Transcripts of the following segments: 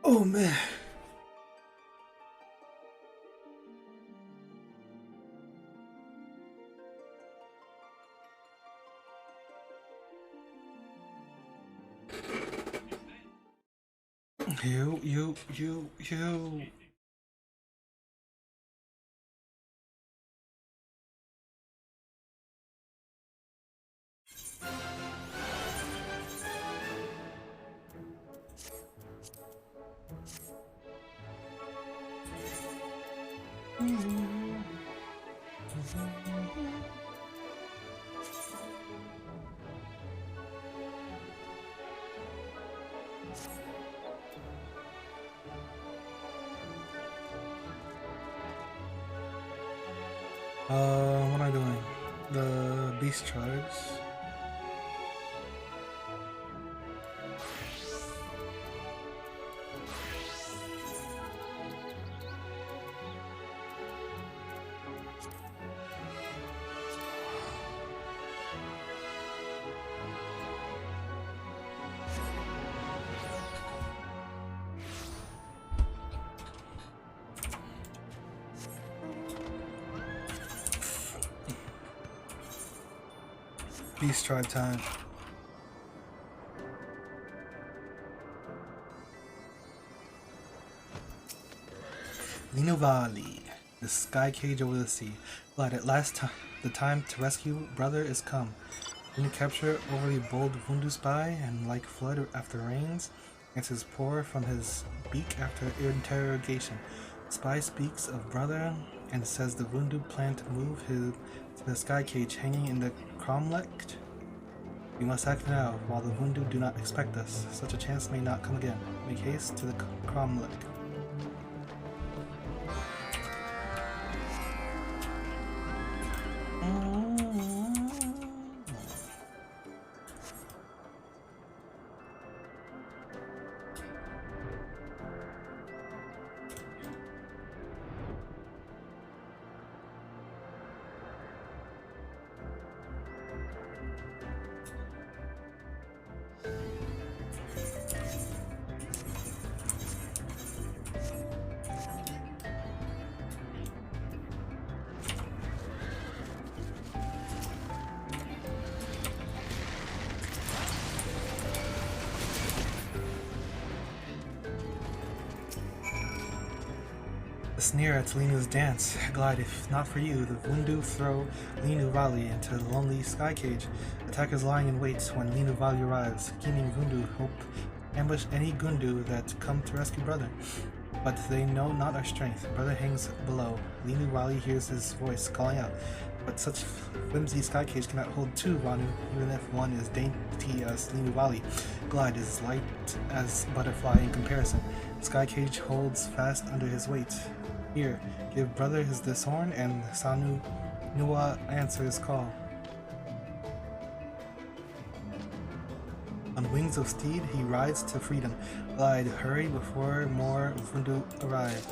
Oh man. You. What am I doing? The beast tribes. Beast tribe time. Linovali, the sky cage over the sea. But at last the time to rescue brother is come. When you capture overly bold Vundu spy, and like flood after rains, answers pour from his beak after interrogation. Spy speaks of brother and says the Vundu plan to move to the sky cage hanging in the cromlech. We must act now, while the Vundu do not expect us. Such a chance may not come again. Make haste to the cromlech. A sneer at Linu's dance. Glide, if not for you, the Vundu throw Linu Valley into the lonely sky cage. Attackers lying in wait when Linu Valley arrives. Scheming Vundu hope to ambush any Gundu that come to rescue brother. But they know not our strength. Brother hangs below. Linu Valley hears his voice calling out. But such flimsy sky cage cannot hold two Vanu, even if one is dainty as Linu Valley. Glide is light as butterfly in comparison. Sky cage holds fast under his weight. Here, give brother this horn, and Sanu Nua answers call. On wings of steed, he rides to freedom. Glide, hurry before more Vundu arrive.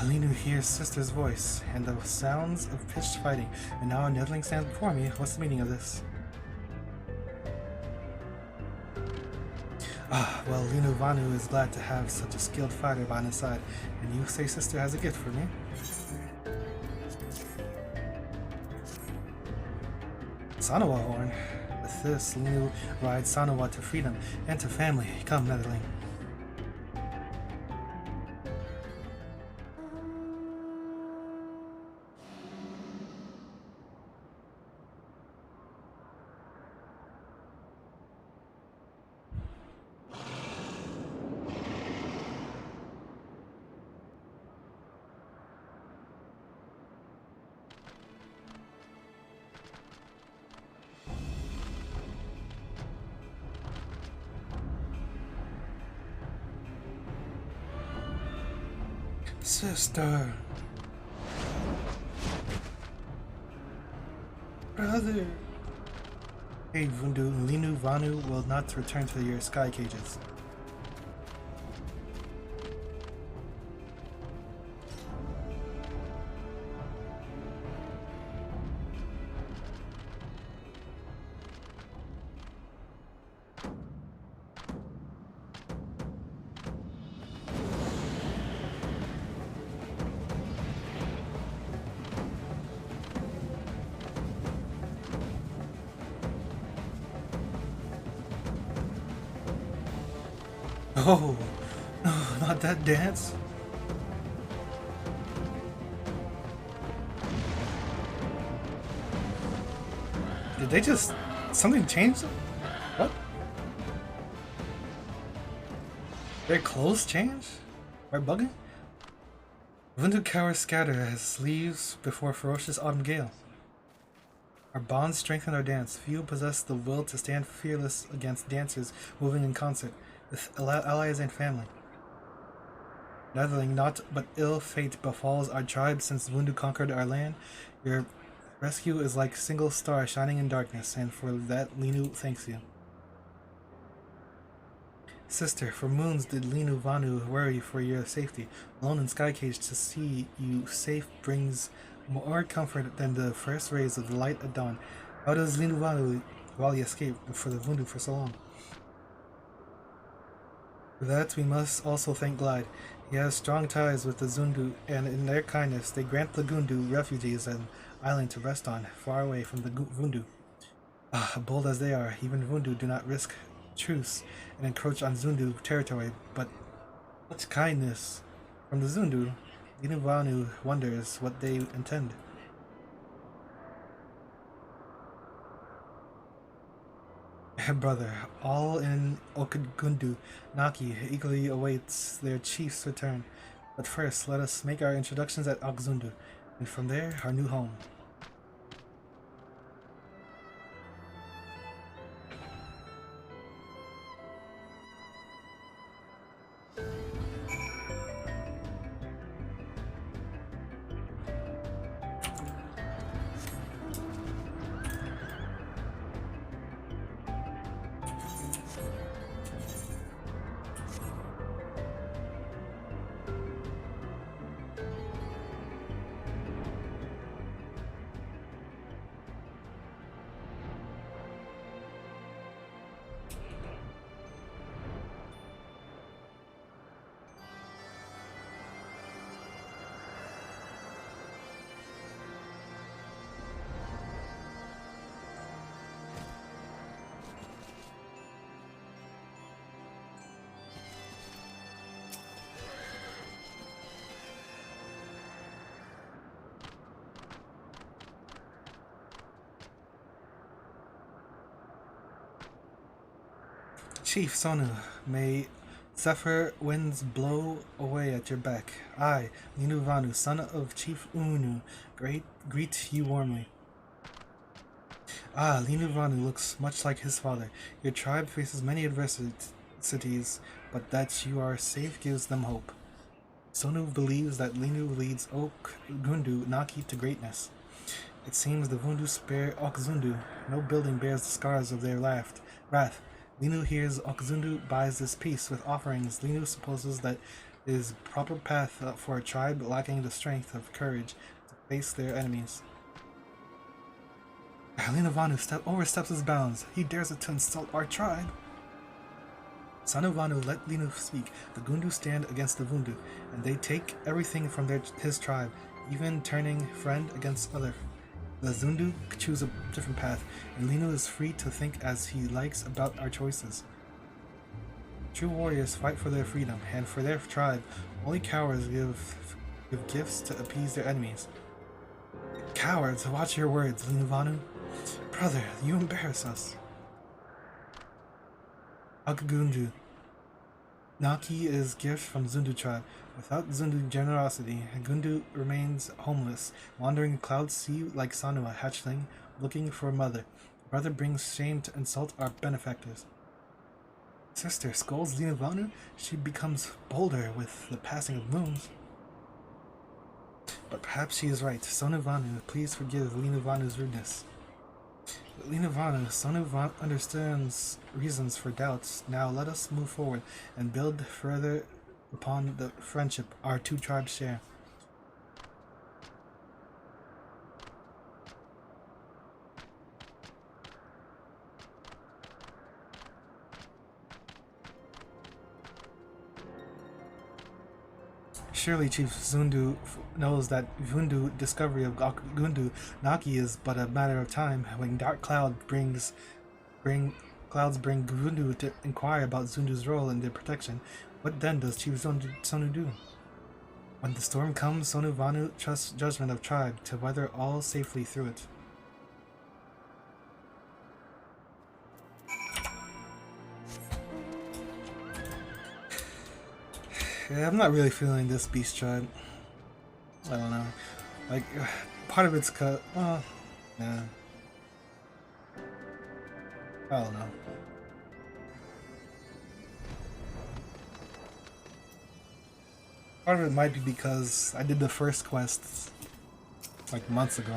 Linu hears sister's voice, and the sounds of pitched fighting, and now a Netherling stands before me. What's the meaning of this? Ah, well, Linu Vanu is glad to have such a skilled fighter by his side, and you say sister has a gift for me? Sanawa horn. With this, Linu rides Sanawa to freedom and to family. Come, Netherling. Sister. Brother. Hey, Vundu, Linu Vanu will not return to your sky cages. Oh, no, not that dance. Did they just... something changed? What? Their clothes changed? Are bugging? Wounded cowards scatter as leaves before ferocious autumn gale. Our bonds strengthen our dance. Few possess the will to stand fearless against dancers moving in concert, with allies and family. Nothing not but ill fate befalls our tribe since Vundu conquered our land. Your rescue is like single star shining in darkness, and for that Linu thanks you. Sister, for moons did Linu Vanu worry for your safety. Alone in Sky Cage to see you safe brings more comfort than the first rays of the light at dawn. How does Linu Vanu Wali escape for the Vundu for so long? For that we must also thank Glide. He has strong ties with the Zundu, and in their kindness they grant the Gundu refugees an island to rest on, far away from the Vundu. Bold as they are, even Vundu do not risk truce and encroach on Zundu territory, but such kindness from the Zundu, Linuvanu wonders what they intend. Brother, all in Okagundu, Naki eagerly awaits their chief's return. But first, let us make our introductions at Okzundu, and from there, our new home. Chief Sonu, may zephyr winds blow away at your back. I, Linuvanu, son of Chief Unu, greet you warmly. Linuvanu looks much like his father. Your tribe faces many adversities, but that you are safe gives them hope. Sonu believes that Linu leads Oak Gundu Naki to greatness. It seems the Vundu spare Okzundu. No building bears the scars of their wrath. Linu hears Okzundu buys this peace with offerings. Linu supposes that is proper path for a tribe lacking the strength of courage to face their enemies. Linuvanu oversteps his bounds. He dares to insult our tribe. Sanuvanu let Linu speak. The Gundu stand against the Vundu, and they take everything from his tribe, even turning friend against other. The Zundu choose a different path, and Linu is free to think as he likes about our choices. True warriors fight for their freedom, and for their tribe, only cowards give gifts to appease their enemies. Cowards, watch your words, Linuvanu. Brother, you embarrass us. Akagundu. Naki is gift from Zundu tribe. Without Zundu generosity, Gundu remains homeless, wandering cloud sea like Sanua hatchling, looking for a mother. Brother brings shame to insult our benefactors. Sister scolds Linuvanu. She becomes bolder with the passing of moons. But perhaps she is right. Sonuvanu, please forgive Linuvanu's rudeness. Linuvanu, Sonuvan understands reasons for doubts. Now let us move forward and build further upon the friendship our two tribes share. Surely Chief Zundu knows that Vundu discovery of Gundu Naki is but a matter of time when Dark Cloud bring clouds bring Gundu to inquire about Zundu's role in their protection. What then does Chief Sonu do? When the storm comes, Sonu Vanu trusts judgment of tribe to weather all safely through it. Yeah, I'm not really feeling this beast tribe. I don't know. Like, part of it's cut. Nah. I don't know. Part of it might be because I did the first quest like months ago.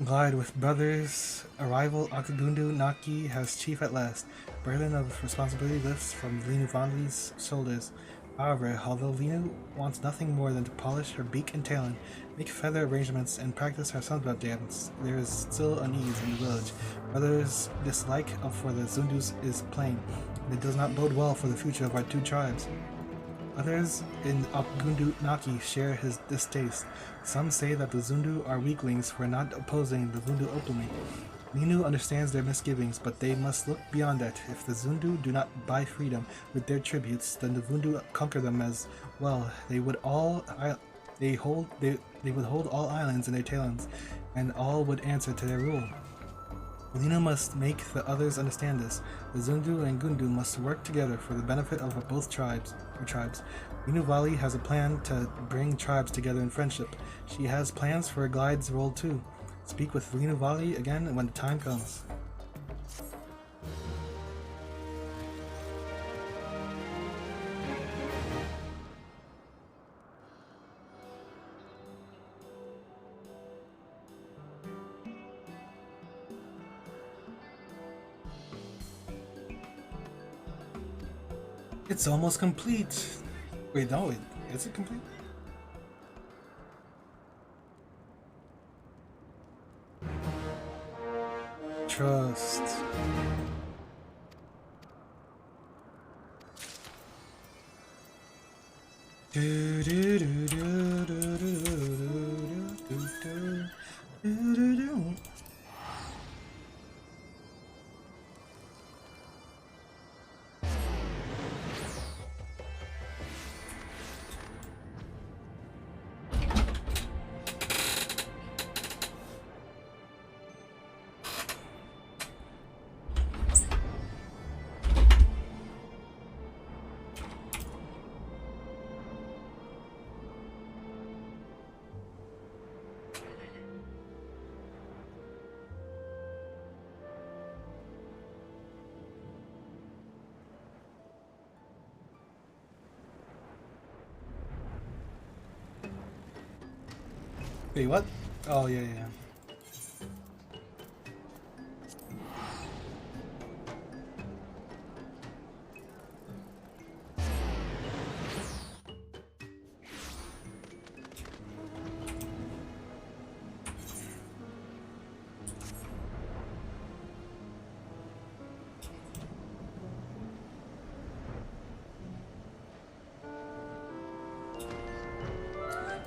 Glide with brothers. Arrival. Akagundu Naki has chief at last. Burden of responsibility lifts from Linu Vanli's shoulders. However, although Linu wants nothing more than to polish her beak and talon, make feather arrangements, and practice her sunblood dance, there is still unease in the village. Brothers' dislike for the Zundus is plain, and it does not bode well for the future of our two tribes. Others in Akagundu Naki share his distaste. Some say that the Zundu are weaklings for not opposing the Vundu openly. Linu understands their misgivings, but they must look beyond that. If the Zundu do not buy freedom with their tributes, then the Vundu conquer them as well. They would hold all islands in their talons, and all would answer to their rule. Linu must make the others understand this. The Zundu and Gundu must work together for the benefit of both tribes. Linu Vali has a plan to bring tribes together in friendship. She has plans for Glide's role too. Speak with Linu Vali again when the time comes. It's almost complete. Wait, no, is it complete? Trust. Do do do do do do do do do do do. Wait, what? Oh, yeah.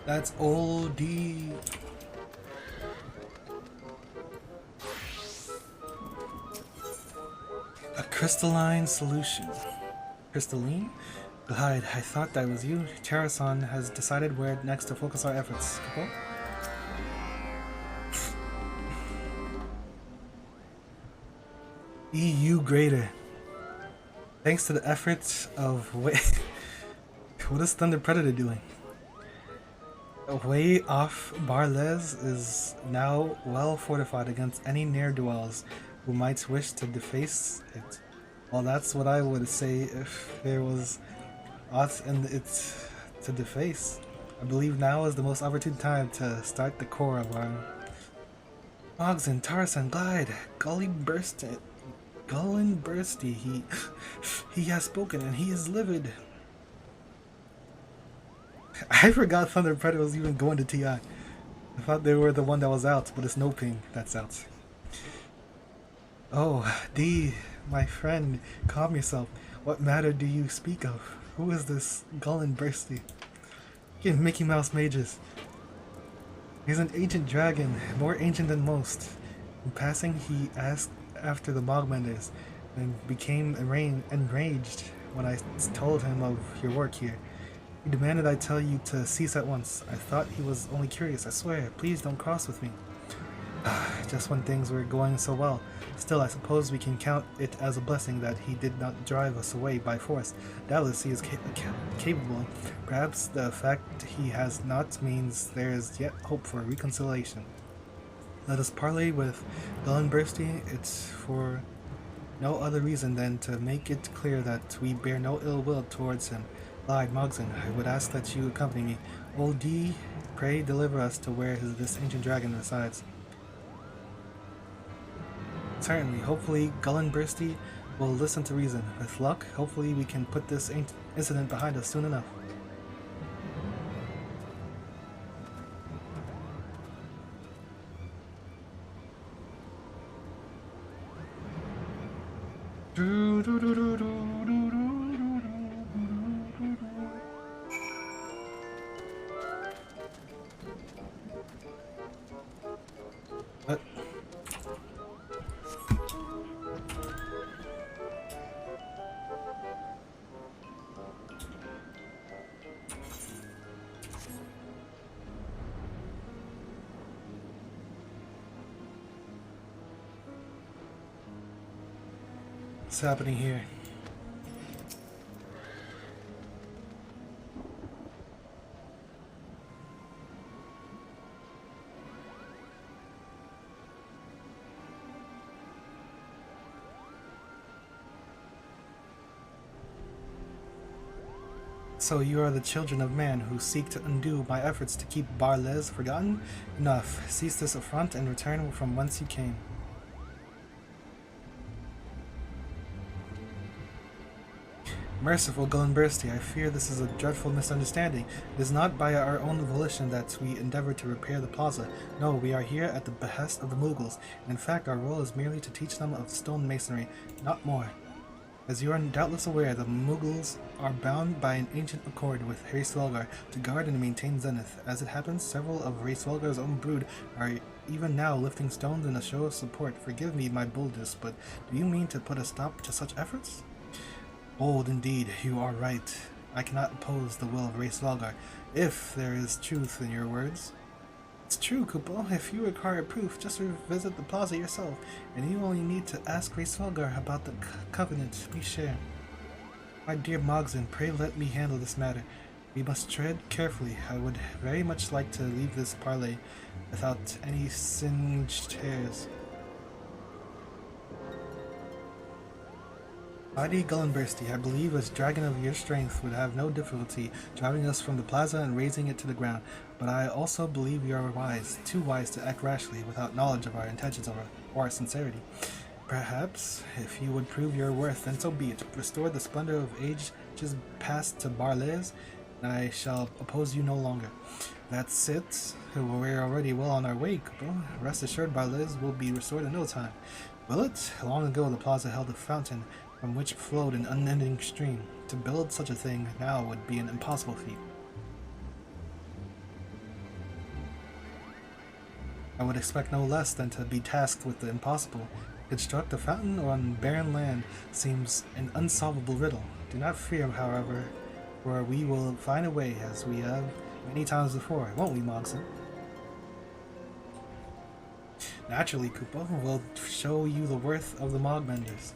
That's OD. A crystalline solution. Crystalline? Glide, I thought that was you. Charasan has decided where next to focus our efforts. Couple? EU greater. Thanks to the efforts of what is Thunder Predator doing? Way off Barles is now well fortified against any ne'er-do-wells who might wish to deface it. Well, that's what I would say if there was aught in it to deface. I believe now is the most opportune time to start the core of our Ogden, Tarsan, Glide, Gullin Bursty, he has spoken and he is livid. I forgot Thunder Predator was even going to TI. I thought they were the one that was out, but it's no ping that's out. Oh, D, my friend, calm yourself. What matter do you speak of? Who is this Gullin Bursty? Fucking Mickey Mouse mages. He's an ancient dragon, more ancient than most. In passing, he after the Mogmenders and became enraged when I told him of your work here. He demanded I tell you to cease at once. I thought he was only curious, I swear. Please don't cross with me. Just when things were going so well. Still, I suppose we can count it as a blessing that he did not drive us away by force. Doubtless he is capable. Perhaps the fact he has not means there is yet hope for reconciliation. Let us parley with Gullenbursty. It's for no other reason than to make it clear that we bear no ill will towards him. Lied Mogson, I would ask that you accompany me. Old D, pray deliver us to where this ancient dragon resides. Certainly, hopefully Gullenbursty will listen to reason. With luck, hopefully we can put this incident behind us soon enough. What? What's happening here? So you are the children of man who seek to undo my efforts to keep Barles forgotten? Enough. Cease this affront and return from whence you came. Merciful Gullenbursty, I fear this is a dreadful misunderstanding. It is not by our own volition that we endeavor to repair the plaza. No, we are here at the behest of the Mughals, and in fact our role is merely to teach them of stone masonry, not more. As you are doubtless aware, the Mughals are bound by an ancient accord with Hraesvelgar to guard and maintain Zenith. As it happens, several of Hraesvelgar's own brood are even now lifting stones in a show of support. Forgive me my boldness, but do you mean to put a stop to such efforts? Bold indeed, you are right. I cannot oppose the will of Hraesvelgar, if there is truth in your words. It's true, Kupo. If you require proof, just visit the plaza yourself, and you only need to ask Hraesvelgar about the covenant we share. My dear Mogson, pray let me handle this matter. We must tread carefully. I would very much like to leave this parley without any singed hairs. Mighty Gullenbursty, I believe a dragon of your strength would have no difficulty driving us from the plaza and razing it to the ground, but I also believe you are wise, too wise to act rashly without knowledge of our intentions or our sincerity. Perhaps, if you would prove your worth, then so be it. Restore the splendor of ages past to Barles, and I shall oppose you no longer. That's it. We're already well on our way, Kupo. Rest assured Barles will be restored in no time. Will it? Long ago the plaza held a fountain from which flowed an unending stream. To build such a thing now would be an impossible feat. I would expect no less than to be tasked with the impossible. Construct a fountain on barren land seems an unsolvable riddle. Do not fear, however, for we will find a way as we have many times before, won't we, Mogson? Naturally, Kupo, we'll show you the worth of the Mogmenders.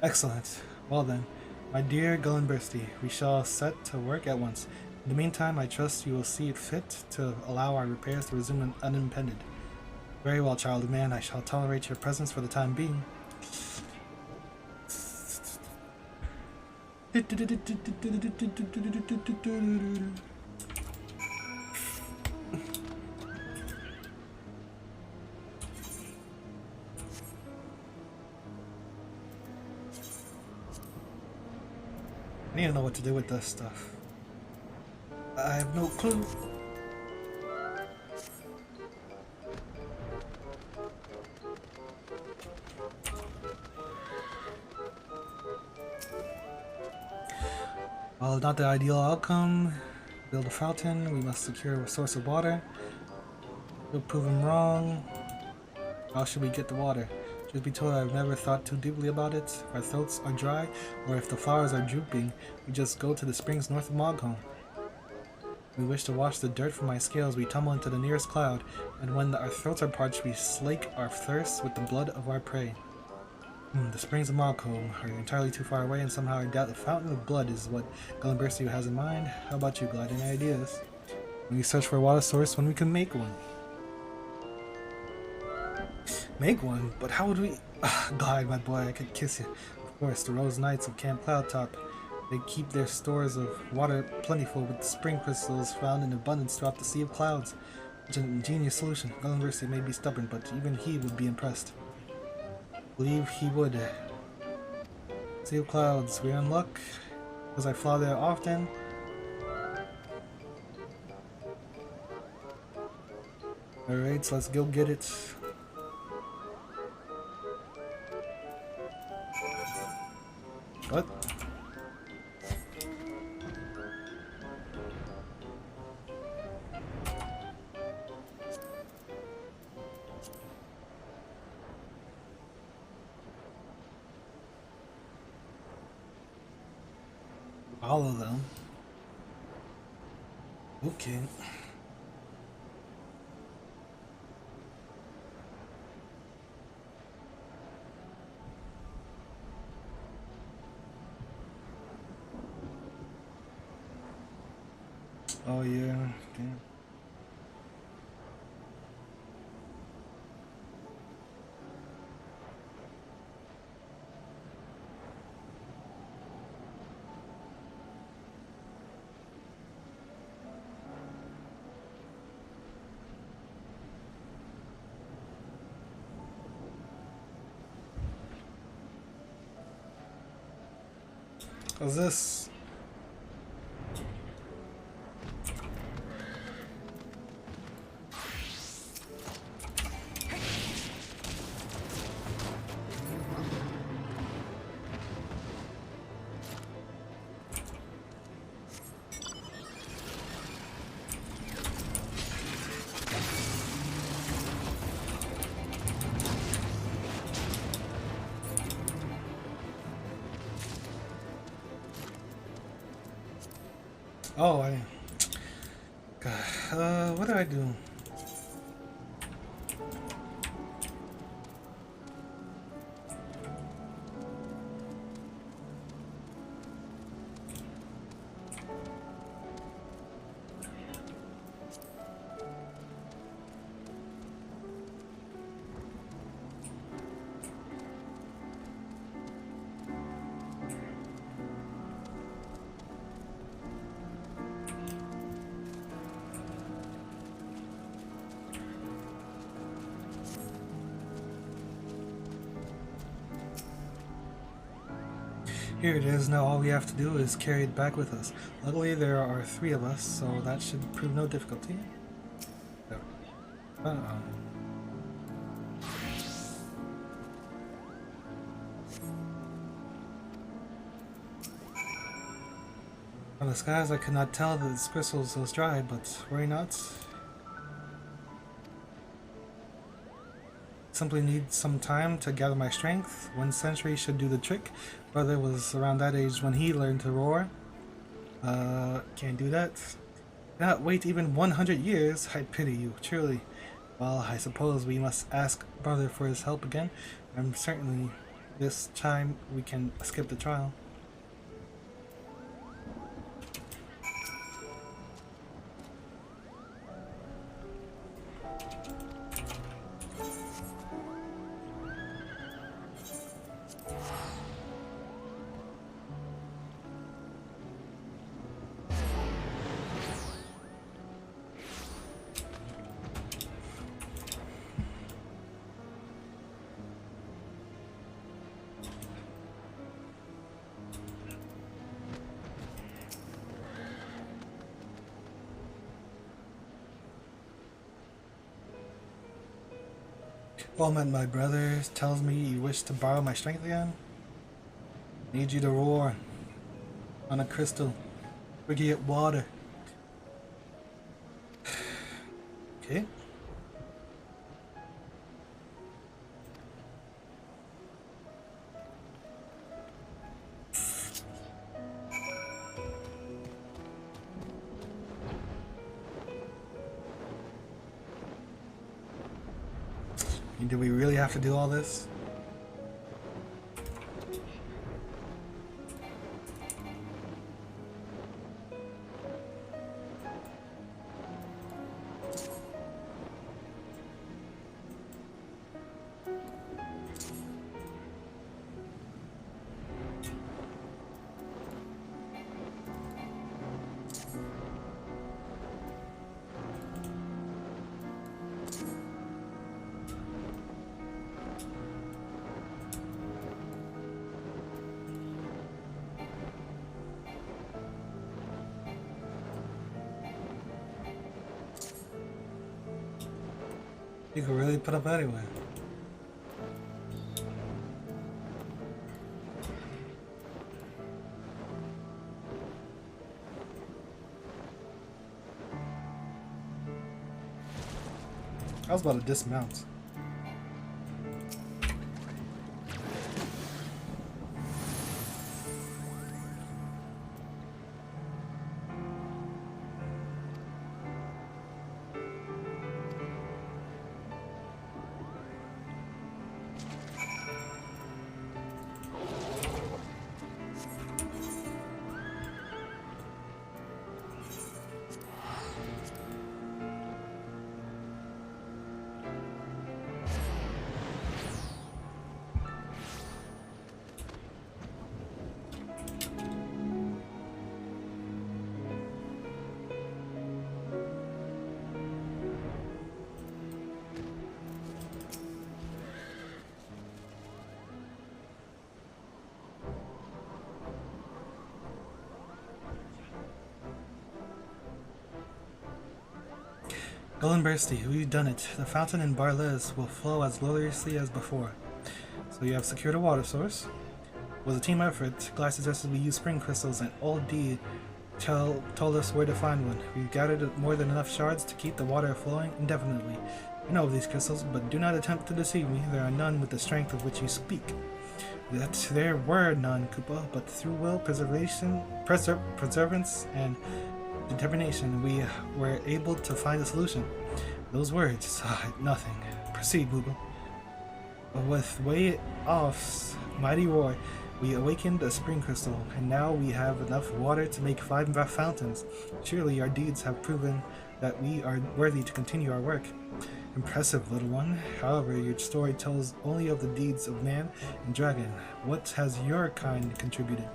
Excellent. Well then, my dear Gullenbursty, we shall set to work at once. In the meantime, I trust you will see it fit to allow our repairs to resume unimpeded. Very well, child of man, I shall tolerate your presence for the time being. I need to know what to do with this stuff. I have no clue. Well, not the ideal outcome. Build a fountain. We must secure a source of water. We'll prove him wrong. How should we get the water? Truth be told, I've never thought too deeply about it. If our throats are dry, or if the flowers are drooping, we just go to the springs north of Mogholm. We wish to wash the dirt from my scales, we tumble into the nearest cloud, and when our throats are parched, we slake our thirst with the blood of our prey. The springs of Mogholm are entirely too far away, and somehow I doubt the fountain of blood is what Galimbersiu has in mind. How about you, Glide? Any ideas? When we search for a water source, when we can make one. Make one? But how would we... Glide, my boy, I could kiss you. Of course, the Rose Knights of Camp Cloudtop. They keep their stores of water plentiful with spring crystals found in abundance throughout the Sea of Clouds. Such an ingenious solution. Galimbersiu may be stubborn, but even he would be impressed. Believe he would. Sea of Clouds, we're in luck, because I fly there often. Alright, so let's go get it. What? All of them. Okay. Oh yeah, damn. What's this? Oh, God. What did I do? Here it is. Now all we have to do is carry it back with us. Luckily there are 3 of us, so that should prove no difficulty. From the skies I could not tell that the crystals was dry, but worry not. Simply need some time to gather my strength. 1 century should do the trick. Brother was around that age when he learned to roar. Can't do that. Not wait even 100 years. I pity you, truly. Well, I suppose we must ask brother for his help again. And certainly this time we can skip the trial. Well met, my brother. Tells me you wish to borrow my strength again? Need you to roar on a crystal. We can get water. Okay. Do we really have to do all this? You could really put up anyway. I was about to dismount. Gullenbursty, we've done it. The fountain in Barles will flow as gloriously as before. So you have secured a water source. It was a team effort. Glide suggested we use spring crystals, and Old D told us where to find one. We've gathered more than enough shards to keep the water flowing indefinitely. I know of these crystals, but do not attempt to deceive me. There are none with the strength of which you speak. That there were none, Koopa, but through will, perseverance, and determination, we were able to find a solution. Those words, nothing. Proceed, Booba. With way off's mighty roar, we awakened a spring crystal, and now we have enough water to make 5 fountains. Surely our deeds have proven that we are worthy to continue our work. Impressive, little one. However, your story tells only of the deeds of man and dragon. What has your kind contributed?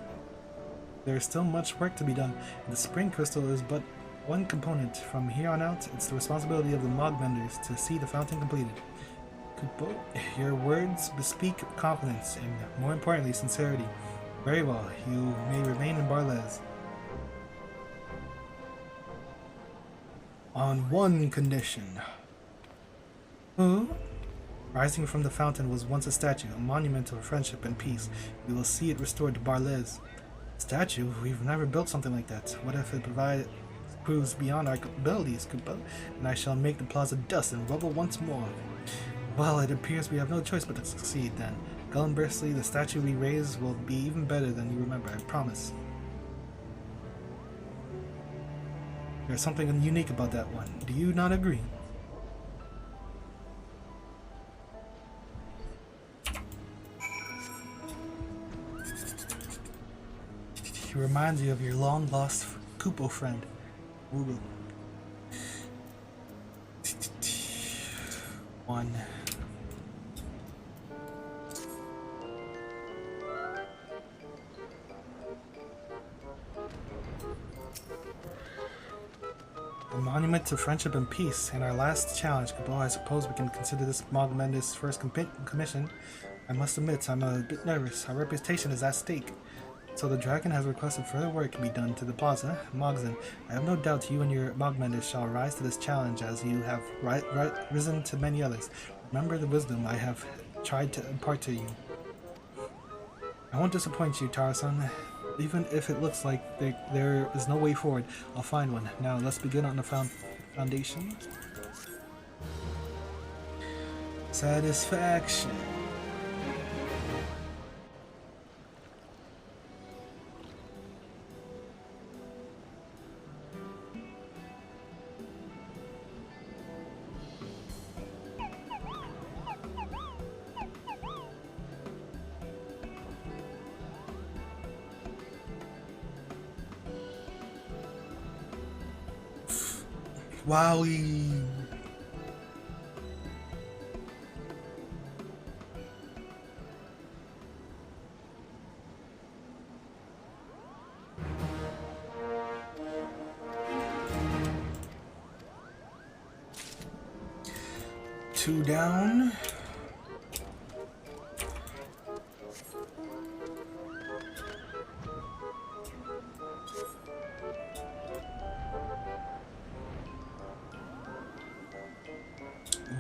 There is still much work to be done, and the spring crystal is but one component. From here on out, it's the responsibility of the Mogmenders to see the fountain completed. Koopa, your words bespeak confidence and, more importantly, sincerity. Very well, you may remain in Barles. On one condition. Who? Rising from the fountain was once a statue, a monument of friendship and peace. We will see it restored to Barles. Statue? We've never built something like that. What if it proves beyond our abilities, Koopa? And I shall make the plaza dust and rubble once more. Well, it appears we have no choice but to succeed then. Gullenbursty, the statue we raise will be even better than you remember, I promise. There's something unique about that one. Do you not agree? He reminds you of your long-lost Koopa friend, Woogle. 1. A monument to friendship and peace, and our last challenge, Koopa. I suppose we can consider this Mogmender's first commission. I must admit, I'm a bit nervous. Our reputation is at stake. So the dragon has requested further work to be done to the plaza. Mogzen, I have no doubt you and your Mogmenders shall rise to this challenge as you have risen to many others. Remember the wisdom I have tried to impart to you. I won't disappoint you, Tarasan. Even if it looks like there is no way forward, I'll find one. Now let's begin on the foundation. Satisfaction. Wowie! Two down.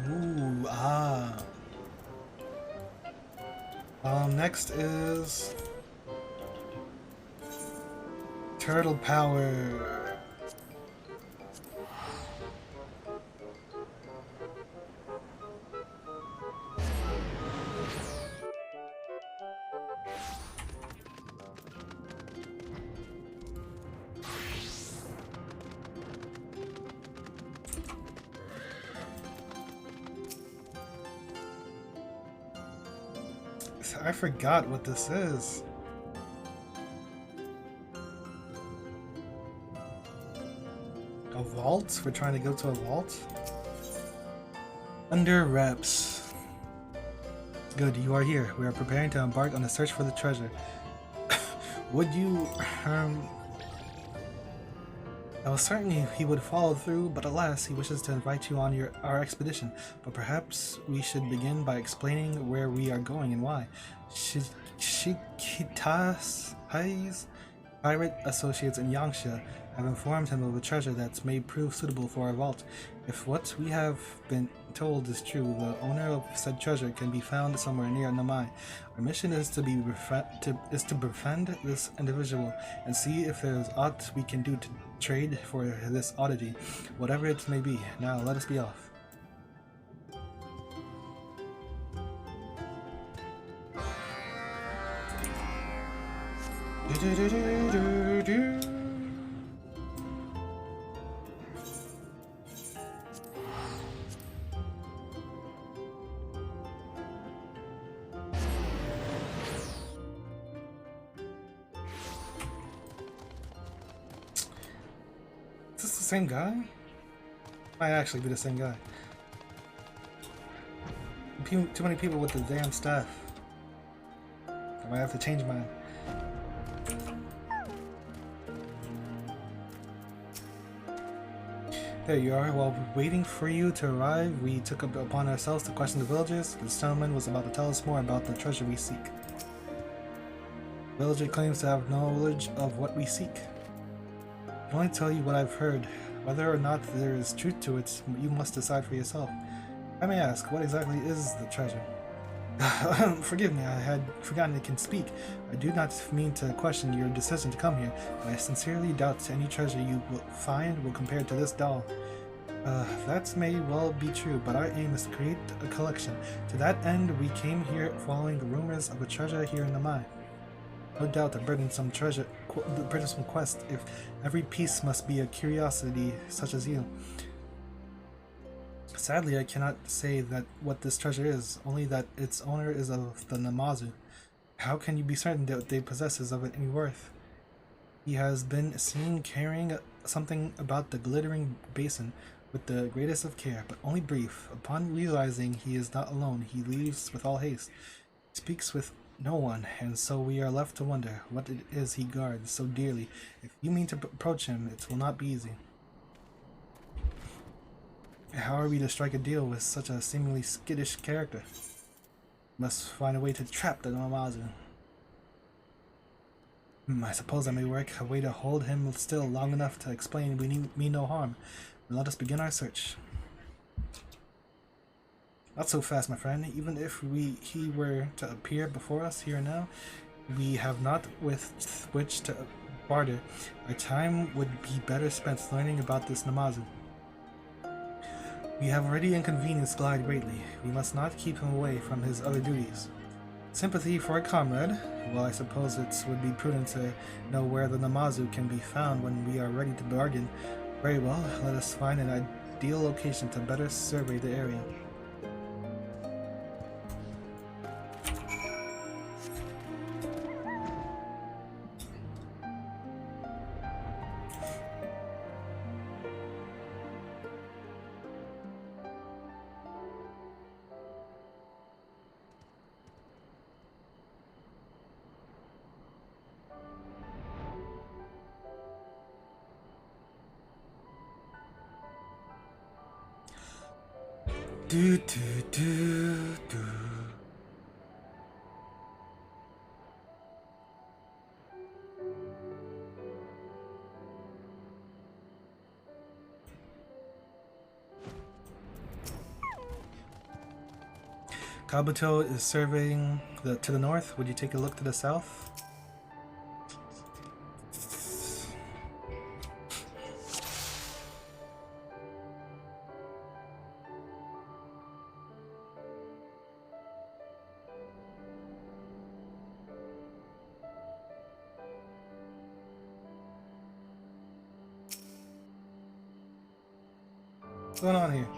Ooh, ah. Next is Turtle Power. I forgot what this is. A vault? We're trying to go to a vault? Under reps. Good, you are here. We are preparing to embark on the search for the treasure. Would you, I was certain he would follow through, but alas, he wishes to invite you on our expedition. But perhaps we should begin by explaining where we are going and why. Shikita's pirate associates in Yangsha have informed him of a treasure that may prove suitable for our vault. If what we have been told is true, the owner of said treasure can be found somewhere near Namai. Our mission is to befriend this individual and see if there is aught we can do to trade for this oddity, whatever it may be. Now let us be off. Is this the same guy? Might actually be the same guy. Too many people with the damn staff. I might have to change mine. There you are. While waiting for you to arrive, we took upon ourselves to question the villagers. This gentleman was about to tell us more about the treasure we seek. The villager claims to have knowledge of what we seek. I can only tell you what I've heard. Whether or not there is truth to it, you must decide for yourself. I may ask, what exactly is the treasure? Forgive me, I had forgotten it can speak. I do not mean to question your decision to come here, but I sincerely doubt any treasure you will find will compare to this doll. That may well be true, but our aim is to create a collection. To that end, we came here following the rumors of a treasure here in the mine. No doubt a burdensome quest if every piece must be a curiosity such as you. Sadly, I cannot say that what this treasure is, only that its owner is of the Namazu. How can you be certain that they possess of it any worth? He has been seen carrying something about the glittering basin with the greatest of care, but only brief. Upon realizing he is not alone, he leaves with all haste. He speaks with no one, and so we are left to wonder what it is he guards so dearly. If you mean to approach him, it will not be easy. How are we to strike a deal with such a seemingly skittish character? Must find a way to trap the Namazu. I suppose I may work a way to hold him still long enough to explain we mean no harm. Let us begin our search. Not so fast, my friend. Even if he were to appear before us here and now, we have not with which to barter. Our time would be better spent learning about this Namazu. We have already inconvenienced Glide greatly. We must not keep him away from his other duties. Sympathy for a comrade? Well, I suppose it would be prudent to know where the Namazu can be found when we are ready to bargain. Very well, let us find an ideal location to better survey the area. Do do do do. Kabuto is surveying to the north. Would you take a look to the south? What's going on here?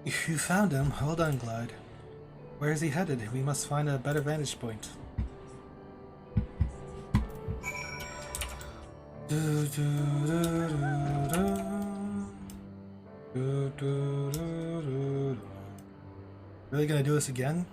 If you found him, well done, Glide. Where is he headed? We must find a better vantage point. Really gonna do this again?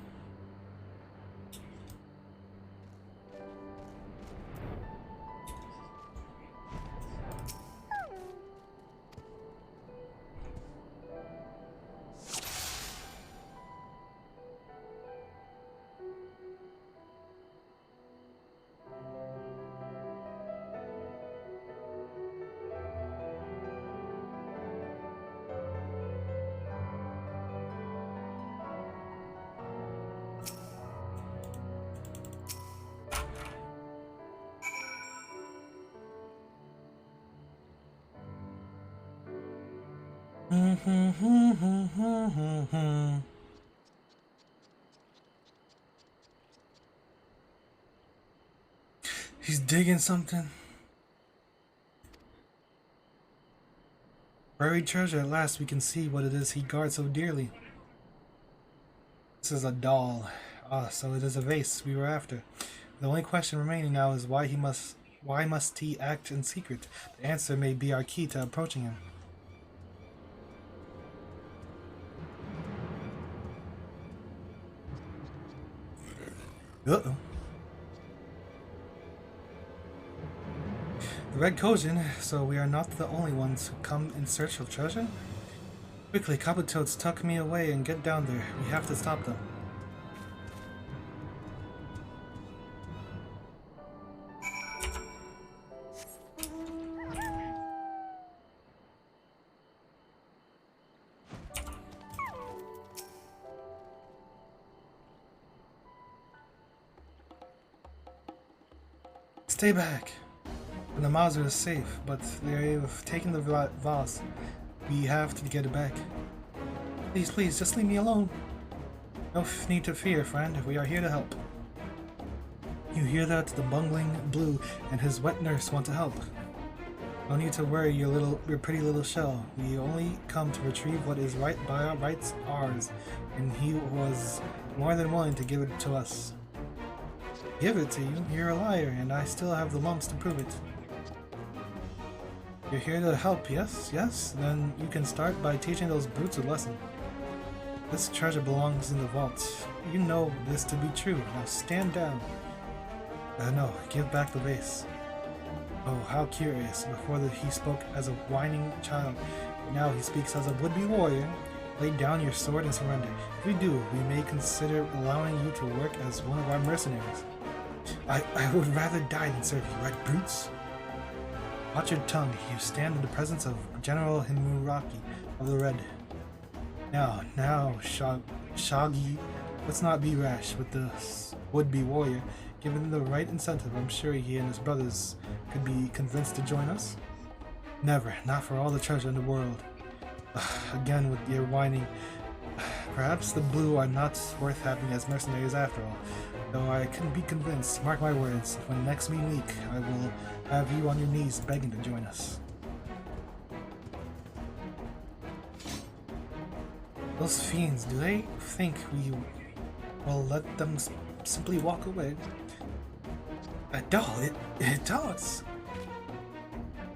He's digging something. Buried treasure, at last we can see what it is he guards so dearly. This is a doll. Ah, so it is a vase we were after. The only question remaining now is why must he act in secret? The answer may be our key to approaching him. Uh-oh. The Red Kojin, so we are not the only ones who come in search of treasure? Quickly, Kabutotes, tuck me away and get down there. We have to stop them. Stay back! The Mauser is safe, but they have taken the vase. We have to get it back. Please, please, just leave me alone. No need to fear, friend. We are here to help. You hear that? The bungling Blue and his wet nurse want to help. No need to worry your pretty little shell. We only come to retrieve what is right by our rights ours, and he was more than willing to give it to us. Give it to you? You're a liar, and I still have the lumps to prove it. You're here to help, yes? Yes? Then you can start by teaching those brutes a lesson. This treasure belongs in the vault. You know this to be true. Now stand down. No, give back the vase. Oh, how curious. Before he spoke as a whining child. Now he speaks as a would-be warrior. Lay down your sword and surrender. If you do, we may consider allowing you to work as one of our mercenaries. I would rather die than serve you, right, brutes? Watch your tongue. You stand in the presence of General Himuraki of the Red. Now, Shaggy, let's not be rash with the would-be warrior. Given the right incentive, I'm sure he and his brothers could be convinced to join us. Never, not for all the treasure in the world. Again with your whining. Perhaps the Blue are not worth having as mercenaries after all. Though I couldn't be convinced, mark my words, when next we meet, I will have you on your knees begging to join us. Those fiends, do they think we will let them simply walk away? A doll? It talks!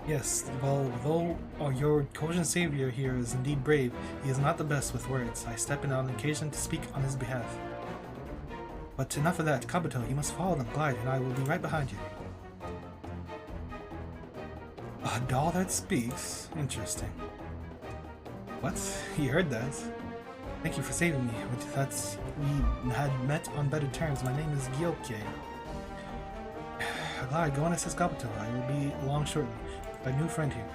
Yes, well, though your Kojin savior here is indeed brave, he is not the best with words. I step in on occasion to speak on his behalf. But enough of that. Kabuto, you must follow them, glide, and I will be right behind you. A doll that speaks? Interesting. What? He heard that. Thank you for saving me. We had met on better terms. My name is Gyoke. Glide, go and assist Kabuto. I will be along shortly. My new friend here.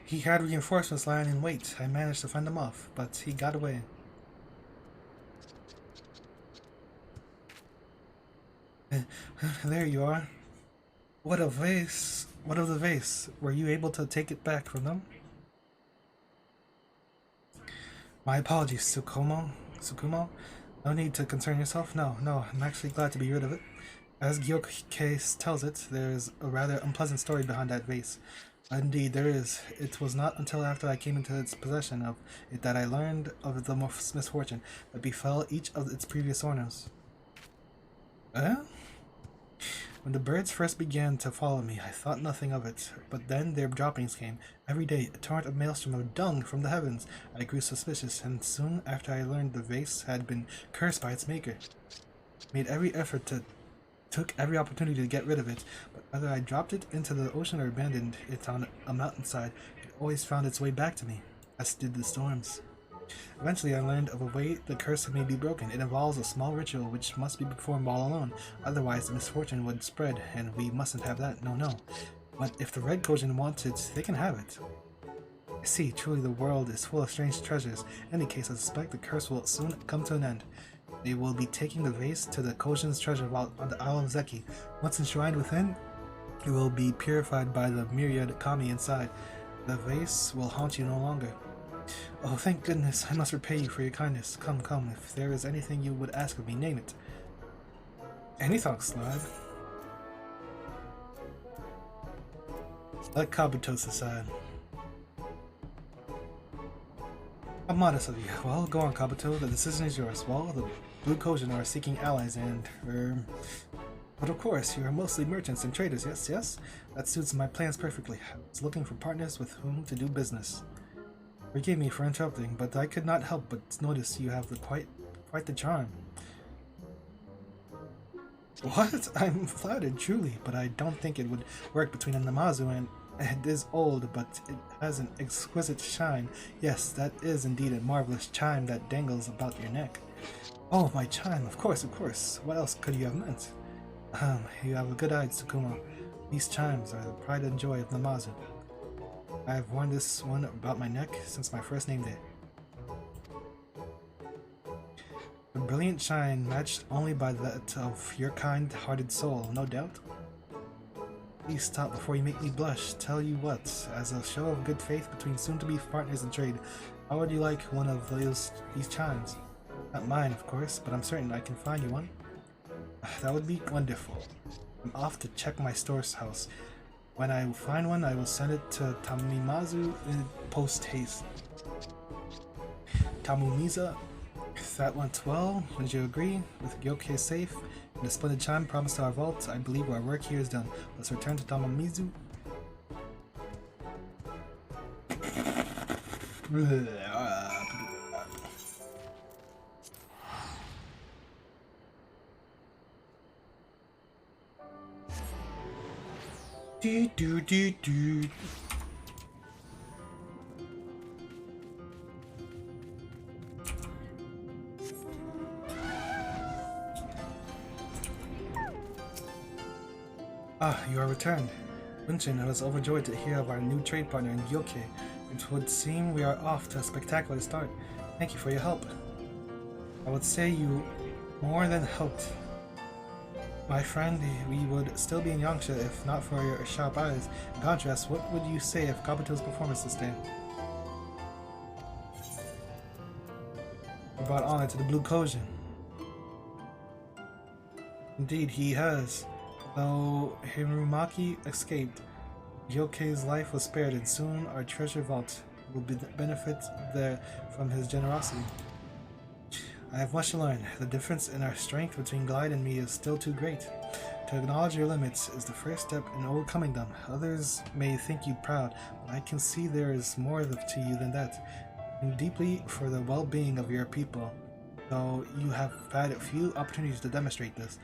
He had reinforcements lying in wait. I managed to fend him off, but he got away. There you are. What a vase! What of the vase? Were you able to take it back from them? My apologies, Tsukumo. No need to concern yourself. No, I'm actually glad to be rid of it. As Gyoke tells it, there is a rather unpleasant story behind that vase. Indeed, there is. It was not until after I came into its possession of it that I learned of the misfortune that befell each of its previous owners. When the birds first began to follow me, I thought nothing of it, but then their droppings came. Every day, a torrent of maelstrom of dung from the heavens. I grew suspicious, and soon after I learned the vase had been cursed by its maker. Made every effort took every opportunity to get rid of it, but whether I dropped it into the ocean or abandoned it on a mountainside, it always found its way back to me, as did the storms. Eventually I learned of a way the curse may be broken. It involves a small ritual which must be performed all alone, otherwise the misfortune would spread, and we mustn't have that, no. But if the Red Kojin wants it, they can have it. I see, truly the world is full of strange treasures. In any case, I suspect the curse will soon come to an end. They will be taking the vase to the Kojin's treasure vault on the Isle of Zeki. Once enshrined within, it will be purified by the myriad kami inside. The vase will haunt you no longer. Oh, thank goodness, I must repay you for your kindness. Come, if there is anything you would ask of me, name it. Any thoughts, lad? Let Kabuto decide. How modest of you. Well, go on, Kabuto. The decision is yours. Well, the Blue Kojin are seeking allies and, but of course, you are mostly merchants and traders, yes? That suits my plans perfectly. I was looking for partners with whom to do business. Forgive me for interrupting, but I could not help but notice you have quite the charm. What? I'm flattered, truly, but I don't think it would work between a Namazu and... It is old, but it has an exquisite shine. Yes, that is indeed a marvelous chime that dangles about your neck. Oh, my chime, of course. What else could you have meant? You have a good eye, Tsukumo. These chimes are the pride and joy of Namazu. I have worn this one about my neck since my first name day. A brilliant shine matched only by that of your kind-hearted soul, no doubt. Please stop before you make me blush. Tell you what, as a show of good faith between soon-to-be partners in trade, how would you like one of these chimes? Not mine, of course, but I'm certain I can find you one. That would be wonderful. I'm off to check my storehouse. When I find one, I will send it to Tamimazu in post-haste. Tamumiza, if that went well, would you agree? With Gyoke safe and a splendid chime promised to our vault, I believe our work here is done. Let's return to Tamamizu. Do. Ah, you are returned. Winchin was overjoyed to hear of our new trade partner in Gyoke. It would seem we are off to a spectacular start. Thank you for your help. I would say you more than helped. My friend, we would still be in Yangsha if not for your sharp eyes. In contrast, what would you say of Kabuto's performance this day? He brought honor to the Blue Kojin. Indeed, he has. Though Hirumaki escaped, Gyoke's life was spared, and soon our treasure vault will benefit from his generosity. I have much to learn. The difference in our strength between Glide and me is still too great. To acknowledge your limits is the first step in overcoming them. Others may think you proud, but I can see there is more to you than that. And deeply for the well-being of your people. Though you have had a few opportunities to demonstrate this.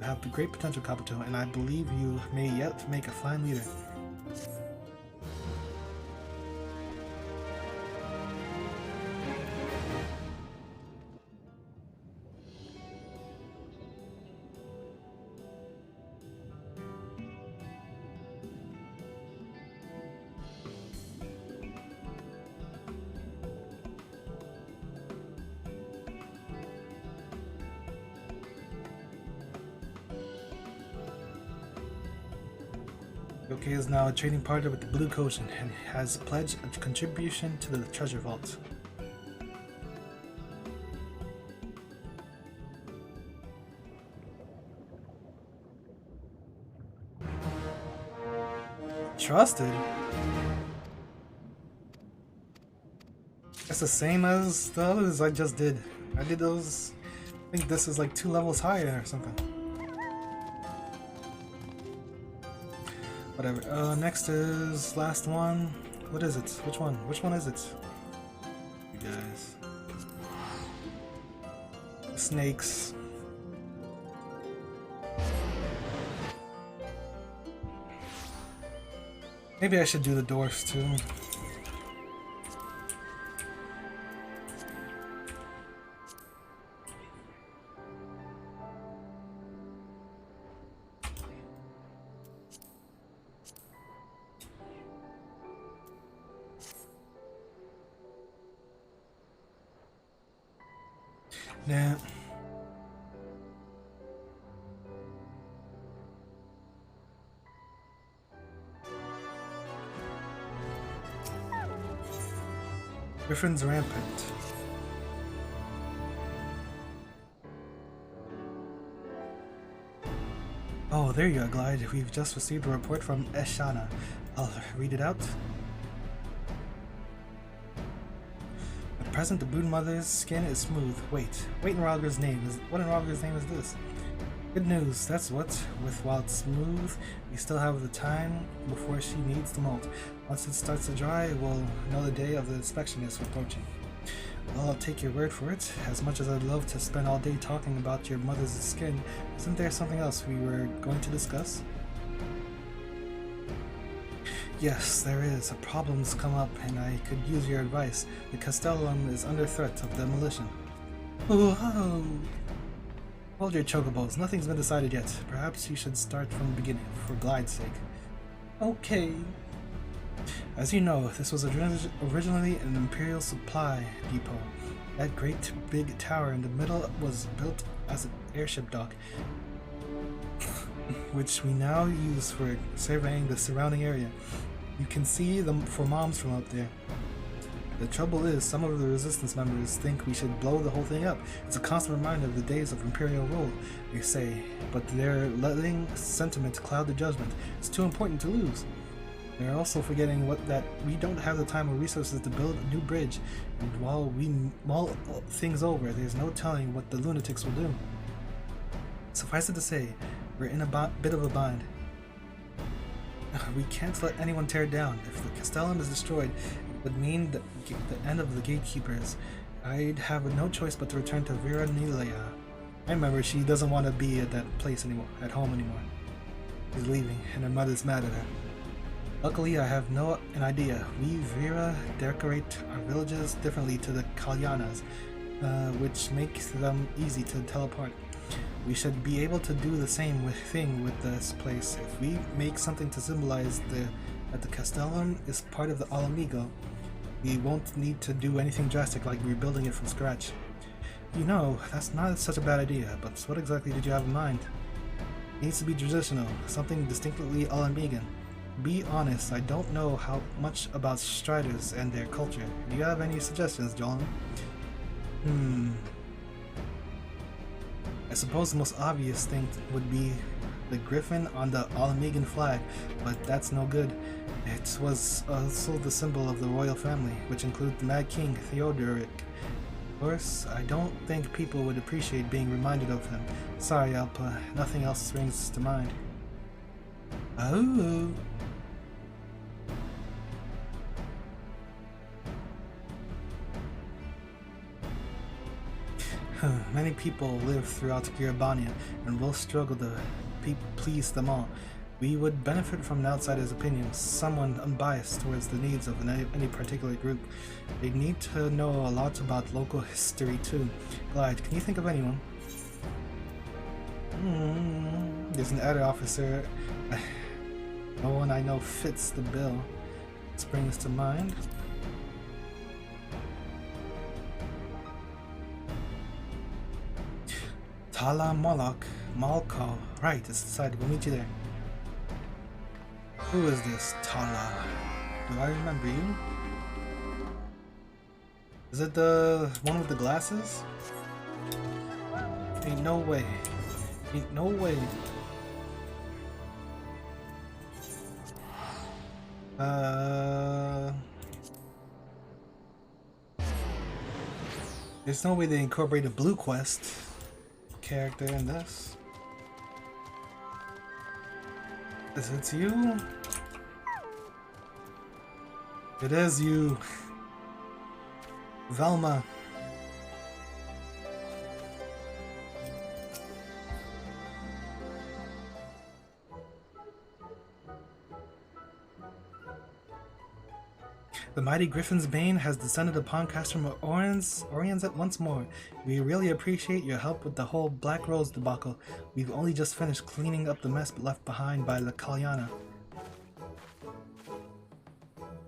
You have great potential, Kabuto, and I believe you may yet make a fine leader. Gyoke is now a trading partner with the Blue Kojin and has pledged a contribution to the treasure vault. Trusted? That's the same as the others I just did. I did those. I think this is like 2 levels higher or something. Whatever. Next is last one. What is it? Which one? Which one is it? You guys. Snakes. Maybe I should do the dwarfs too. Nah. Griffin's rampant. Oh, there you are, Glide. We've just received a report from Eshana. I'll read it out. At present, the broodmother's skin is smooth. What in Rogger's name is this? Good news, that's what. While it's smooth, we still have the time before she needs to molt. Once it starts to dry, we'll know the day of the inspection is approaching. Well, I'll take your word for it. As much as I'd love to spend all day talking about your mother's skin, isn't there something else we were going to discuss? Yes, there is. A problem's come up, and I could use your advice. The castellum is under threat of demolition. Whoa! Hold your chocobos. Nothing's been decided yet. Perhaps you should start from the beginning, for Glide's sake. Okay. As you know, this was originally an Imperial supply depot. That great big tower in the middle was built as an airship dock, which we now use for surveying the surrounding area. You can see them for moms from up there. The trouble is, some of the resistance members think we should blow the whole thing up. It's a constant reminder of the days of Imperial rule, they say, but they're letting sentiment cloud the judgment. It's too important to lose. They're also forgetting that we don't have the time or resources to build a new bridge, and while we mull things over, there's no telling what the lunatics will do. Suffice it to say, we're in a bit of a bind. We can't let anyone tear it down. If the castellum is destroyed, it would mean the end of the gatekeepers. I'd have no choice but to return to Vera Nilia. I remember she doesn't want to be at that place anymore, at home anymore. She's leaving, and her mother's mad at her. Luckily, I have an idea. We Vera decorate our villages differently to the Kalyanas, which makes them easy to tell apart. We should be able to do the same thing with this place. If we make something to symbolize that the Castellum is part of the Alamigo, we won't need to do anything drastic like rebuilding it from scratch. You know, that's not such a bad idea, but what exactly did you have in mind? It needs to be traditional, something distinctly Alamigan. Be honest, I don't know how much about Striders and their culture. Do you have any suggestions, John? I suppose the most obvious thing would be the griffin on the Alamigan flag, but that's no good. It was also the symbol of the royal family, which includes the Mad King Theodoric. Of course, I don't think people would appreciate being reminded of him. Sorry, Alpa, nothing else springs to mind. Oh. Many people live throughout Girabania and will struggle to please them all. We would benefit from an outsider's opinion, someone unbiased towards the needs of any particular group. They need to know a lot about local history too. Glide, can you think of anyone? There's an other officer. No one I know fits the bill. Springs to mind. Tala Moloch, Malko. Right, it's decided. We'll meet you there. Who is this Tala? Do I remember you? Is it the one with the glasses? Ain't no way. Ain't no way. There's no way they incorporate a blue quest character in this. Is it you? It is you. Velma. The mighty Griffin's Bane has descended upon Castrum Oriens once more. We really appreciate your help with the whole Black Rose debacle. We've only just finished cleaning up the mess left behind by La Kalyana.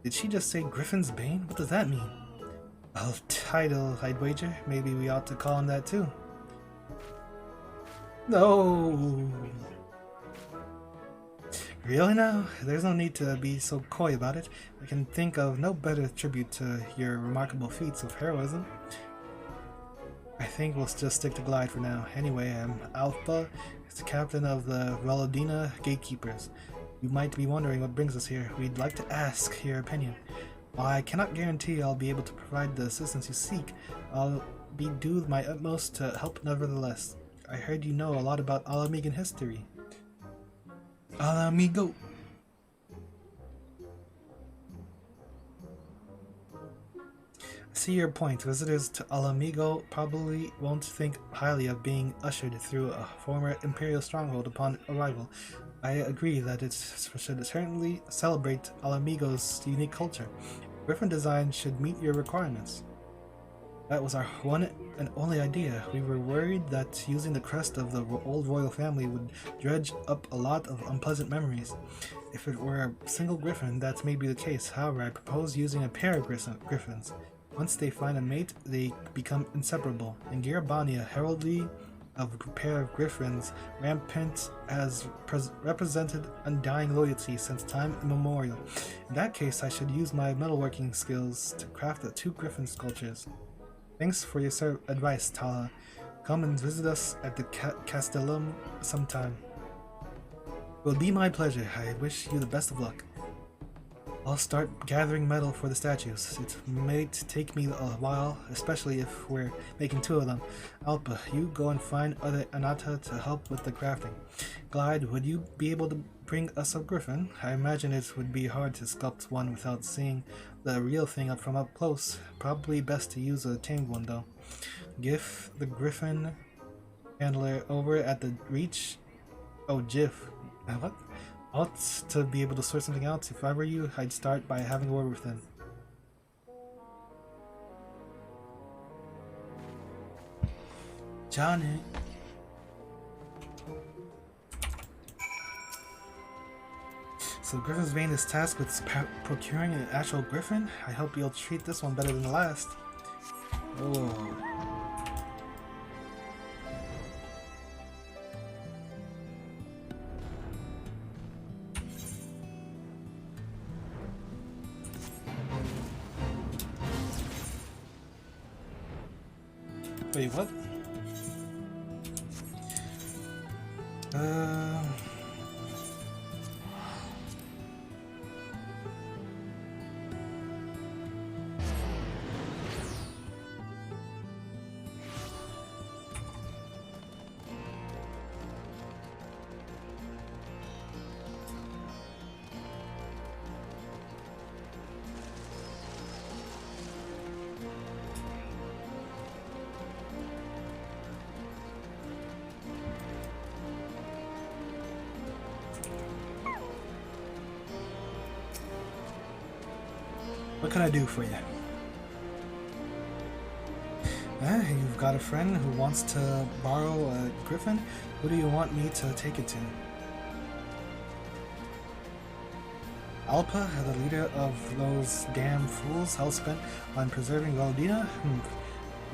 Did she just say Griffin's Bane? What does that mean? A title, I'd wager. Maybe we ought to call him that too. No. Really now? There's no need to be so coy about it. I can think of no better tribute to your remarkable feats of heroism. I think we'll just stick to Glide for now. Anyway, I'm Alpha, the captain of the Velodina Gatekeepers. You might be wondering what brings us here. We'd like to ask your opinion. While I cannot guarantee I'll be able to provide the assistance you seek, I'll do my utmost to help nevertheless. I heard you know a lot about Alamigan history. Alamigo. I see your point. Visitors to Alamigo probably won't think highly of being ushered through a former imperial stronghold upon arrival. I agree that it should certainly celebrate Alamigo's unique culture. Griffin design should meet your requirements. That was our one and only idea. We were worried that using the crest of the old royal family would dredge up a lot of unpleasant memories. If it were a single griffin, that may be the case. However, I propose using a pair of griffins. Once they find a mate, they become inseparable. In Girabania, heraldry of a pair of griffins rampant has represented undying loyalty since time immemorial. In that case, I should use my metalworking skills to craft the 2 griffin sculptures. Thanks for your advice, Tala. Come and visit us at the Castellum sometime. It will be my pleasure. I wish you the best of luck. I'll start gathering metal for the statues. It may take me a while, especially if we're making 2 of them. Alpa, you go and find other Anata to help with the crafting. Glide, would you be able to bring us a griffin? I imagine it would be hard to sculpt one without seeing the real thing from up close. Probably best to use a tamed one though. Give the griffin handler over at the reach. Oh, Jiff. What? Ought to be able to sort something out. If I were you, I'd start by having a word with him. Johnny. So Griffin's Vein is tasked with procuring an actual griffin? I hope you'll treat this one better than the last. Oh. Wait, what? What can I do for you? You've got a friend who wants to borrow a griffin? Who do you want me to take it to? Alpa, the leader of those damn fools, hell-spent on preserving Valdina?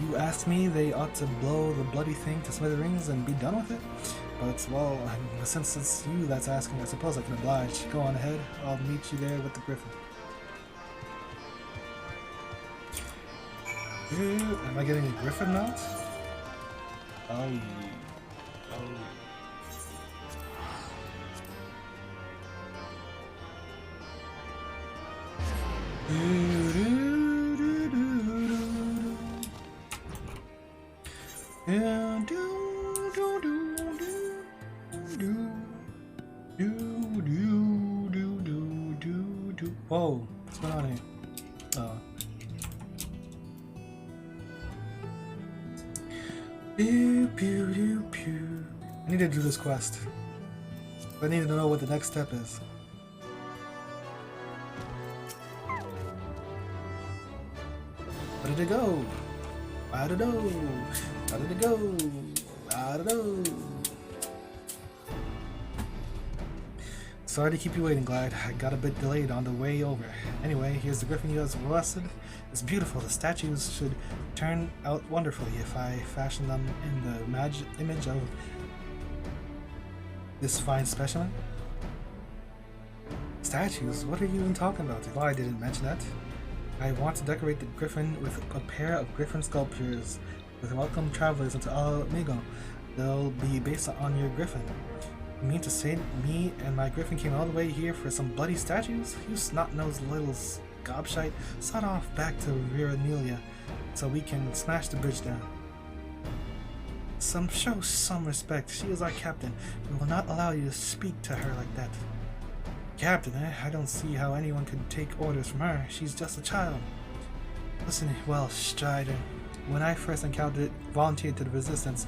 You asked me they ought to blow the bloody thing to smithereens and be done with it? But, well, since it's you that's asking, I suppose I can oblige. Go on ahead, I'll meet you there with the griffin. Am I getting a griffin mount? Oh. Whoa, what's going on here? Pew, pew, pew, pew. I need to do this quest. I need to know what the next step is. Where did it go? I don't know. How did it go? I don't know. Sorry to keep you waiting, Glide. I got a bit delayed on the way over. Anyway, here's the griffin you guys requested. It's beautiful. The statues should turn out wonderfully if I fashion them in the image of this fine specimen. Statues? What are you even talking about? Well, I didn't mention that. I want to decorate the griffin with a pair of griffin sculptures with welcome travelers into Amigo. They'll be based on your griffin. You mean to say me and my griffin came all the way here for some bloody statues? You snot-nosed little gobshite, sod off back to Veranelia so we can smash the bridge down. Show some respect. She is our captain. We will not allow you to speak to her like that. Captain, I don't see how anyone could take orders from her. She's just a child. Listen, well, Strider, when I first volunteered to the Resistance,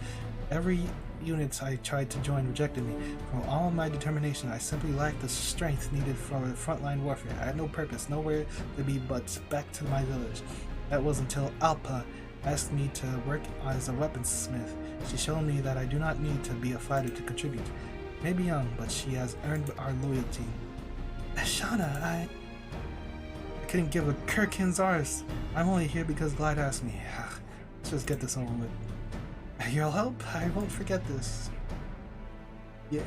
every unit I tried to join rejected me. For all my determination, I simply lacked the strength needed for frontline warfare. I had no purpose, nowhere to be but back to my village. That was until Alpa asked me to work as a weaponsmith. She showed me that I do not need to be a fighter to contribute. Maybe young, but she has earned our loyalty. Ashana, I couldn't give a Kirkin's arse. I'm only here because Glide asked me. Let's just get this over with. Your help? I won't forget this. Yay.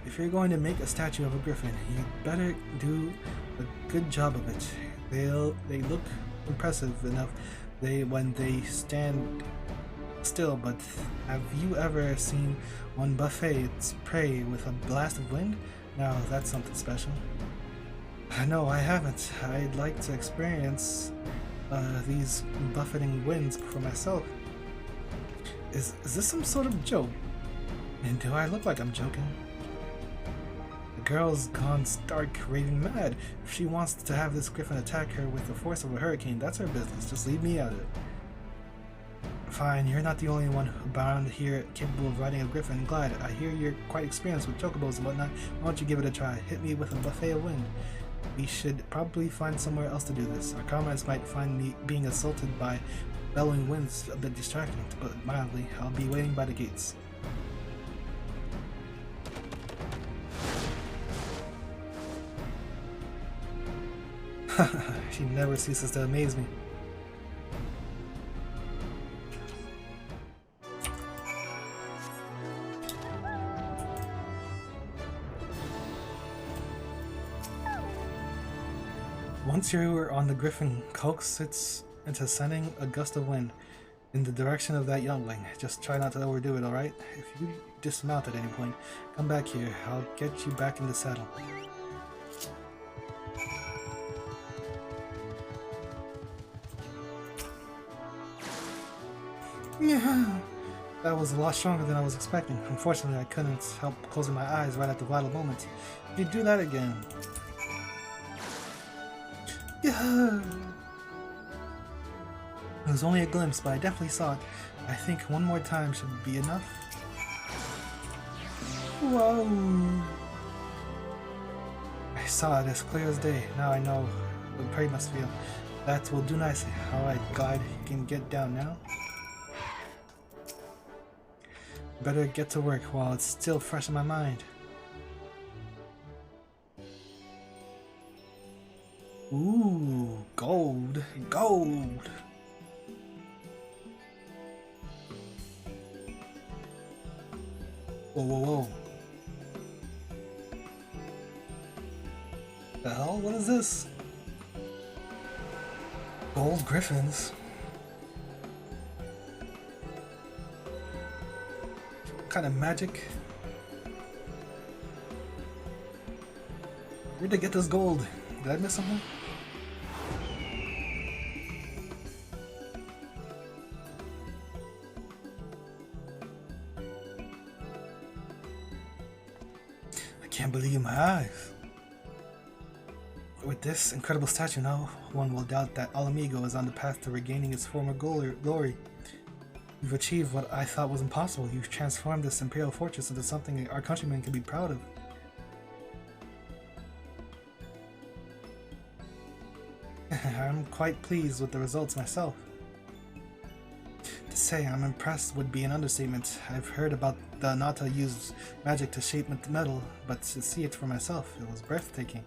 If you're going to make a statue of a griffin, you'd better do a good job of it. They look impressive enough when they stand still, but have you ever seen one buffet its prey with a blast of wind? Now that's something special. No, I haven't. I'd like to experience these buffeting winds for myself. Is this some sort of joke? And do I look like I'm joking? The girl's gone stark raving mad. If she wants to have this griffin attack her with the force of a hurricane, that's her business. Just leave me out of it. Fine, you're not the only one bound here capable of riding a griffin. Glad. I hear you're quite experienced with chocobos and whatnot. Why don't you give it a try? Hit me with a buffet of wind. We should probably find somewhere else to do this. Our comrades might find me being assaulted by bellowing winds a bit distracting, to put it mildly. I'll be waiting by the gates. She never ceases to amaze me. Once you're on the griffin, coax it into sending a gust of wind in the direction of that youngling. Just try not to overdo it, alright? If you dismount at any point, come back here. I'll get you back in the saddle. Yeah, that was a lot stronger than I was expecting. Unfortunately, I couldn't help closing my eyes right at the vital moment. If you do that again... Yeah. It was only a glimpse, but I definitely saw it. I think one more time should be enough. Whoa! I saw it as clear as day. Now I know what prey must feel. That will do nicely. Alright, glide. You can get down now. Better get to work while it's still fresh in my mind. Ooh, gold. Gold! Whoa, whoa, whoa. The hell? What is this? Gold griffins? What kind of magic? Where'd they get this gold? Did I miss something? I can't believe my eyes. With this incredible statue, no one will doubt that Alamigo is on the path to regaining its former glory. You've achieved what I thought was impossible. You've transformed this imperial fortress into something our countrymen can be proud of. I'm quite pleased with the results myself. To say I'm impressed would be an understatement. I've heard about the Nata use magic to shape metal, but to see it for myself, it was breathtaking.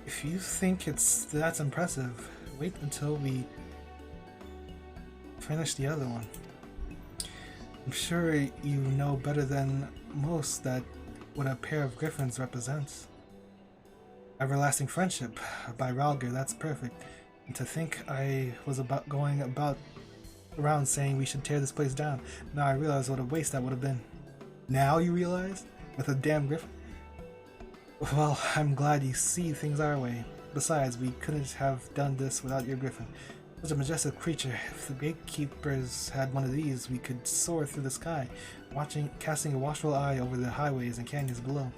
If you think that's impressive, wait until we finish the other one. I'm sure you know better than most that what a pair of griffins represents. Everlasting friendship by Ralger, that's perfect. And to think I was going around saying we should tear this place down. Now I realize what a waste that would have been. Now you realize? With a damn griffin? Well, I'm glad you see things our way. Besides, we couldn't have done this without your griffin. Such a majestic creature. If the gatekeepers had one of these, we could soar through the sky, casting a watchful eye over the highways and canyons below.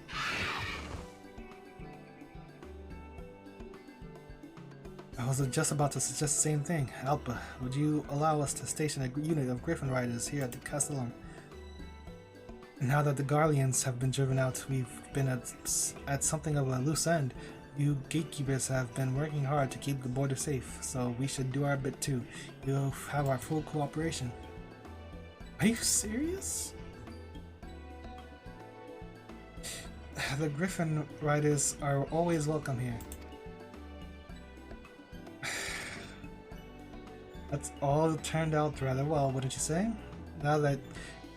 I was just about to suggest the same thing. Alpa, would you allow us to station a unit of griffin riders here at the Castellum? Now that the Garleans have been driven out, we've been at something of a loose end. You gatekeepers have been working hard to keep the border safe, so we should do our bit too. You'll have our full cooperation. Are you serious? The griffin riders are always welcome here. That's all turned out rather well, wouldn't you say? Now that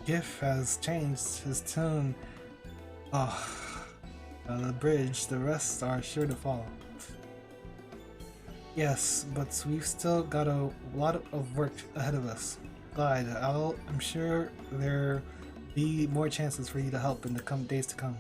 Gif has changed his tune, the bridge, the rest are sure to follow. Yes, but we've still got a lot of work ahead of us. Glide, I'm sure there'll be more chances for you to help in the days to come.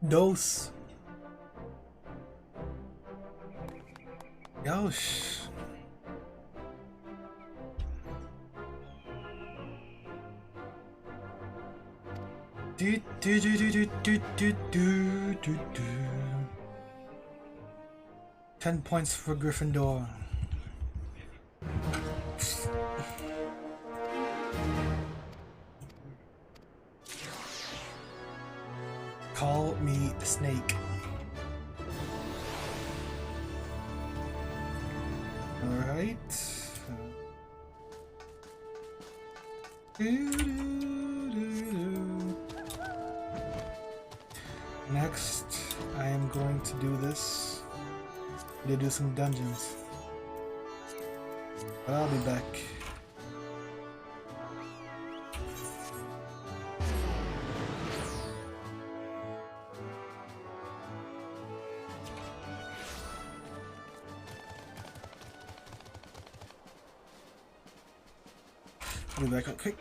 Dose. Yosh. Do do do do do do do do do. 10 points for Gryffindor. Call me Snake. Alright. Next, I am going to do this. To do some dungeons. But I'll be back. I'll be back up quick.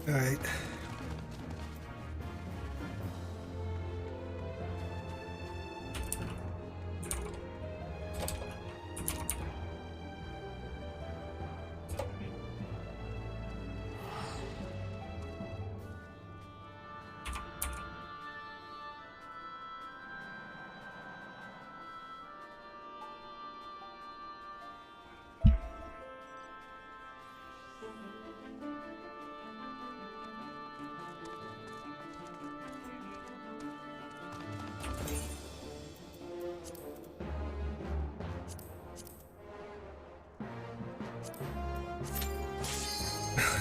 Alright.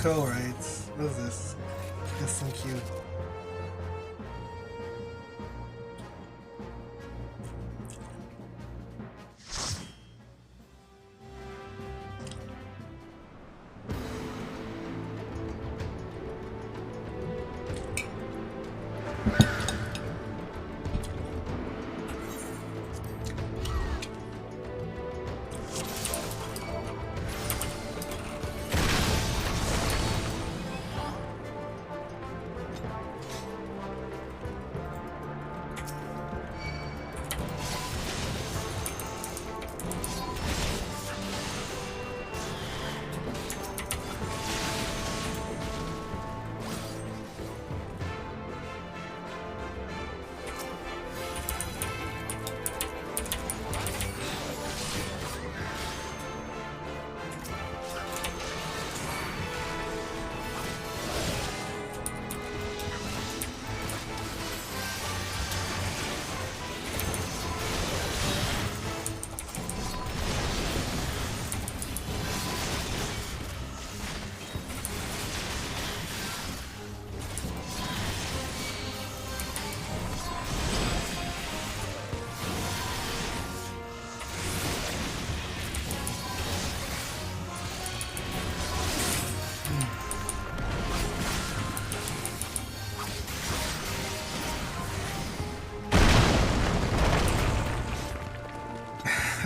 Alright, what is this? It's so cute.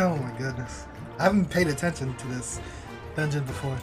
Oh my goodness. I haven't paid attention to this dungeon before.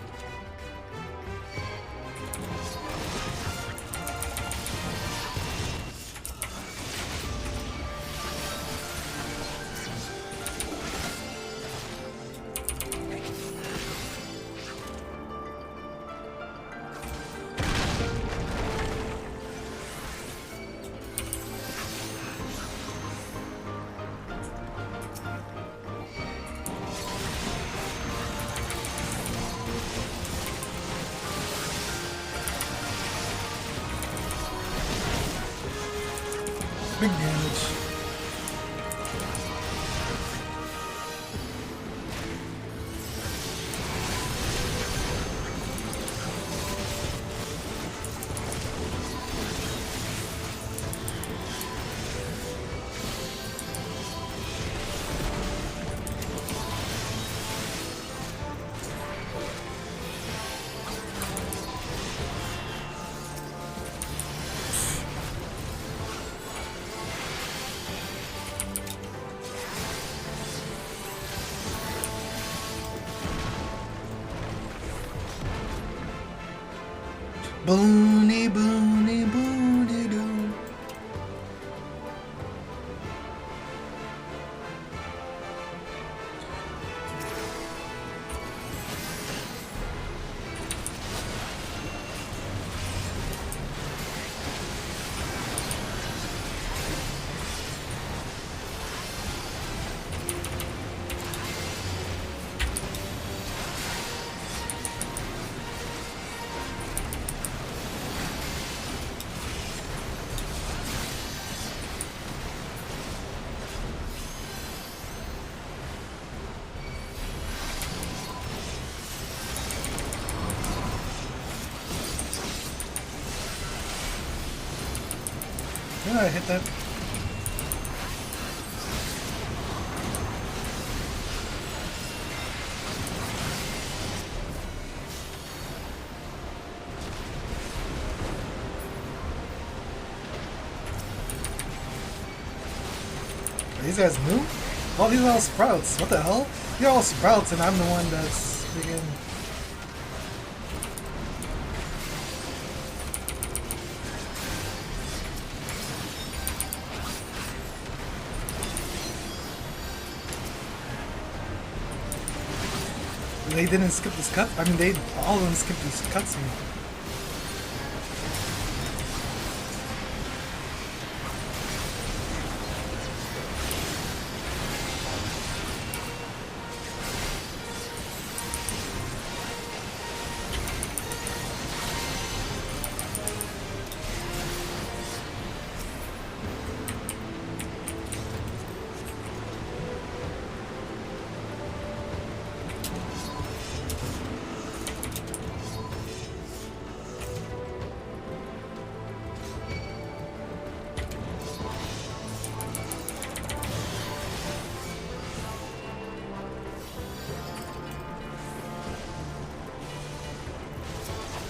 Big damage. Boony, boony, boony, doo. Yeah, I hit that. Are these guys new? Oh, these are all sprouts. What the hell? You're all sprouts and I'm the one that's freaking... They didn't skip this cut? I mean, all of them skipped this cutscene.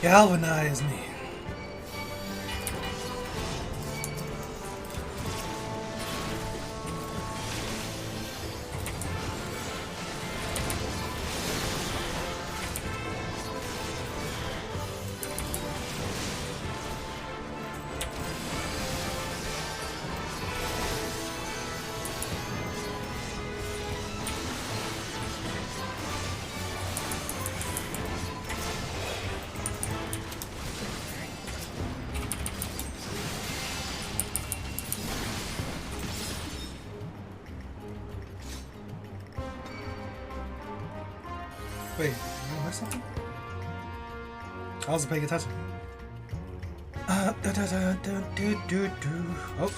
Galvanize me. Wait, did I miss something? I wasn't paying attention. Oh.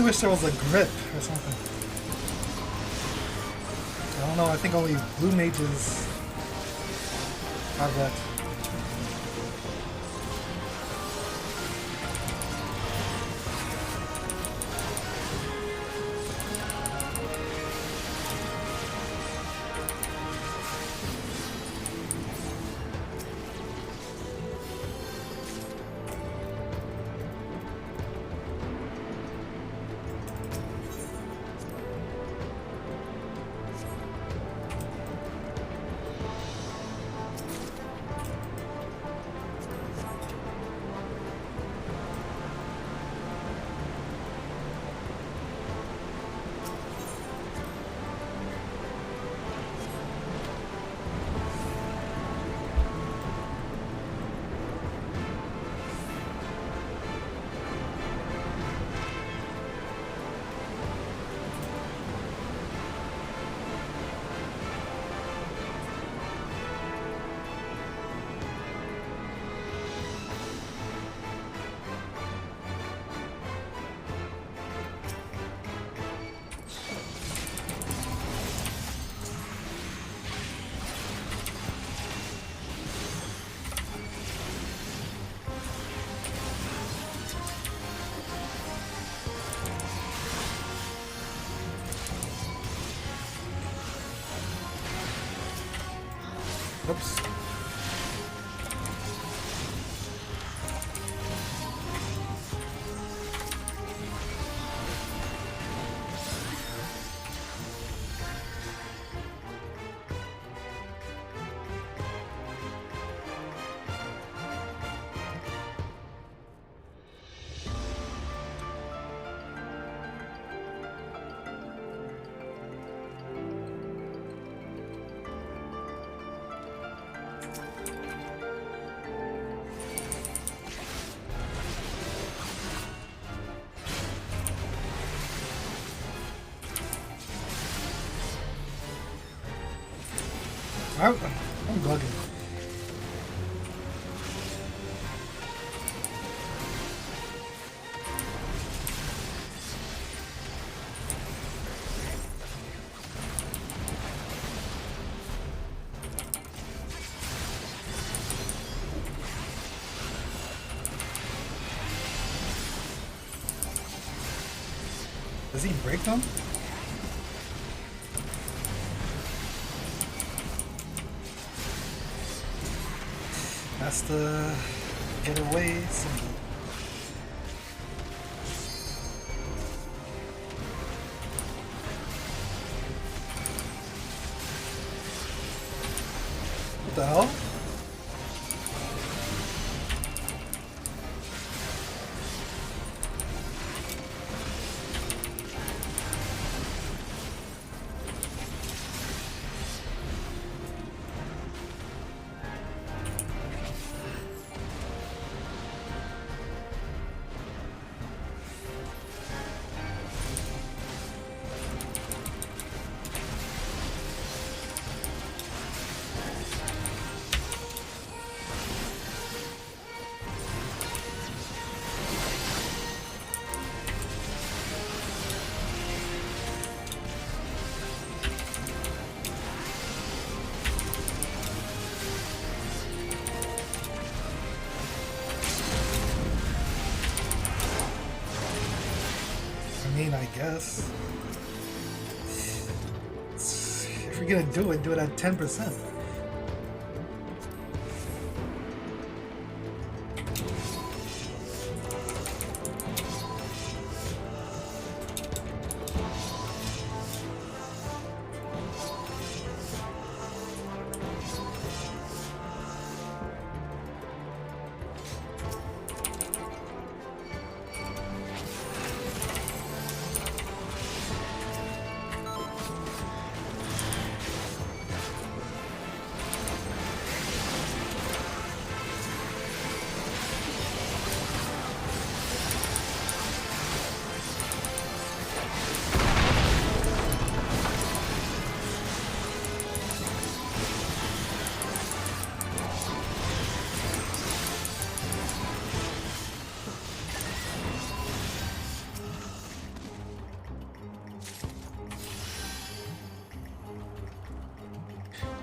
really wish there was a grip or something. I don't know, I think only blue mages have that. Oops. I'm bugging. Does he break them? That's the getaway symbol. What the hell? I guess. If you're gonna do it at 10%.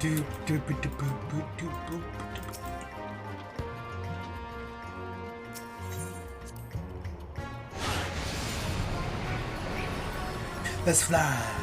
Do do do do do do do. Let's fly.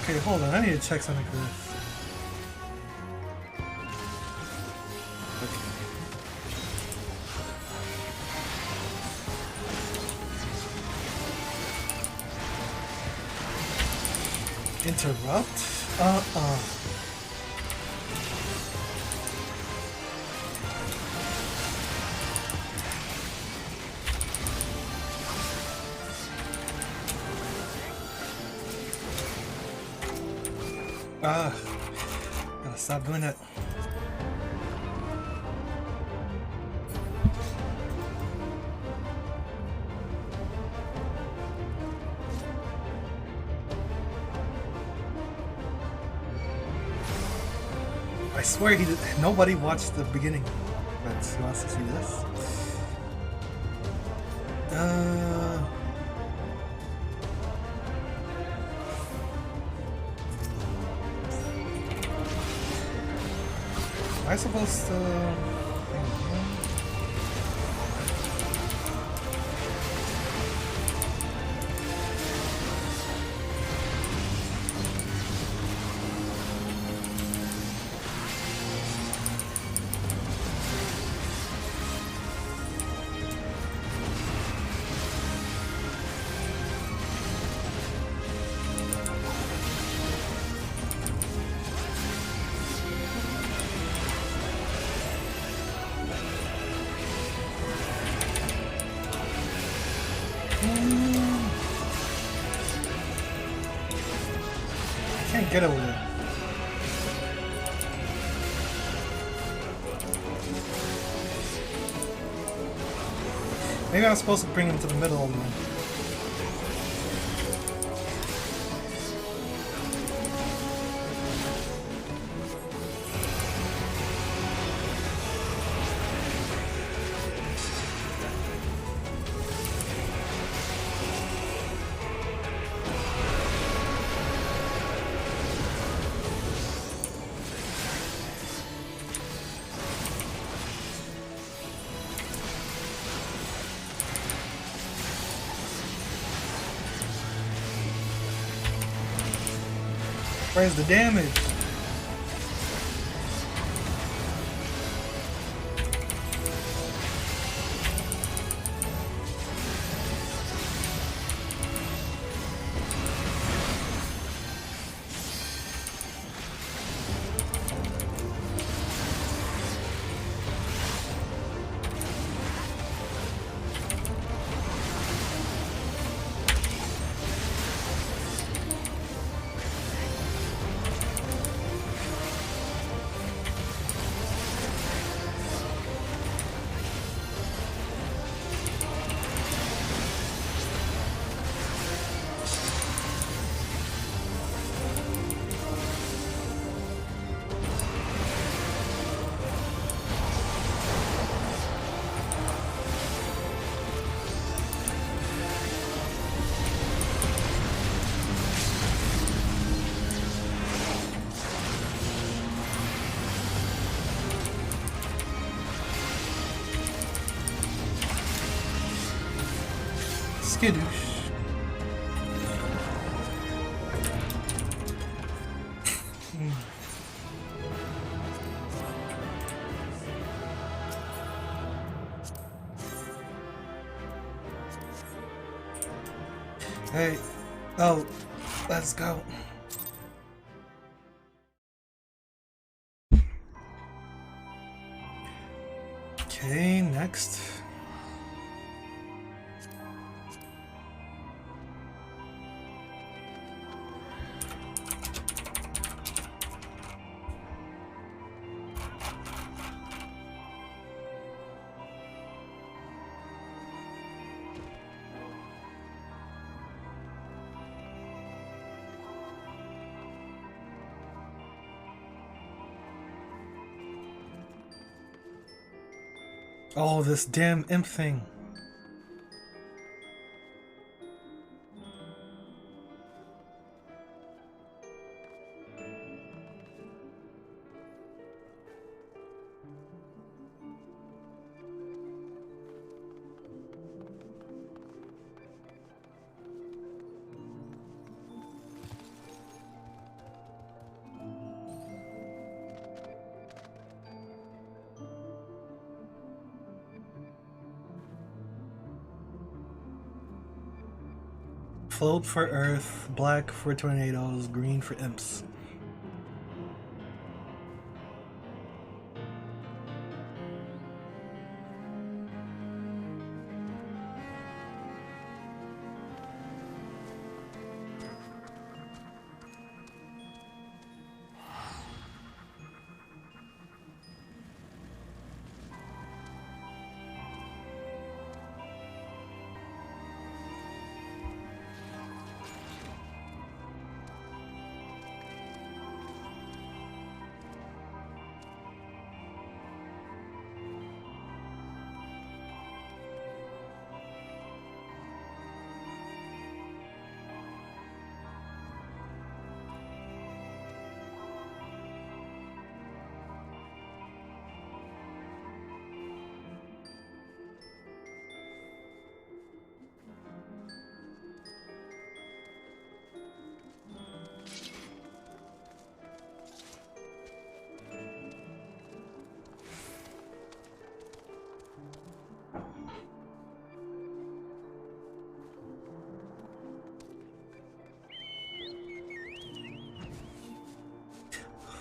Okay, hold on. I need to check something for this. Okay. Interrupt? Gotta stop doing that. I swear nobody watched the beginning, but he wants to see this. Am I supposed to... I can't get it with it. Maybe I'm supposed to bring him to the middle of the room. Where's the damage? Skidoosh. Hey, oh, let's go. Okay, next. Oh, this damn imp thing. Float for Earth, black for tornadoes, green for imps.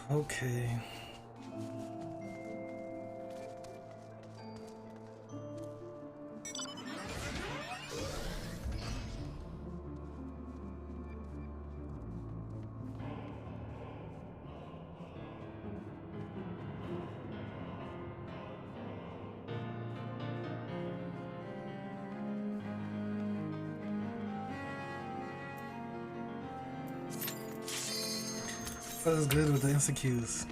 Okay. That was good with the insta-Qs.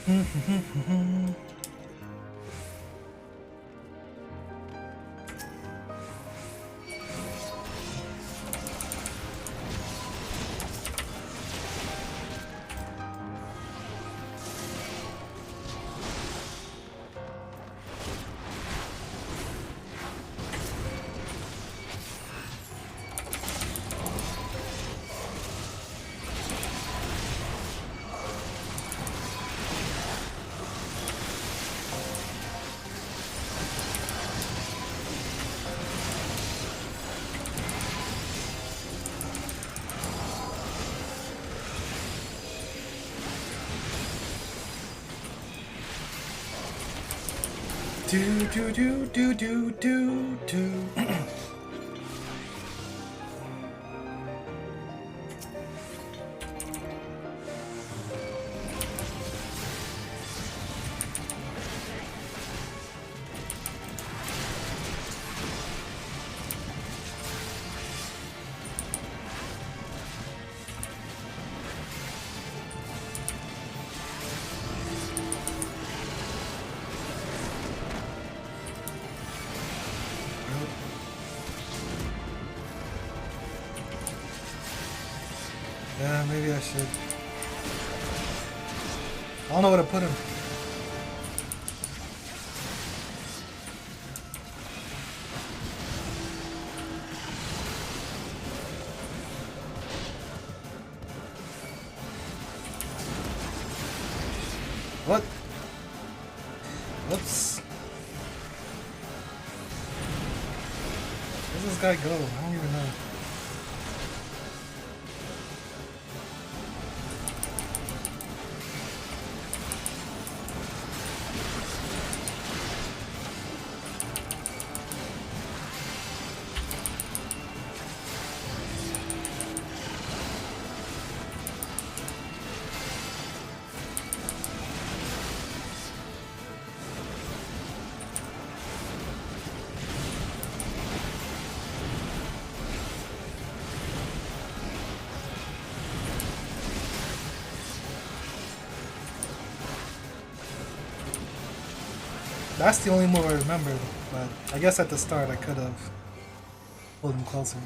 Do do do do do do do. Yeah, maybe I should. I don't know where to put him. What? Whoops. Where's this guy go? I don't even know. That's the only move I remembered, but I guess at the start I could have pulled him closer.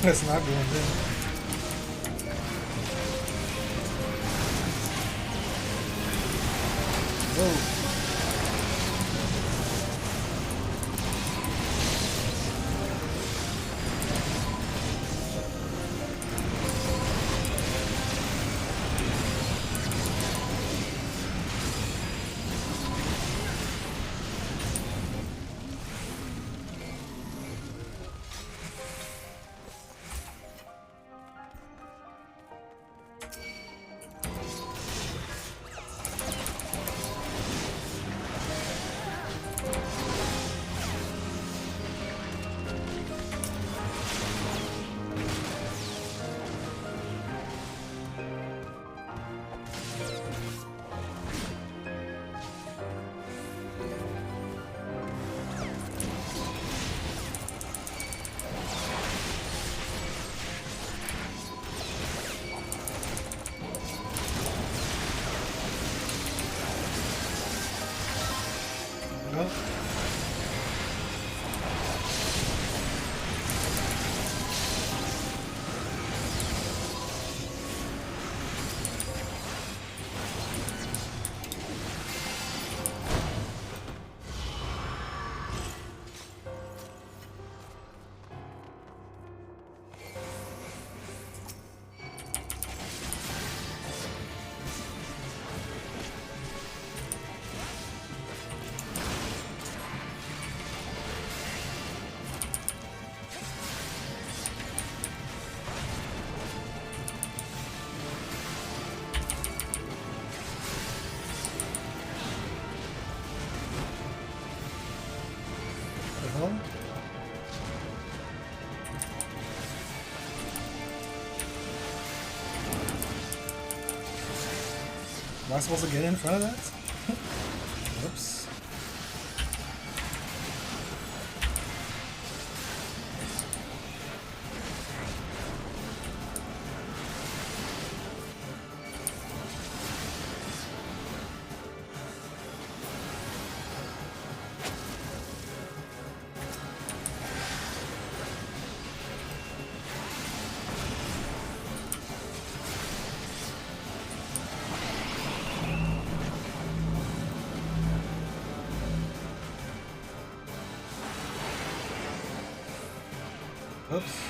That's not going there. Whoa. Am I supposed to get in front of that? Whoops. Oops.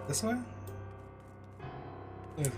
This way? Yeah.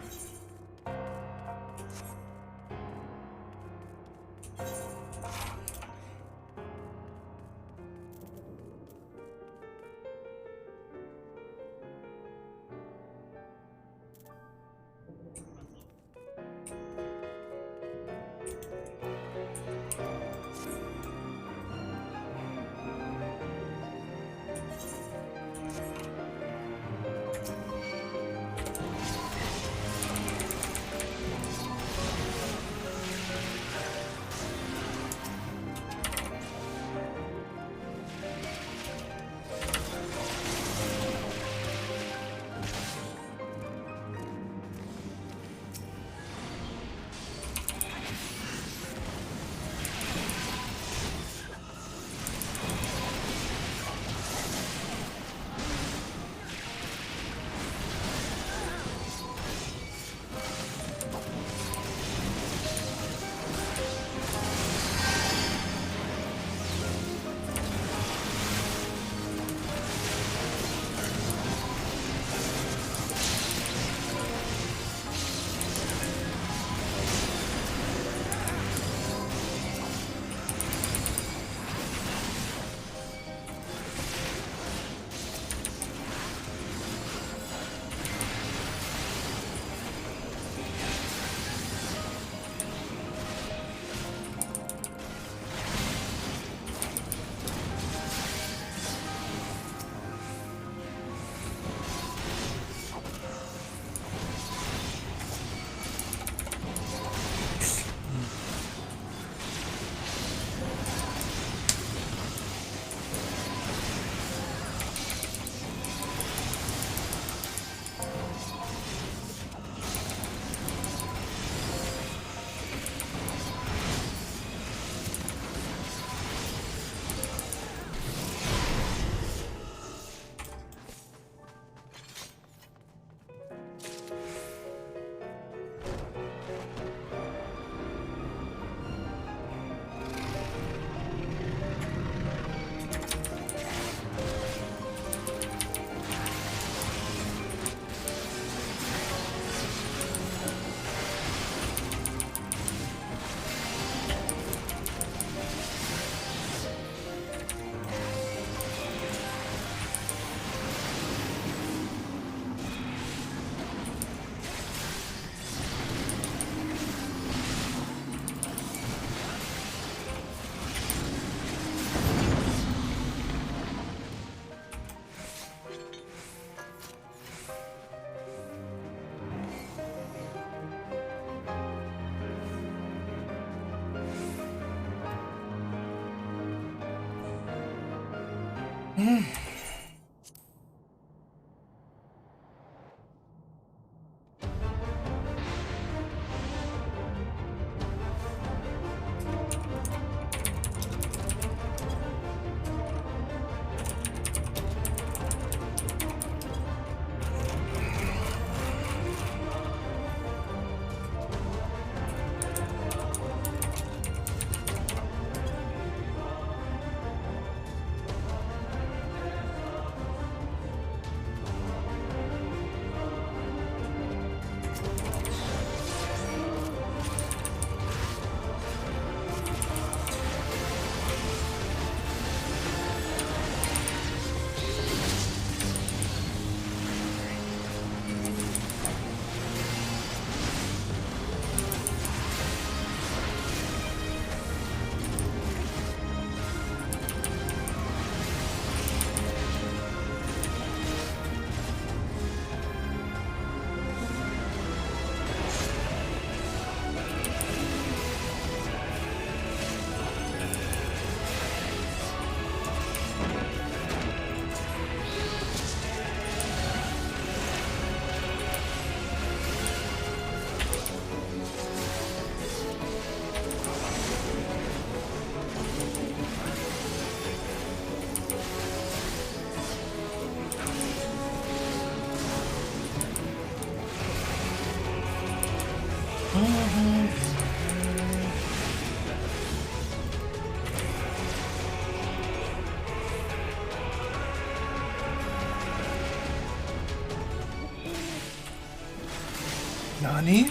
Nani?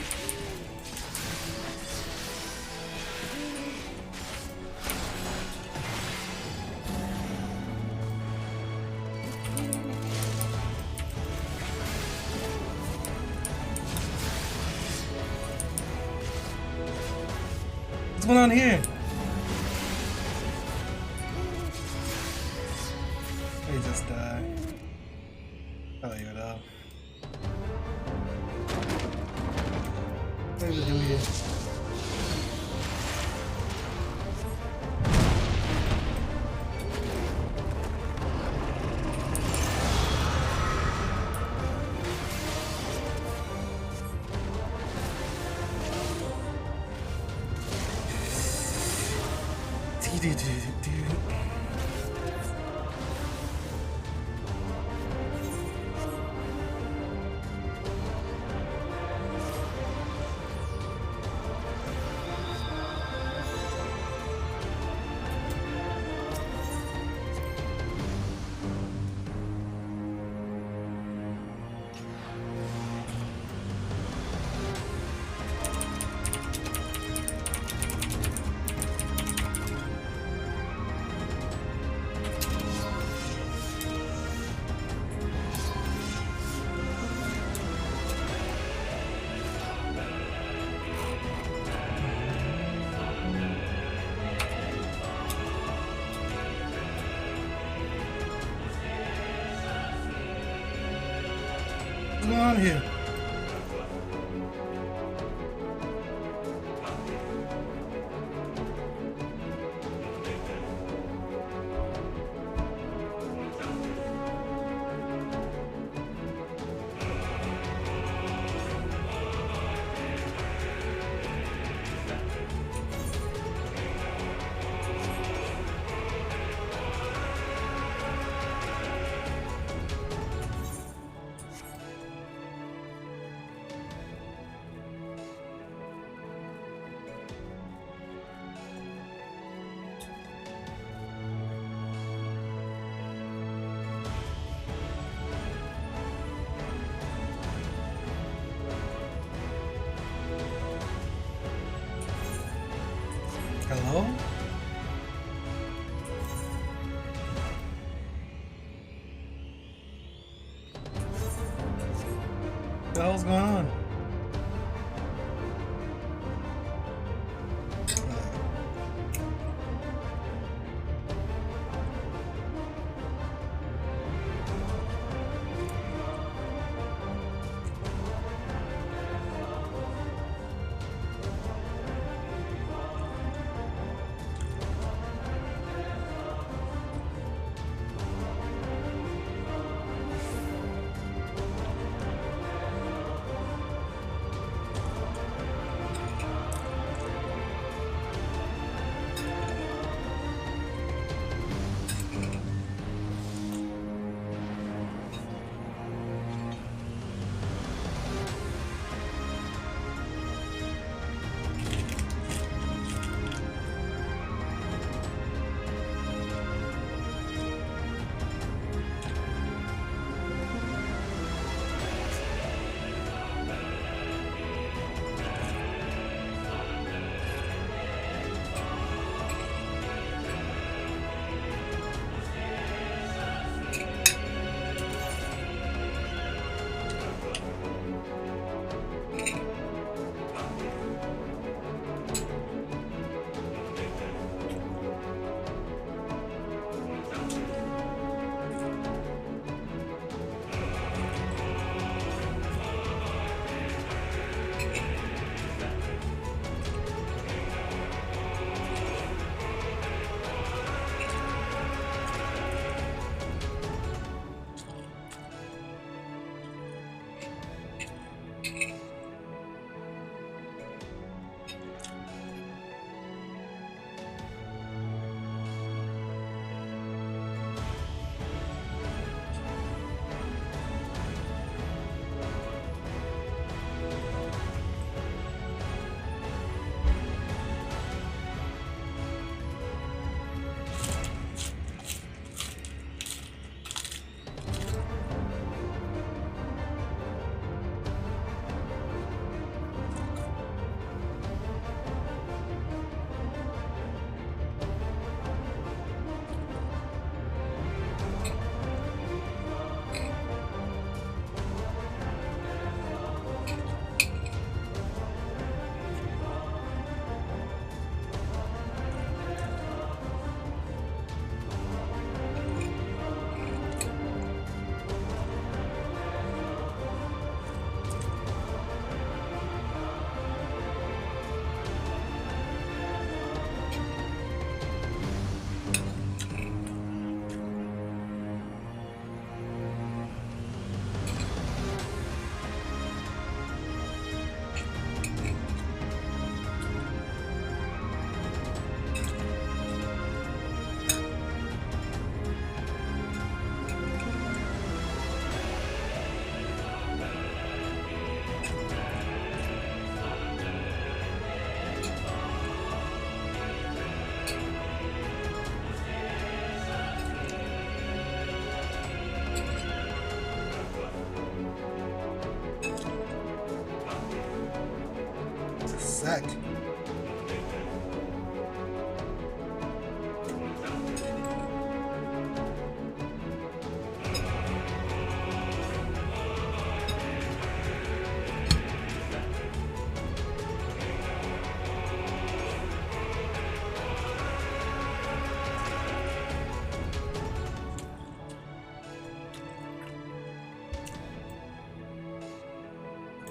What's going on here? They just die. I'll leave it up. What do we do here? What's going on here?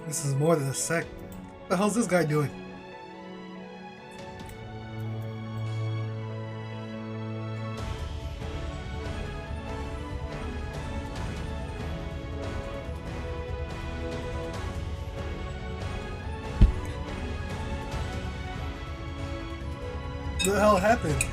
This is more than a sec. What the hell's this guy doing? What the hell happened?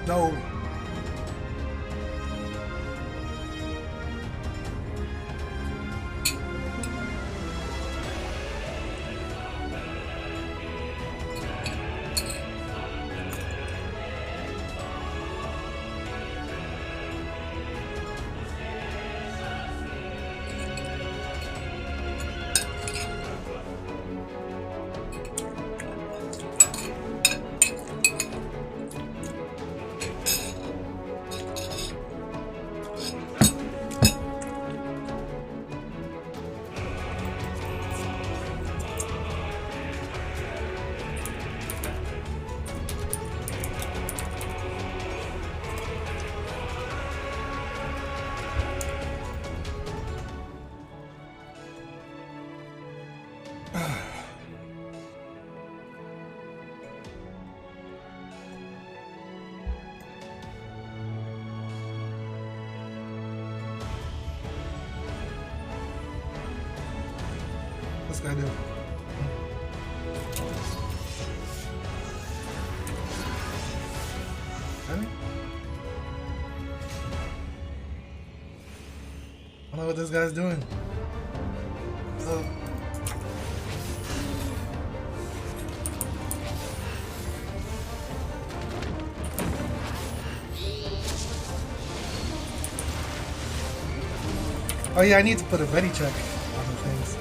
No. What's this guy do? Really? I don't know what this guy's doing. So. Oh yeah, I need to put a ready check on the things.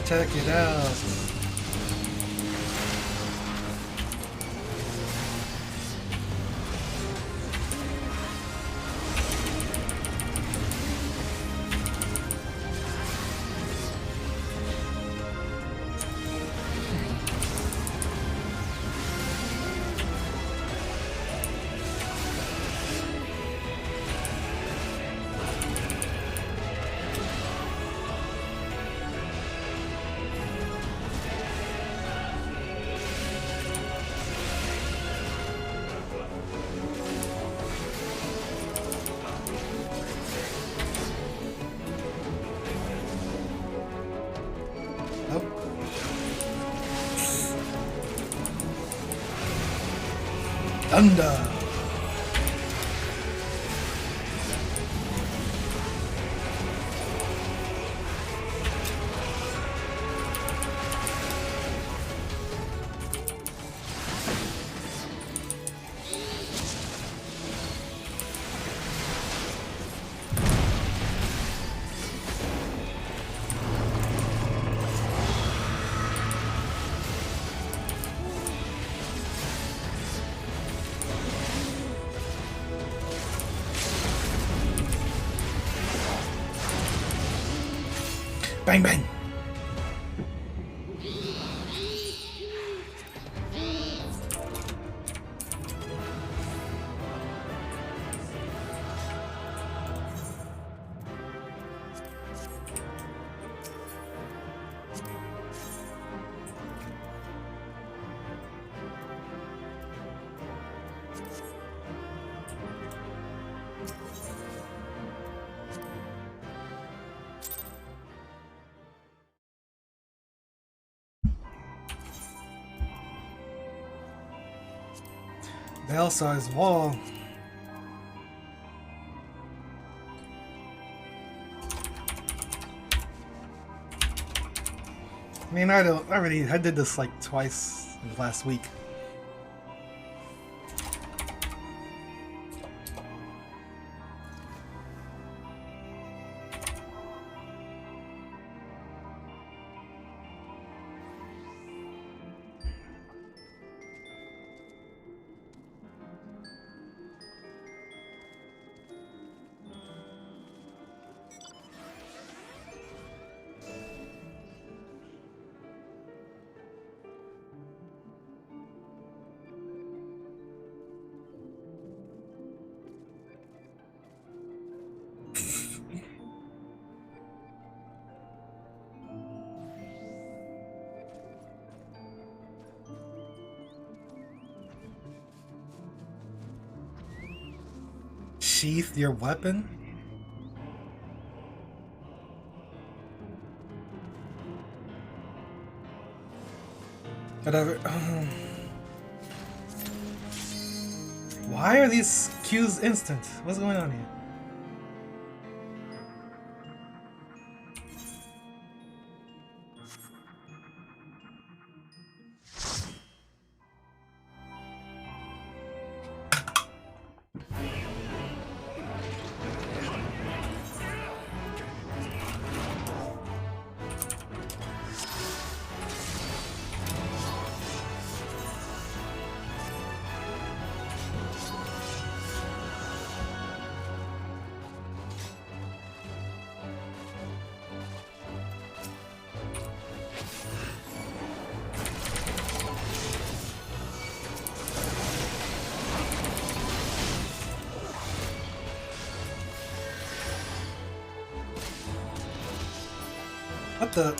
Check it out. Thunder. Bang bang. The L-size wall. I mean, I did this like twice last week. Sheath your weapon? Whatever. Why are these cues instant? What's going on here? What the?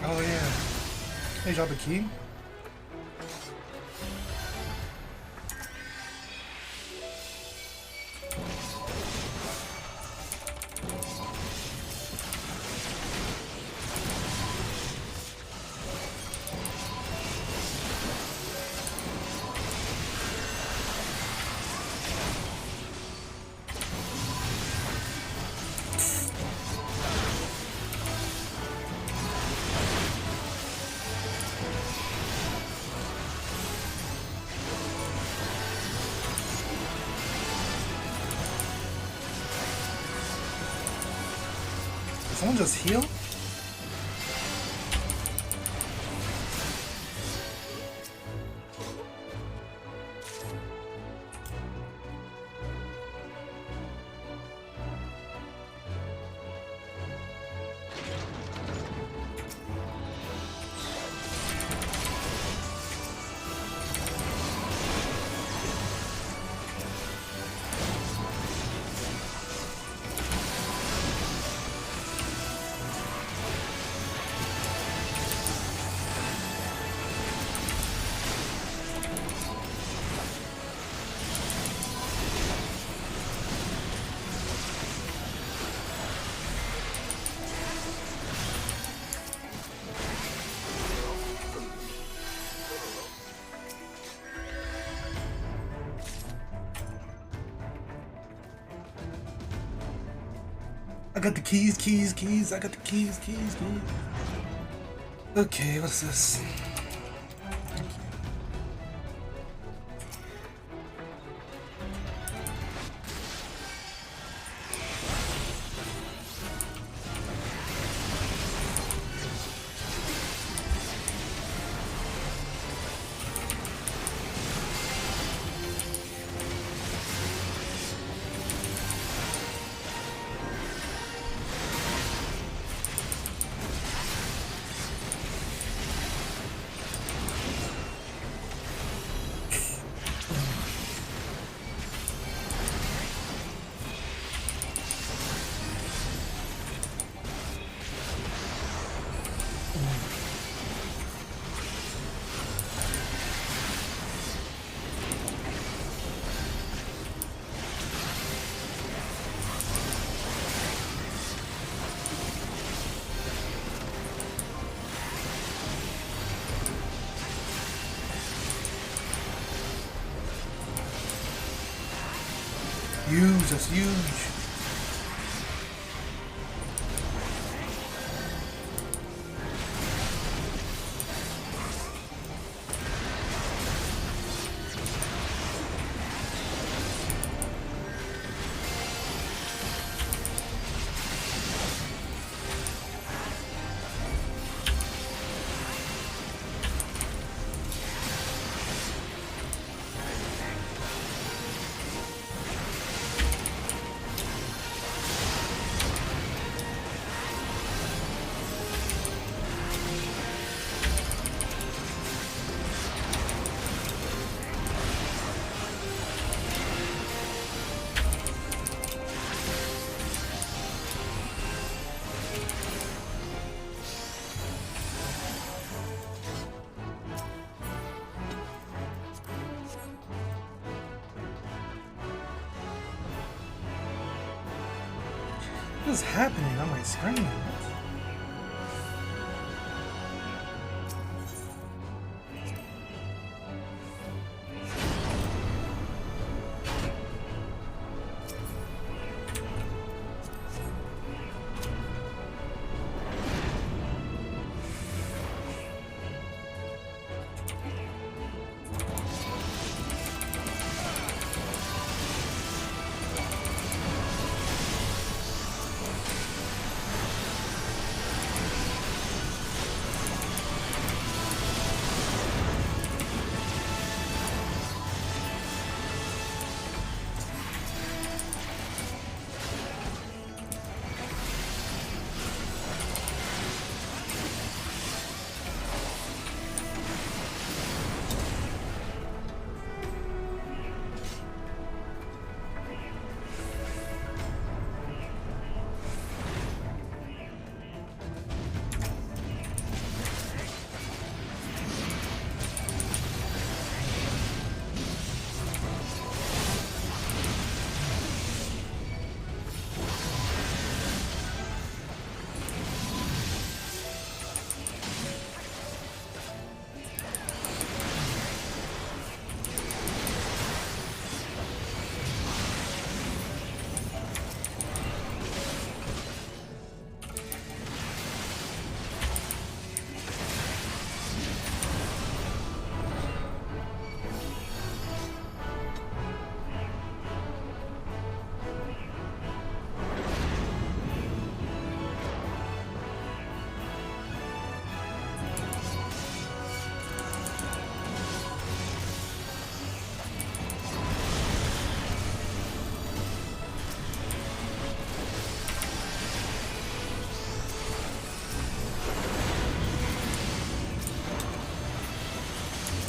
Oh yeah. Hey, drop a key. Someone just heal? I got the keys. I got the keys. Okay, what's this? huge. That's huge. What is happening on my screen?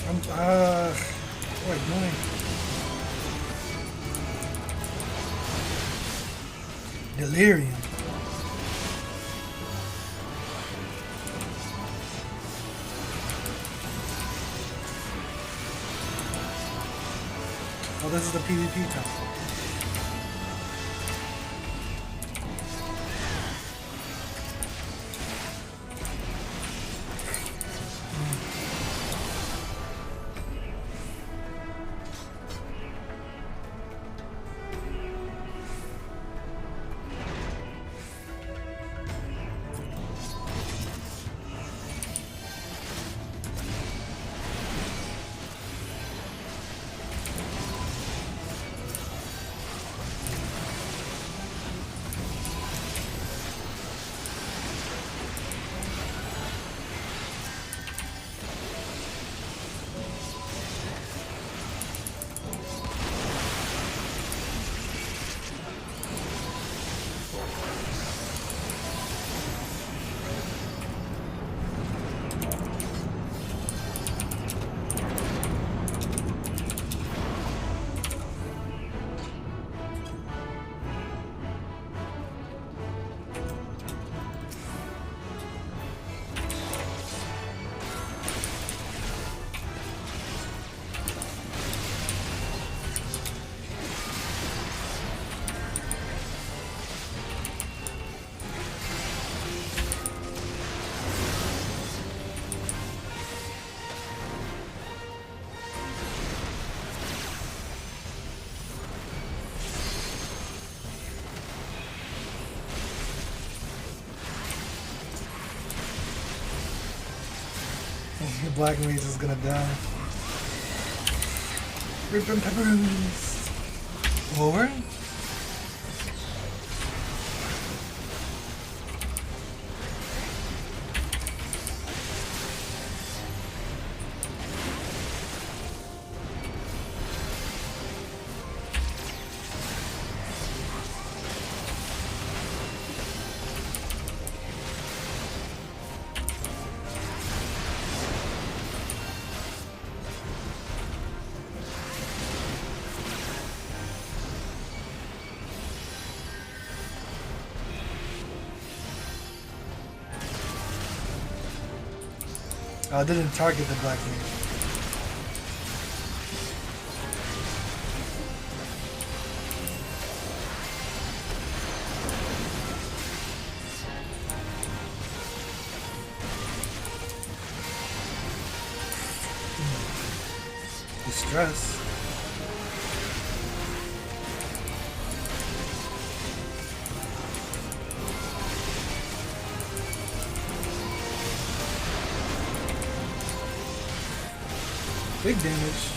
What am I doing? Delirium. Oh, this is the PvP time. The black mage is gonna die. Rip and pepperons! Lower? I didn't target the black mage. Distress. Big damage.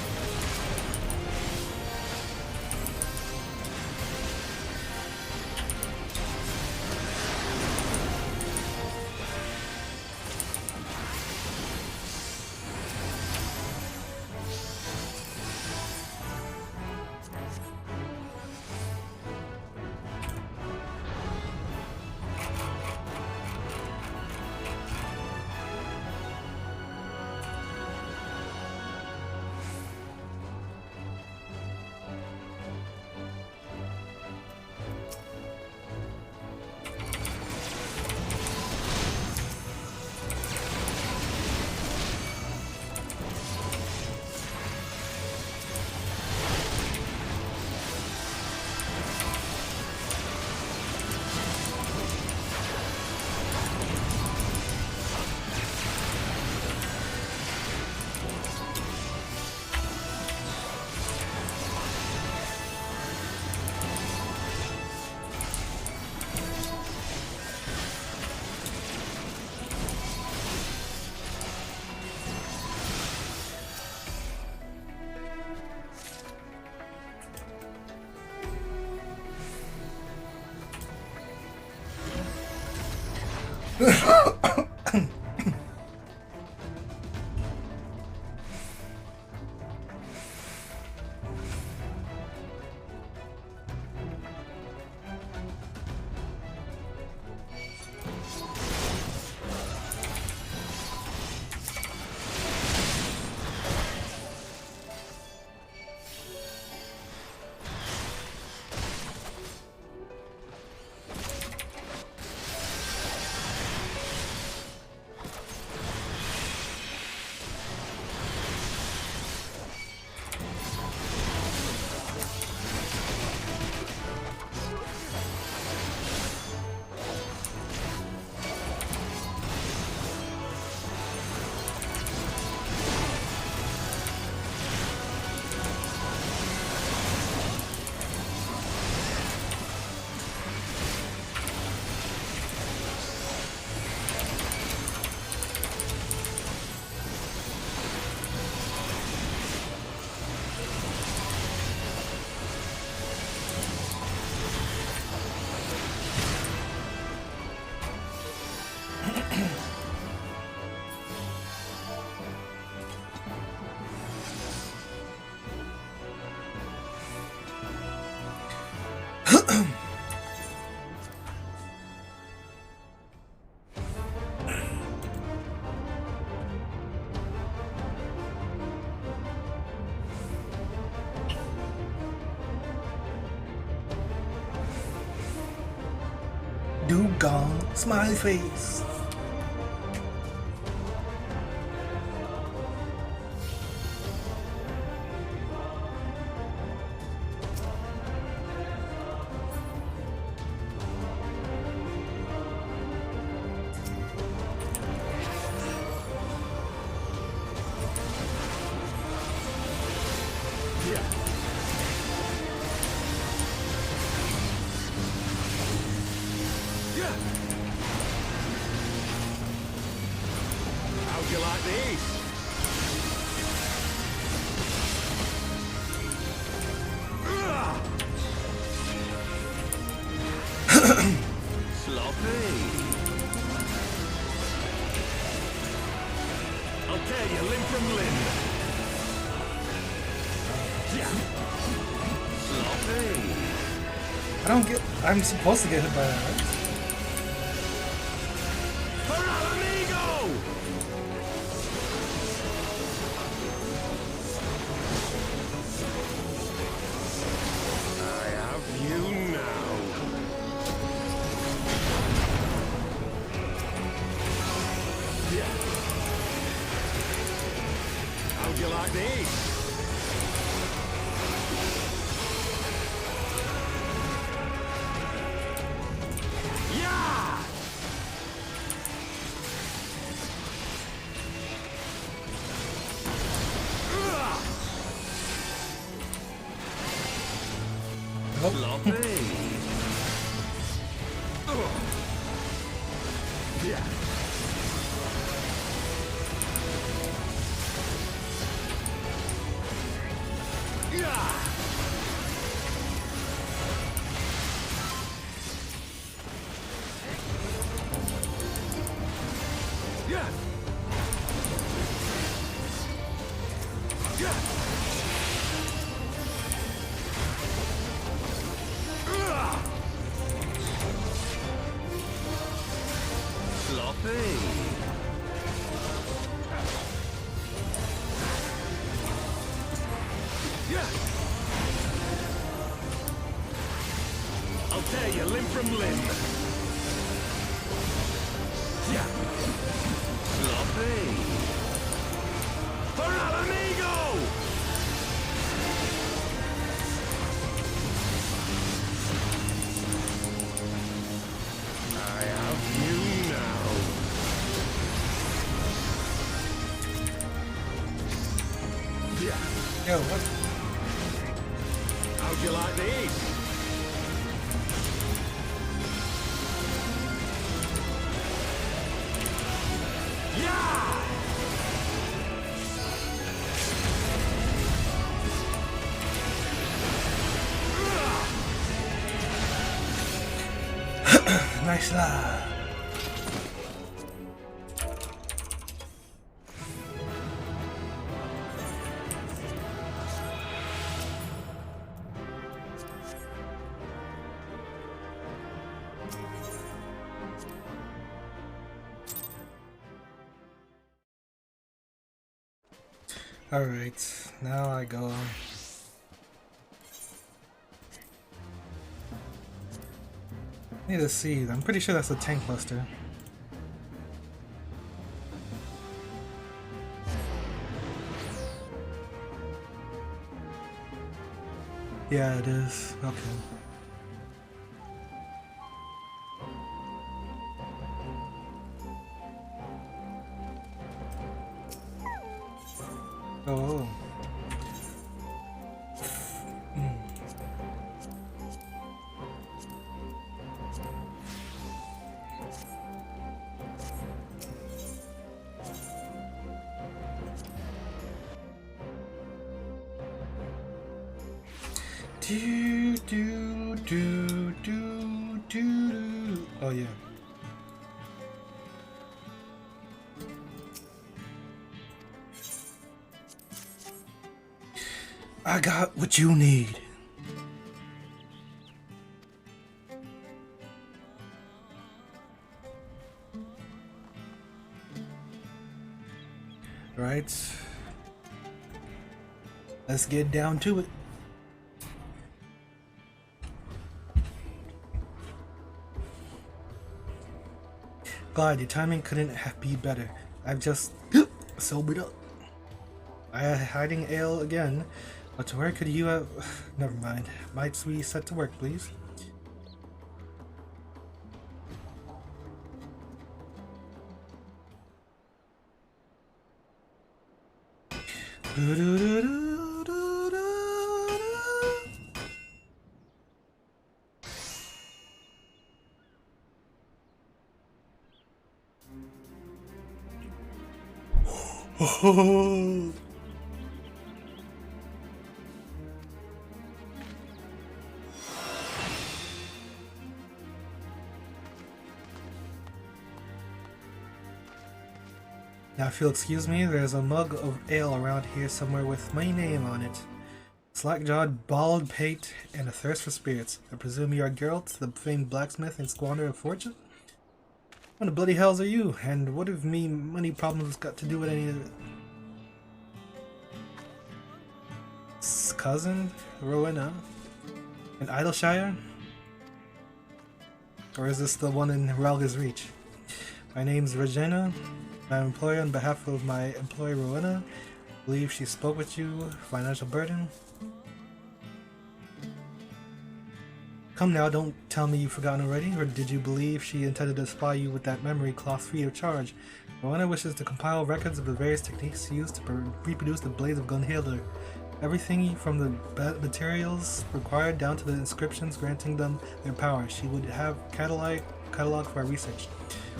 Dugong, smiley face. How'd you like these? I don't get. I'm supposed to get hit by that, right? I have you now. How'd you like these? I'll tear you limb from limb. Sloppy. For al amigo! I have you now. Yo, what? How'd you like these? Nice lah. Alright, now I go. Need a seed. I'm pretty sure that's a tank buster. Yeah, it is. Okay. Oh. Do do do do do. Oh yeah. I got what you need. Right. Let's get down to it. God, your timing couldn't be better. I've just sobered up. I had hiding ale again, but where could you have? Never mind. Might we set to work, please? Oh. Now if you'll excuse me, there's a mug of ale around here somewhere with my name on it. Slack-jawed, bald pate, and a thirst for spirits. I presume you are Geralt, the famed blacksmith and squanderer of fortune? What the bloody hells are you? And what have me money problems got to do with any of it? Cousin? Rowena? In Idleshire? Or is this the one in Ralga's Reach? My name's Regina. I'm employer on behalf of my employee Rowena. Believe she spoke with you. Financial burden. Come now, don't tell me you've forgotten already, or did you believe she intended to supply you with that memory cloth free of charge? Rowena wishes to compile records of the various techniques used to reproduce the blades of Gunhilder. Everything from the materials required down to the inscriptions granting them their power. She would have catalog for our research.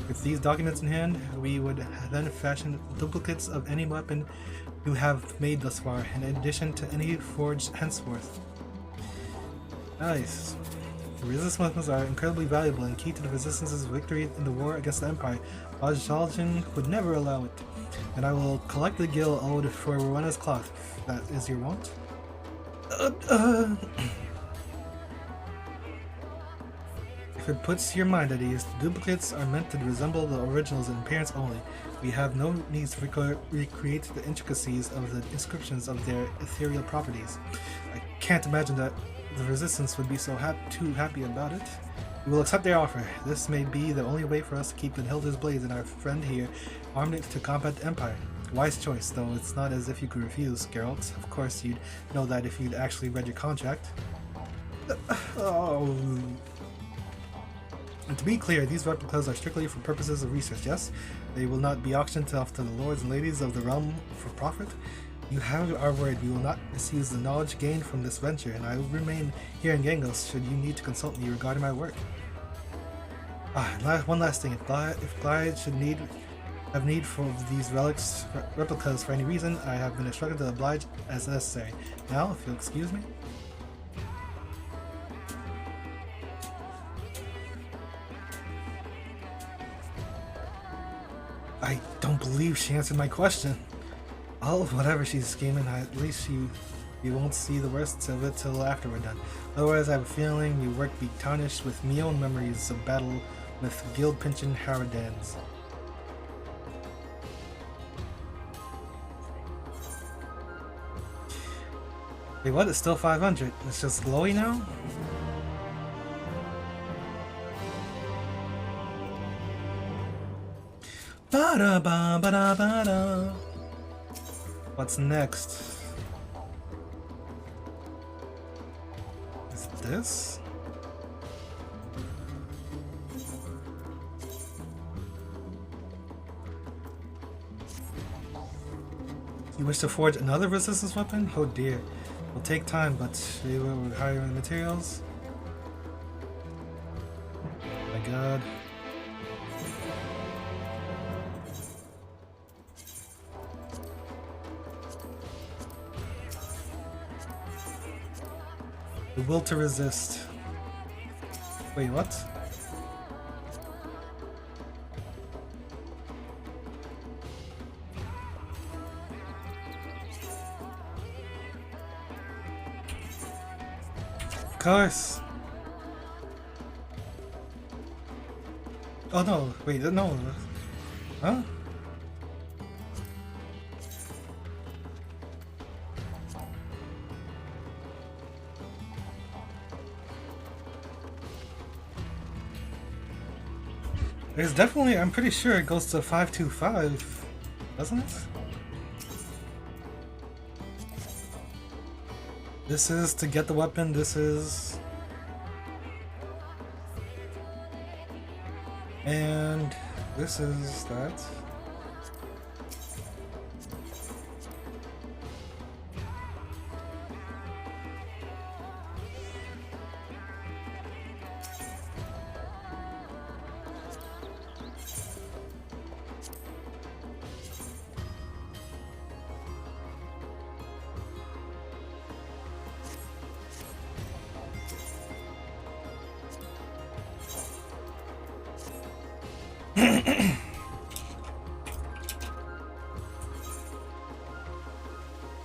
With these documents in hand, we would then fashion duplicates of any weapon you have made thus far, in addition to any forged henceforth. Nice. The resistance weapons are incredibly valuable and key to the Resistance's victory in the war against the Empire. Jaljan would never allow it. And I will collect the gil owed for Rowena's cloth, if that is your want. If it puts your mind at ease, the duplicates are meant to resemble the originals in appearance only. We have no need to recreate the intricacies of the inscriptions of their ethereal properties. I can't imagine that the Resistance would be so too happy about it. We will accept their offer. This may be the only way for us to keep Gunhilder's blades and our friend here armed to combat the Empire. Wise choice, though it's not as if you could refuse, Geralt. Of course you'd know that if you'd actually read your contract. And to be clear, these replicas are strictly for purposes of research, yes? They will not be auctioned off to the lords and ladies of the realm for profit. You have our word, we will not misuse the knowledge gained from this venture, and I will remain here in Gangos should you need to consult me regarding my work. One last thing, if Glide should have need for these replicas for any reason, I have been instructed to oblige as necessary. Now, if you'll excuse me. I don't believe she answered my question. Oh, whatever she's scheming, at least you won't see the worst of it till after we're done. Otherwise, I have a feeling your work be tarnished with me own memories of battle with guild-pinching Haradans. Wait, what? It's still 500. It's just glowy now? Ba-da-ba-ba-da-ba-da. What's next? Is it this? You wish to forge another resistance weapon? Oh dear. Will take time, but we will require the materials. My god. The will to resist. Wait, what? Of course. Oh no, wait, no. Huh? There's definitely, I'm pretty sure it goes to 525, doesn't it? This is to get the weapon, this is... And this is that.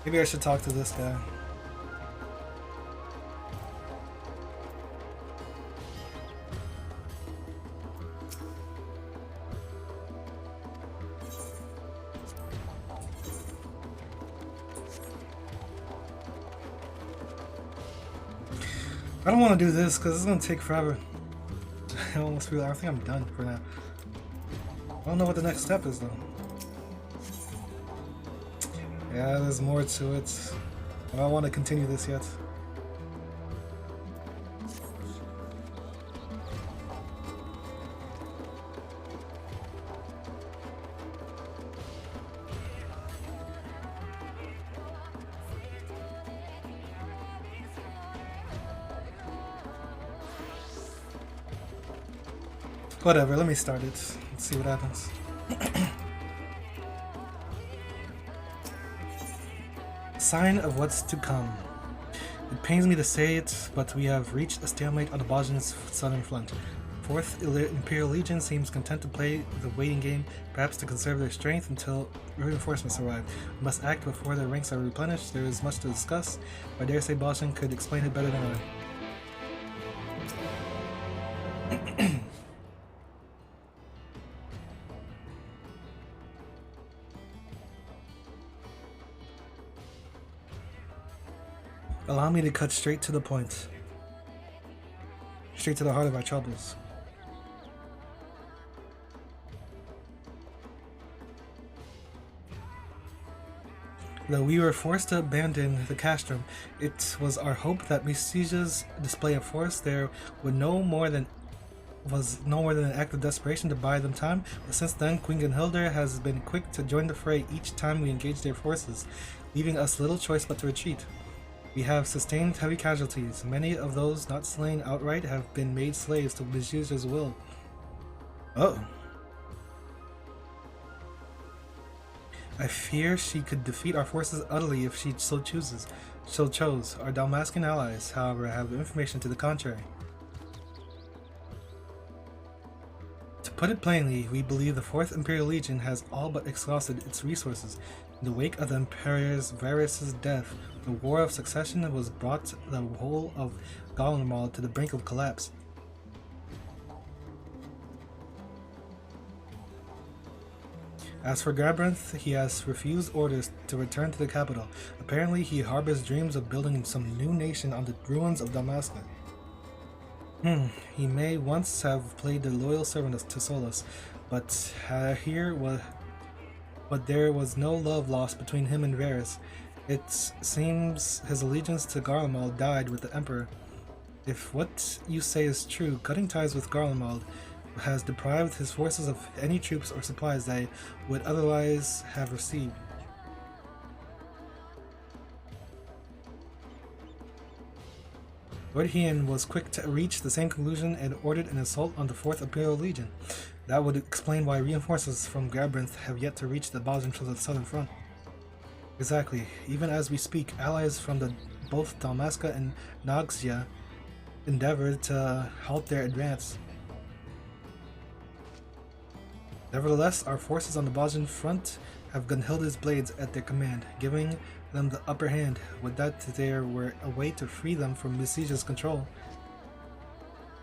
Maybe I should talk to this guy. I don't want to do this because it's gonna take forever. I almost feel. I think I'm done for now. I don't know what the next step is though. Yeah, there's more to it. I don't want to continue this yet. Whatever, let me start it. Let's see what happens. Sign of what's to come. It pains me to say it, but we have reached a stalemate on the Bajan's southern front. Fourth Imperial Legion seems content to play the waiting game, perhaps to conserve their strength until reinforcements arrive. We must act before their ranks are replenished. There is much to discuss. I dare say Bajan could explain it better than I. Allow me to cut straight to the point. Straight to the heart of our troubles. Though we were forced to abandon the castrum, it was our hope that Misija's display of force there was no more than an act of desperation to buy them time. But since then, Queen Gunhildr has been quick to join the fray each time we engage their forces, leaving us little choice but to retreat. We have sustained heavy casualties. Many of those not slain outright have been made slaves to Misija's will. Oh. I fear she could defeat our forces utterly if she so chooses. So chose. Our Dalmascan allies, however, have information to the contrary. To put it plainly, we believe the 4th Imperial Legion has all but exhausted its resources. In the wake of the Emperor's Varys' death, the War of Succession was brought the whole of Garlemald to the brink of collapse. As for Gabrinth, he has refused orders to return to the capital. Apparently, he harbors dreams of building some new nation on the ruins of Damascus. He may once have played the loyal servant to Solus, but there was no love lost between him and Varys. It seems his allegiance to Garlemald died with the Emperor. If what you say is true, cutting ties with Garlemald has deprived his forces of any troops or supplies they would otherwise have received. Lord Hien was quick to reach the same conclusion and ordered an assault on the 4th Imperial Legion. That would explain why reinforcements from Gabrinth have yet to reach the Bajan from the southern front. Exactly. Even as we speak, allies from both Dalmasca and Nagxia endeavored to halt their advance. Nevertheless, our forces on the Bajan front have Gunhildr's blades at their command, giving them the upper hand. Would that there were a way to free them from Misija's control.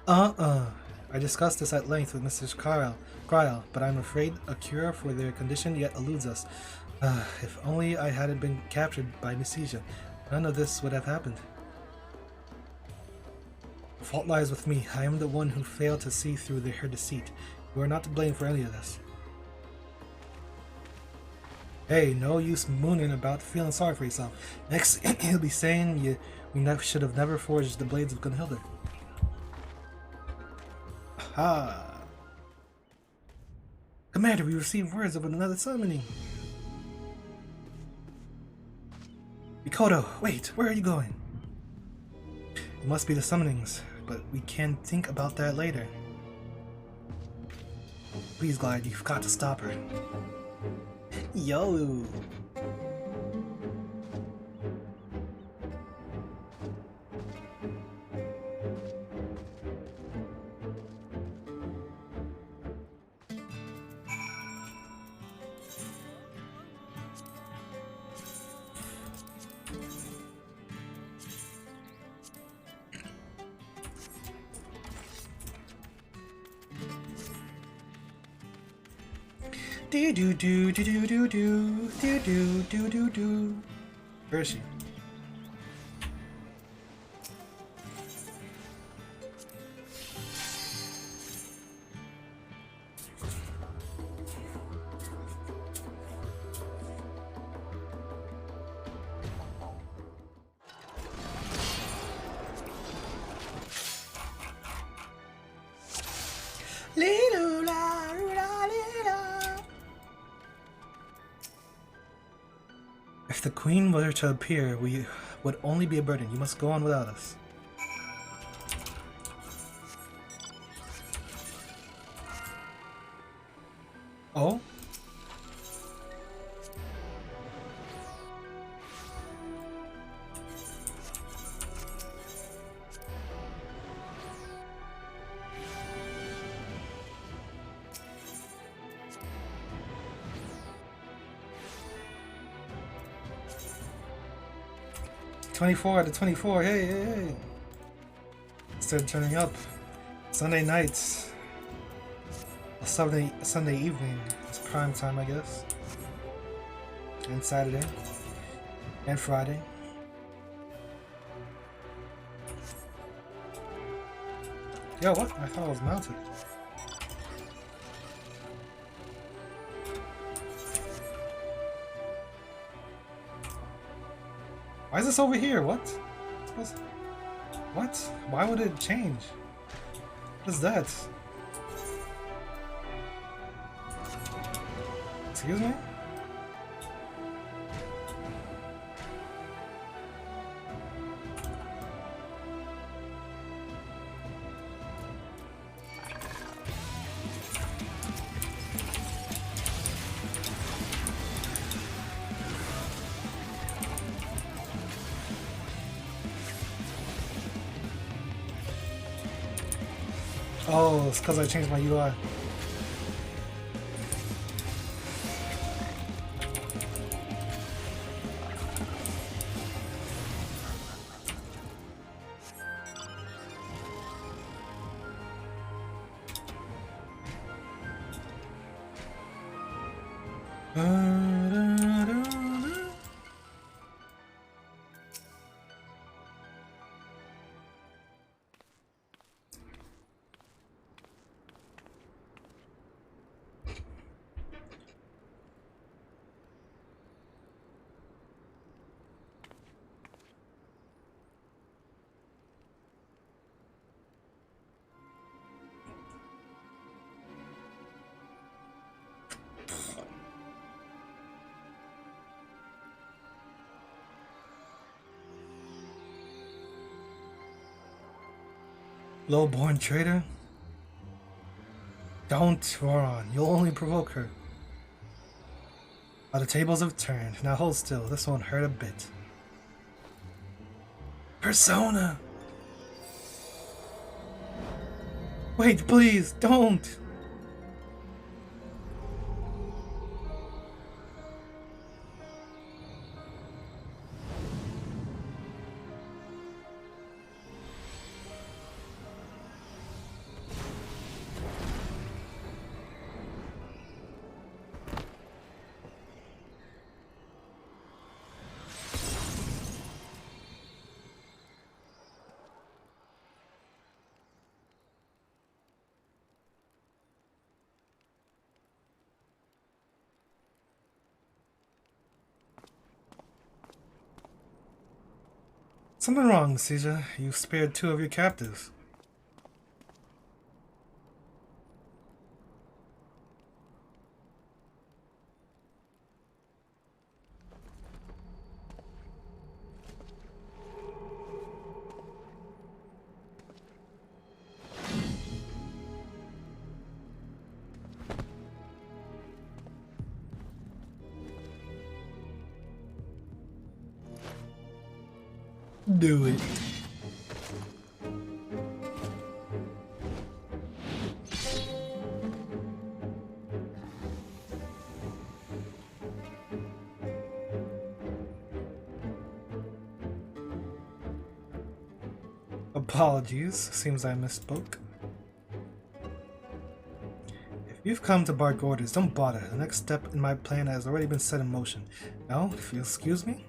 I discussed this at length with Mr. Kryl, but I'm afraid a cure for their condition yet eludes us. If only I hadn't been captured by Misija, none of this would have happened. The fault lies with me. I am the one who failed to see through her deceit. You are not to blame for any of this. Hey, no use mooning about feeling sorry for yourself. Next, he'll be saying we should have never forged the blades of Gunhildr. Aha! Commander, we received words of another summoning. Mikoto, wait, where are you going? It must be the summonings, but we can think about that later. Please, Glide, you've got to stop her. Yo! Do do do do do do do do do do do do. Where is she? Queen were to appear, we would only be a burden. You must go on without us. Oh? '24 out of 24. Hey, hey, hey. Started turning up. Sunday nights. Sunday evening. It's prime time, I guess. And Saturday. And Friday. Yo, what? I thought I was mounted. Why is this over here? What? What? Why would it change? What is that? Excuse me? Oh, it's because I changed my UI. Low-born traitor? Don't roar on. You'll only provoke her. Oh, the tables have turned. Now hold still. This won't hurt a bit. Persona! Wait, please, don't! Something wrong, Caesar. You spared 2 of your captives. Do it. Apologies, seems I misspoke. If you've come to bark orders, don't bother. The next step in my plan has already been set in motion. Now, if you'll excuse me.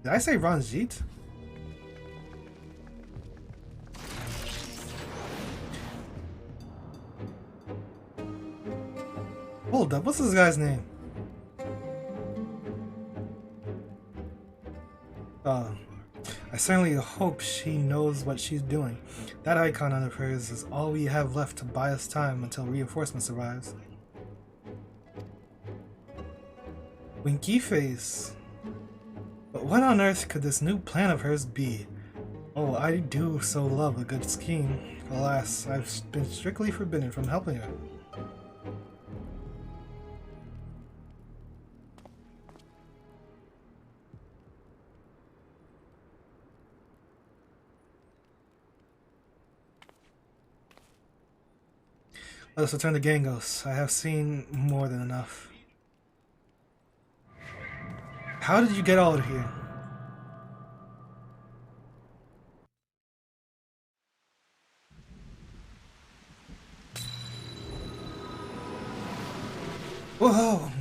Did I say Ranjit? Hold up, what's this guy's name? I certainly hope she knows what she's doing. That icon of hers is all we have left to buy us time until reinforcements arrives. Winky face. But what on earth could this new plan of hers be? Oh, I do so love a good scheme. Alas, I've been strictly forbidden from helping her. Let us return to Gangos. I have seen more than enough. How did you get out of here? Whoa!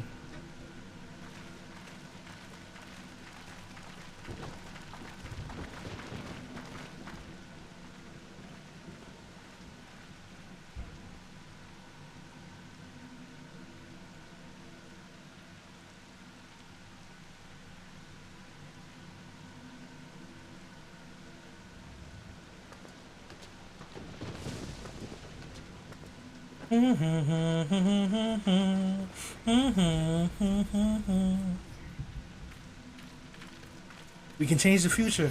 We can change the future.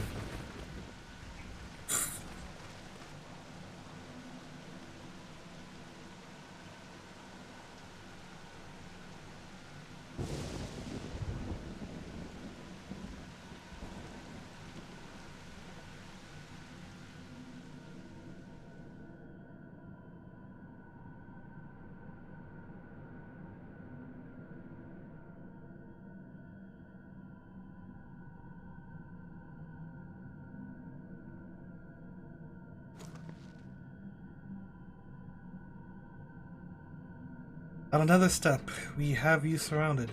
On another step, we have you surrounded.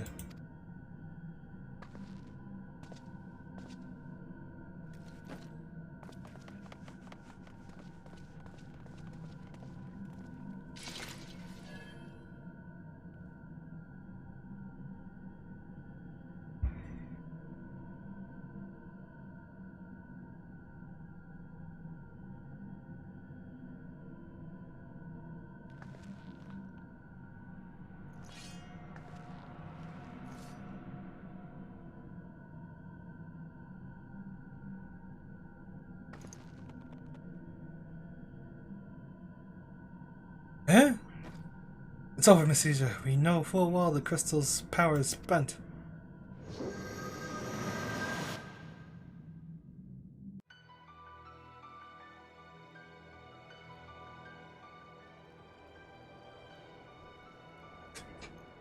Eh? It's over, Miss Caesar. We know full well the crystal's power is spent.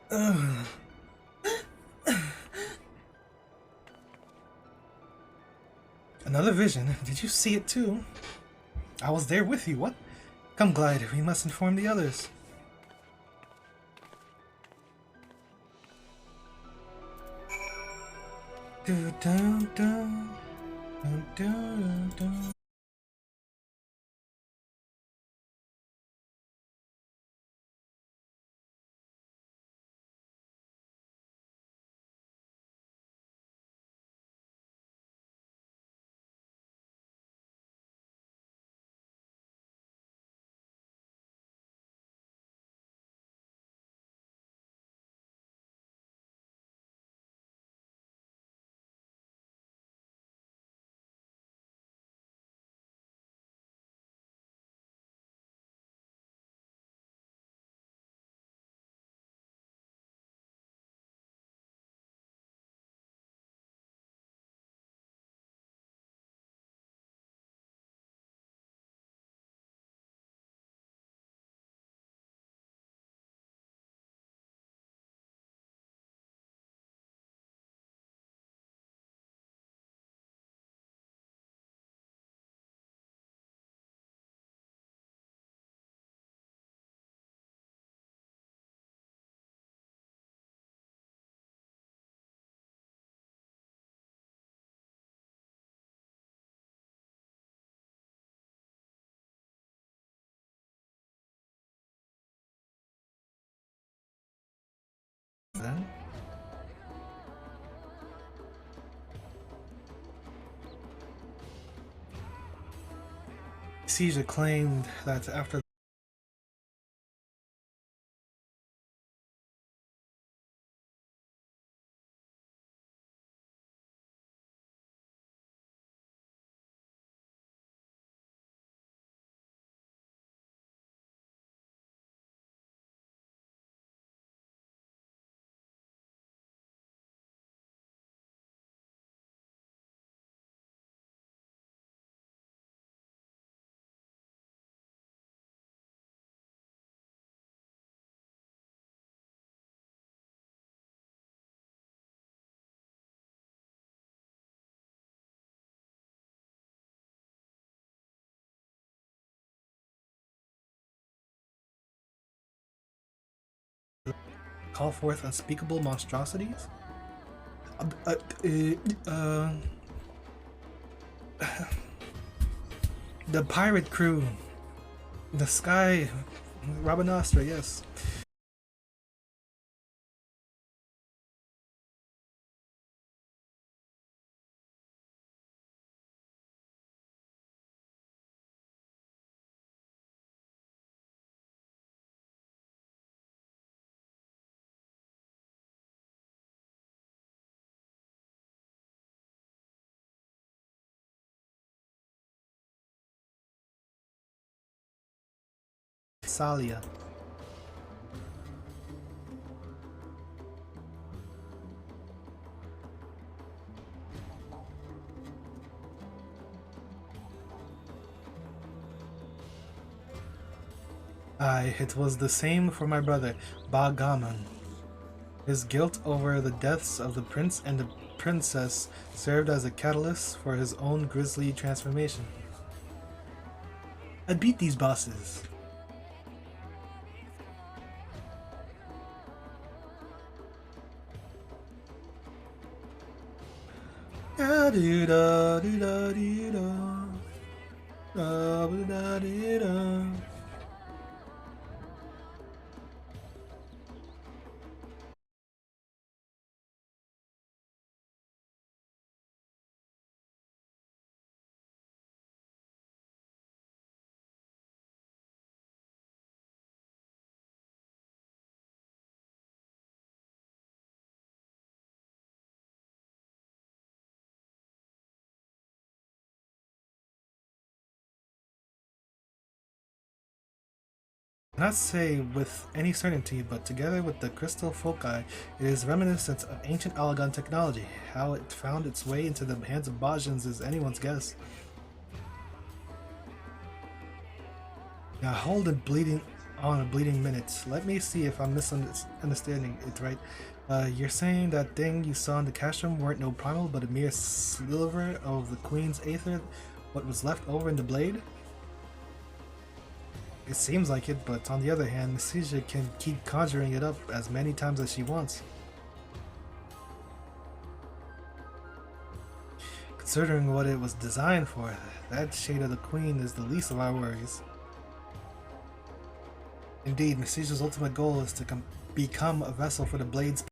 Ugh. Another vision? Did you see it too? I was there with you. What? Come, Glide. We must inform the others. Do, do, do. Do, do, do. Then? Caesar claimed that after call forth unspeakable monstrosities? Uh, uh, uh, the pirate crew, the sky, Rabanastra, yes. Salia. Aye, it was the same for my brother, Ba Gaman. His guilt over the deaths of the prince and the princess served as a catalyst for his own grisly transformation. I beat these bosses. Da doo da doo da doo da. Da da doo da. I cannot say with any certainty, but together with the crystal foci, it is reminiscent of ancient Alagon technology. How it found its way into the hands of Bajans is anyone's guess. Now hold a bleeding minute. Let me see if I'm misunderstanding it right. You're saying that thing you saw in the cash room weren't no primal, but a mere sliver of the Queen's Aether, what was left over in the blade? It seems like it, but on the other hand, Messija can keep conjuring it up as many times as she wants. Considering what it was designed for, that shade of the Queen is the least of our worries. Indeed, Messija's ultimate goal is to become a vessel for the Blade's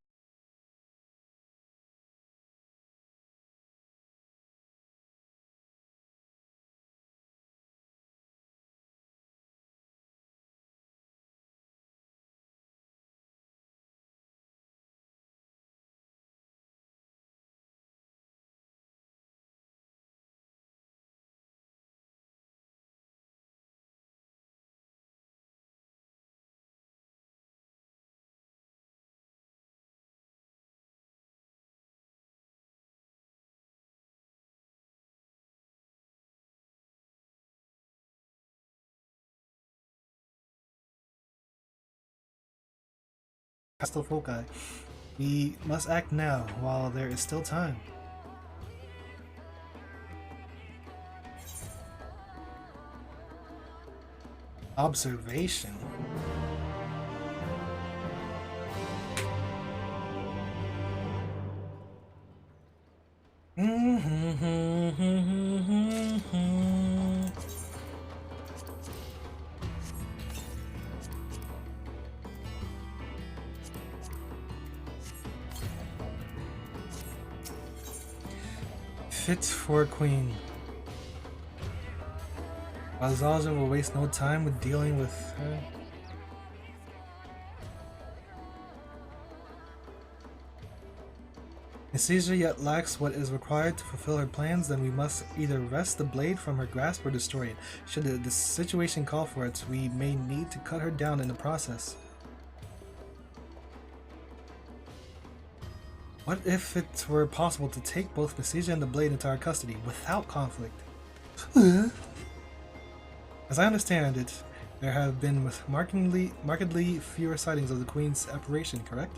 crystal foci. We must act now, while there is still time. Observation. Fit for a queen. Alzalja will waste no time with dealing with her. Nisija yet lacks what is required to fulfill her plans, then we must either wrest the blade from her grasp or destroy it. Should the situation call for it, we may need to cut her down in the process. What if it were possible to take both Nisija and the blade into our custody without conflict? As I understand it, there have been markedly fewer sightings of the Queen's apparition, correct?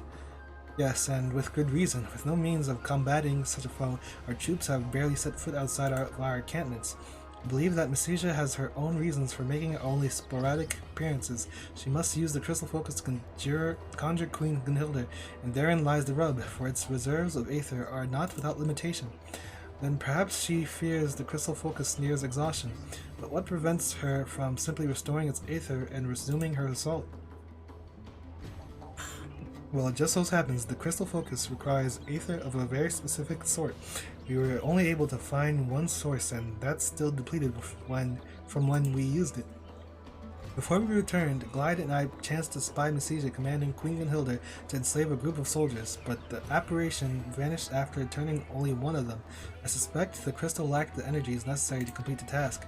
Yes, and with good reason. With no means of combating such a foe, our troops have barely set foot outside our encampments. I believe that Nisija has her own reasons for making only sporadic appearances. She must use the crystal focus to conjure Queen Gunhilda, and therein lies the rub, for its reserves of aether are not without limitation. Then perhaps she fears the crystal focus nears exhaustion, but what prevents her from simply restoring its aether and resuming her assault? Well, it just so happens the crystal focus requires aether of a very specific sort. We were only able to find one source, and that's still depleted from when we used it. Before we returned, Glide and I chanced to spy Nisija commanding Queen Gunhilda to enslave a group of soldiers, but the apparition vanished after turning only one of them. I suspect the crystal lacked the energies necessary to complete the task.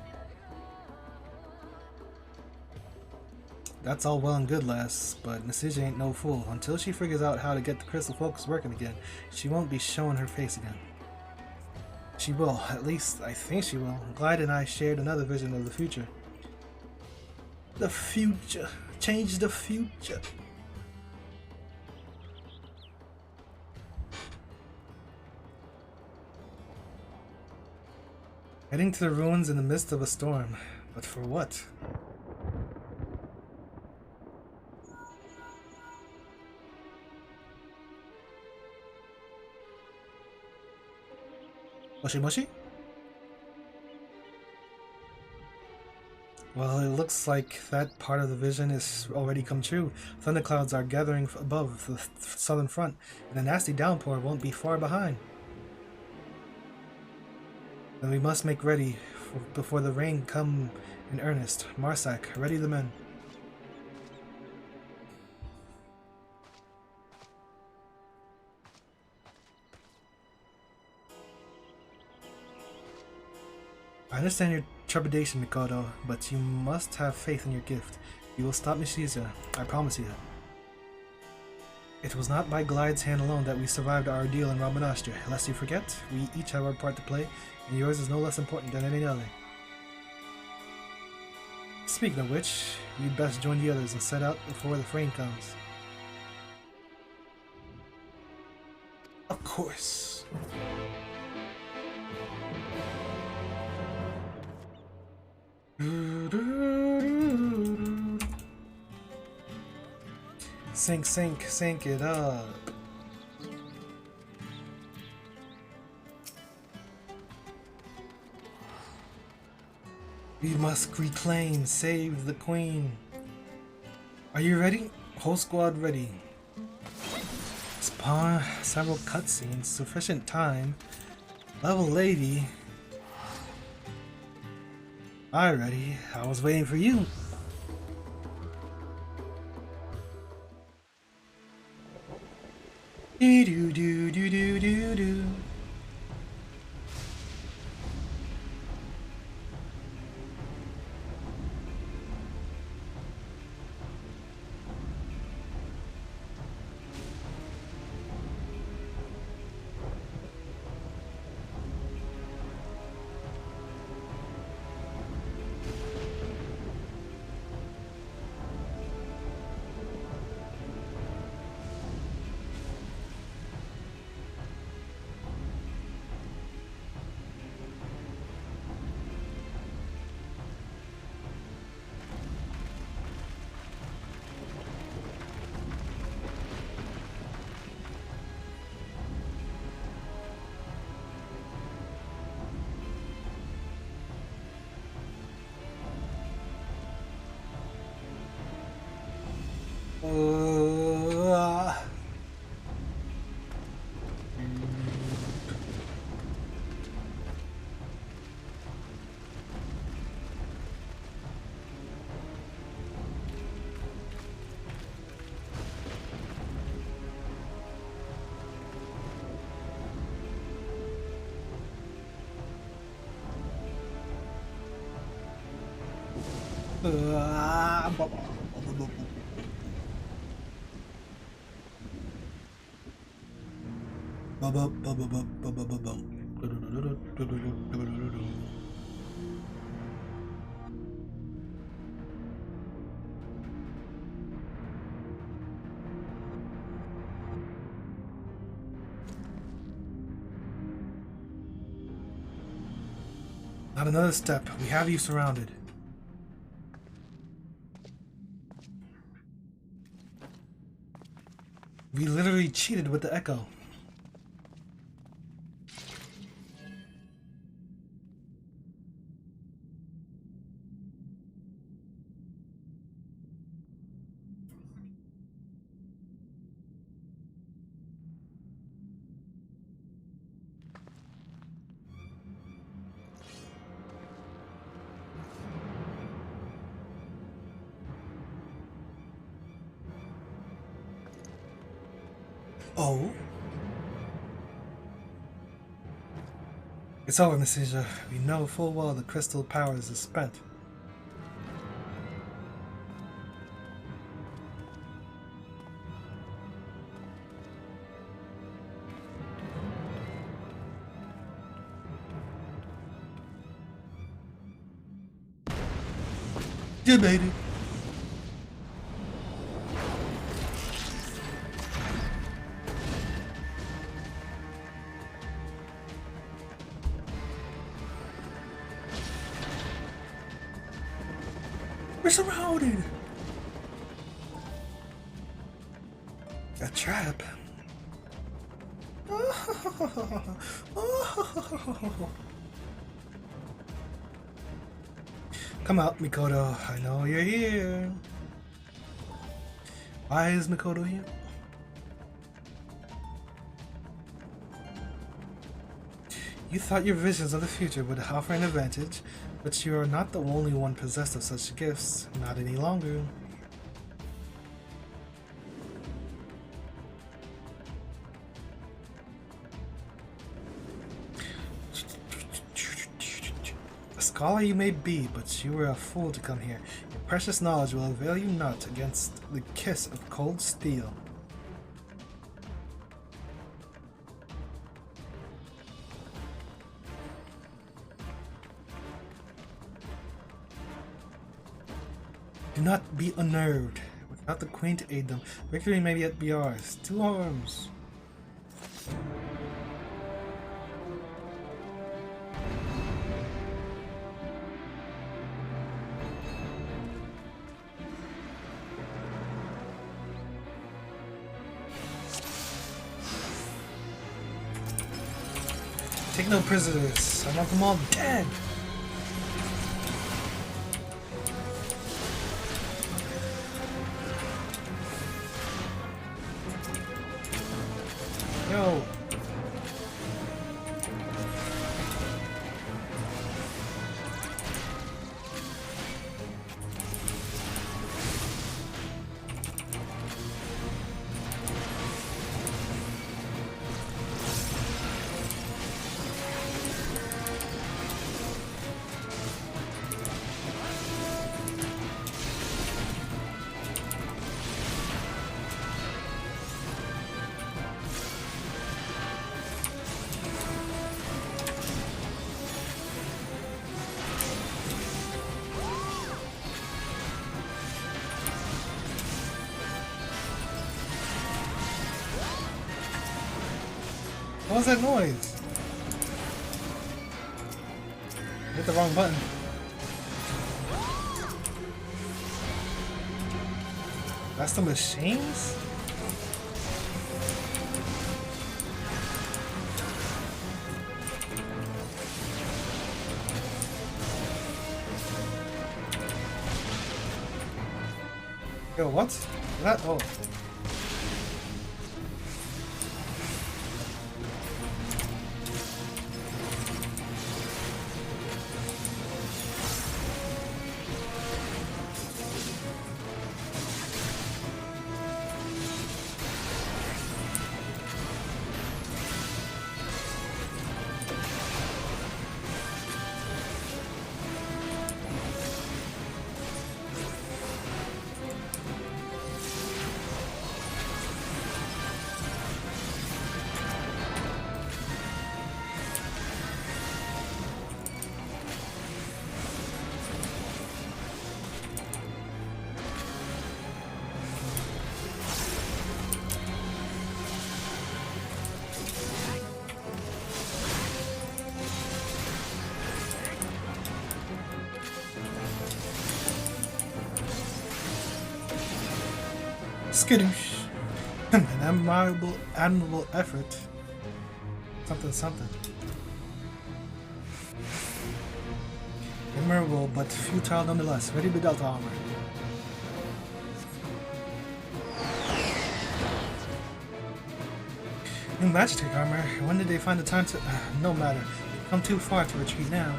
That's all well and good, lass, but Nisija ain't no fool. Until she figures out how to get the crystal focus working again, she won't be showing her face again. She will, at least I think she will. Glide and I shared another vision of the future. The future. Change the future. Heading to the ruins in the midst of a storm. But for what? Moshi Moshi? Well, it looks like that part of the vision is already come true. Thunderclouds are gathering above the southern front, and a nasty downpour won't be far behind. Then we must make ready before the rain come in earnest. Marsak, ready the men. I understand your trepidation, Mikado, but you must have faith in your gift. You will stop Nisija, I promise you that. It was not by Glide's hand alone that we survived our ordeal in Ramanastra. Lest you forget, we each have our part to play, and yours is no less important than any other. Speaking of which, you'd best join the others and set out before the rain comes. Of course. Sink, sink, sink it up. We must reclaim, save the queen. Are you ready? Whole squad ready. Spawn several cutscenes, sufficient time. Level lady. Alright, ready. I was waiting for you. Do do do do do do do. Not another step. We have you surrounded. We literally cheated with the echo. Oh? It's over, Messenger. We know full well the crystal powers is spent. You made it. We're surrounded! A trap. Come out, Mikoto. I know you're here. Why is Mikoto here? You thought your visions of the future would offer an advantage, but you are not the only one possessed of such gifts. Not any longer. A scholar you may be, but you were a fool to come here. Your precious knowledge will avail you not against the kiss of cold steel. Do not be unnerved. Without the Queen to aid them, victory may yet be ours. 2 arms. Take no prisoners. I want them all dead. Yo. What was that noise? Hit the wrong button. That's the machines? Yo, what? That? Oh. Skadoosh! An admirable effort. Something, something. Admirable, but futile nonetheless. Ready to Delta armor. New Magitek armor. When did they find the time to... no matter. You've come too far to retreat now.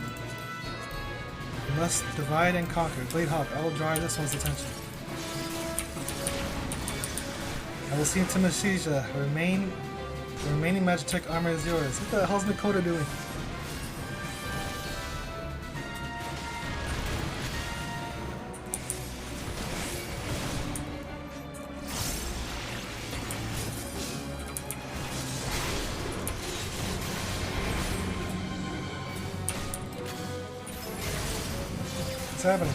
You must divide and conquer. Blade Hawk, I will draw this one's attention. I will see to Mashisha. The remaining Magitek armor is yours. What the hell's Nakota doing? What's happening?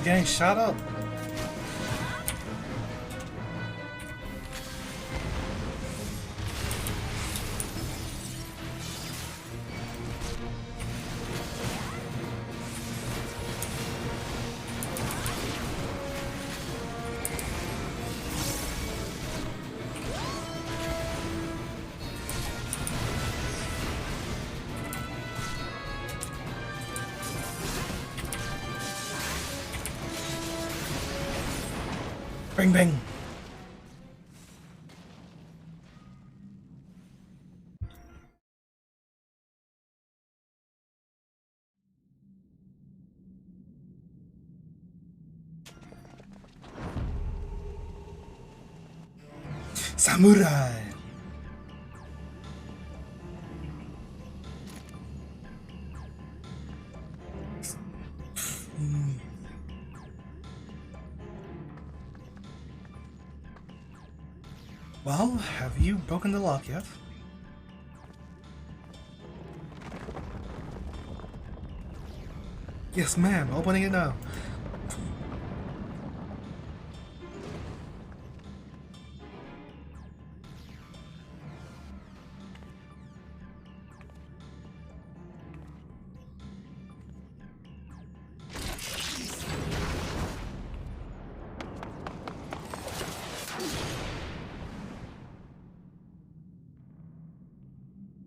Getting shot up. Bang bang. Samurai. Well, have you broken the lock yet? Yes, ma'am. Opening it now.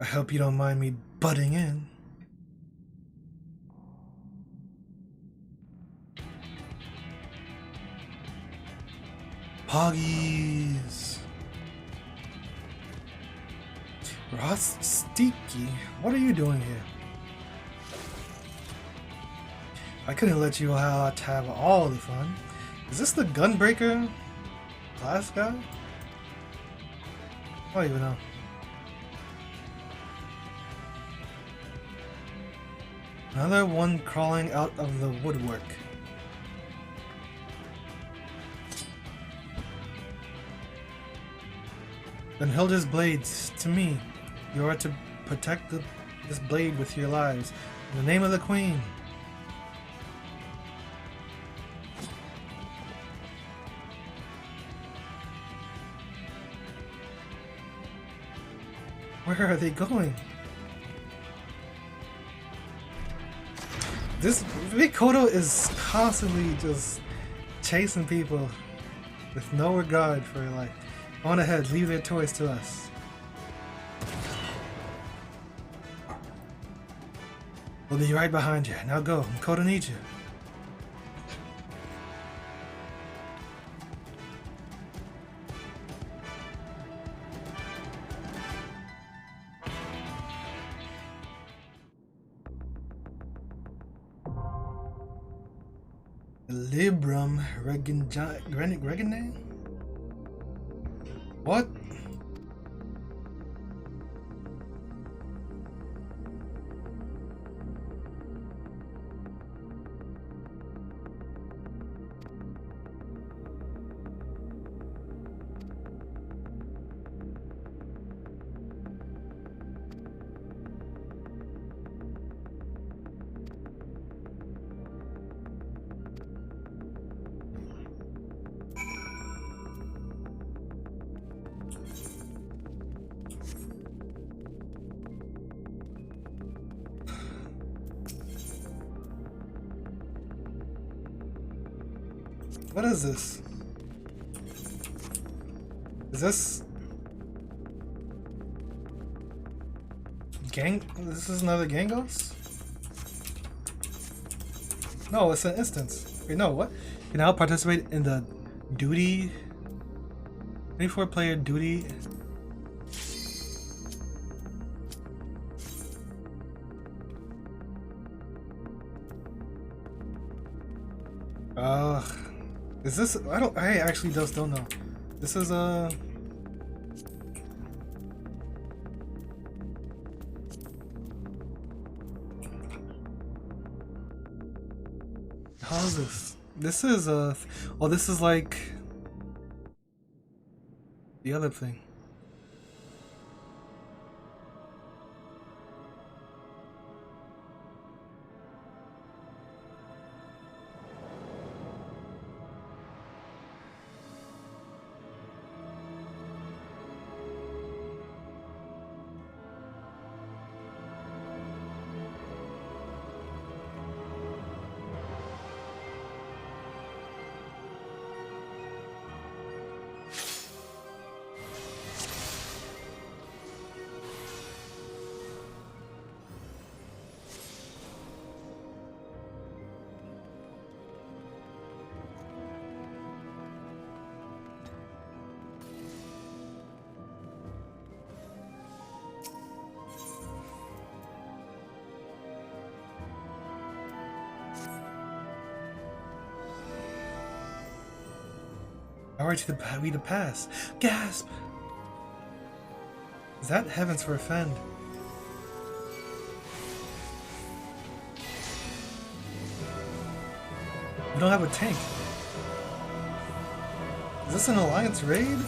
I hope you don't mind me butting in. Poggies. Rostiki, what are you doing here? I couldn't let you out to have all the fun. Is this the Gunbreaker class guy? I don't even know. Another one crawling out of the woodwork. Then Hilda's blades to me. You are to protect this blade with your lives. In the name of the Queen. Where are they going? This Mikoto is constantly just chasing people with no regard for life. On ahead, leave their toys to us. We'll be right behind you. Now go. Makoto needs you. Librum Regine? What? What is this? Is this gang? This is another Gangos? No, it's an instance. Wait, no, what? You can now participate in the duty 24 player duty. Is this? I actually just don't know. This is a. How is this? This is a. Oh, this is like the other thing. Alright, to read the pass. Gasp! Is that heavens for a friend? We don't have a tank. Is this an alliance raid?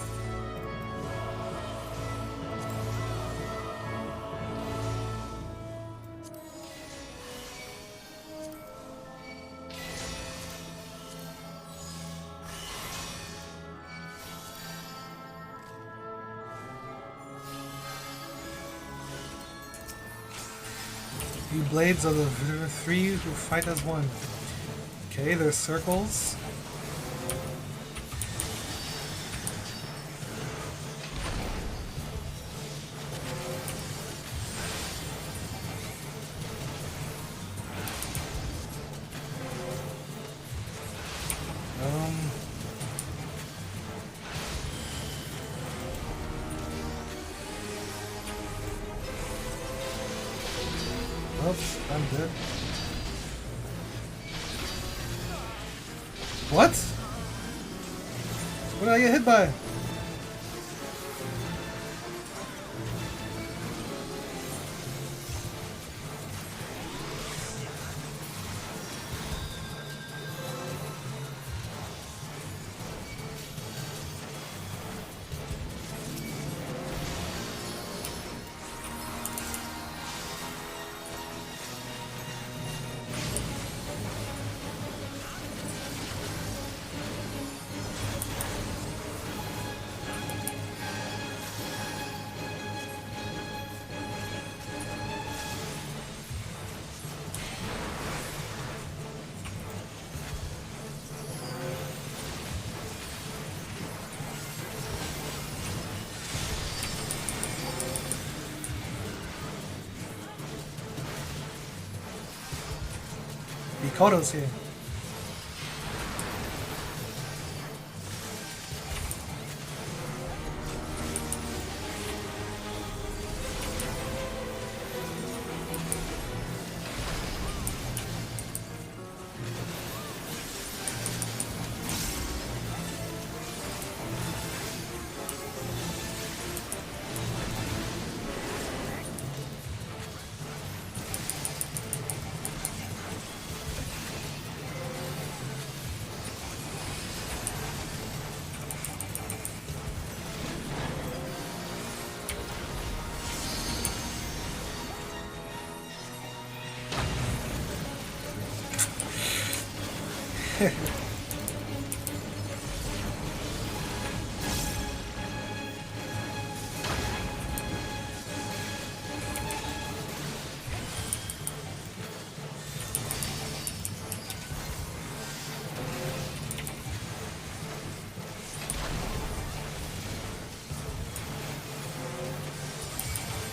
The blades are the three who fight as one. Okay, there's circles. Oops, I'm dead. What? What did I get hit by? Kodo's here.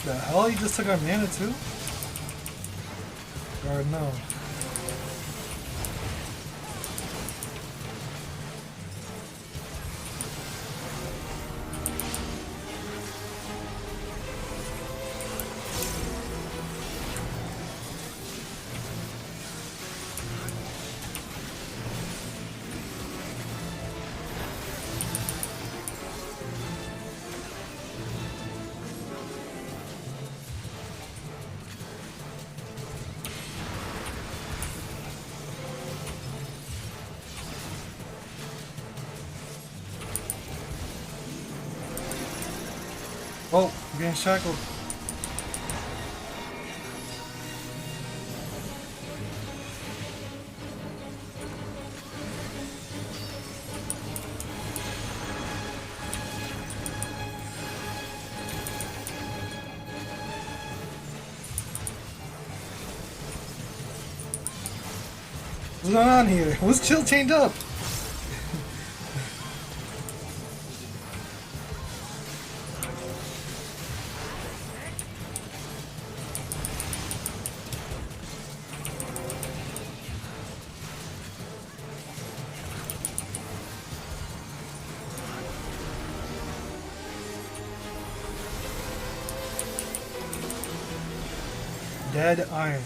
The hell? He just took our mana too? Or no? Oh, I'm getting shackled. What's going on here? What's chill chained up? Dead Iron.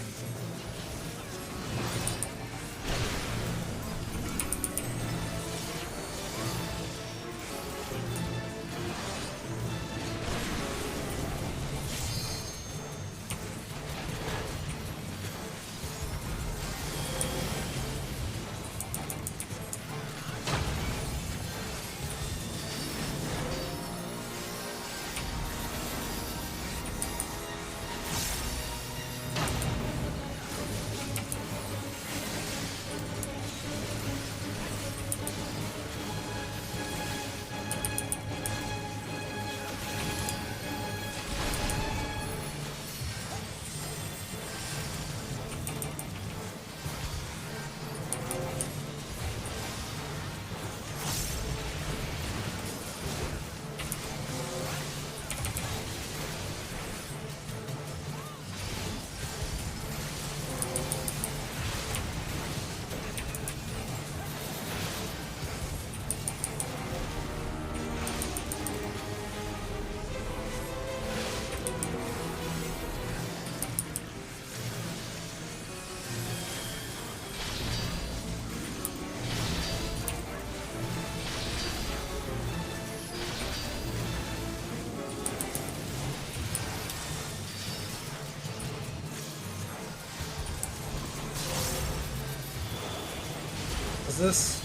What's this?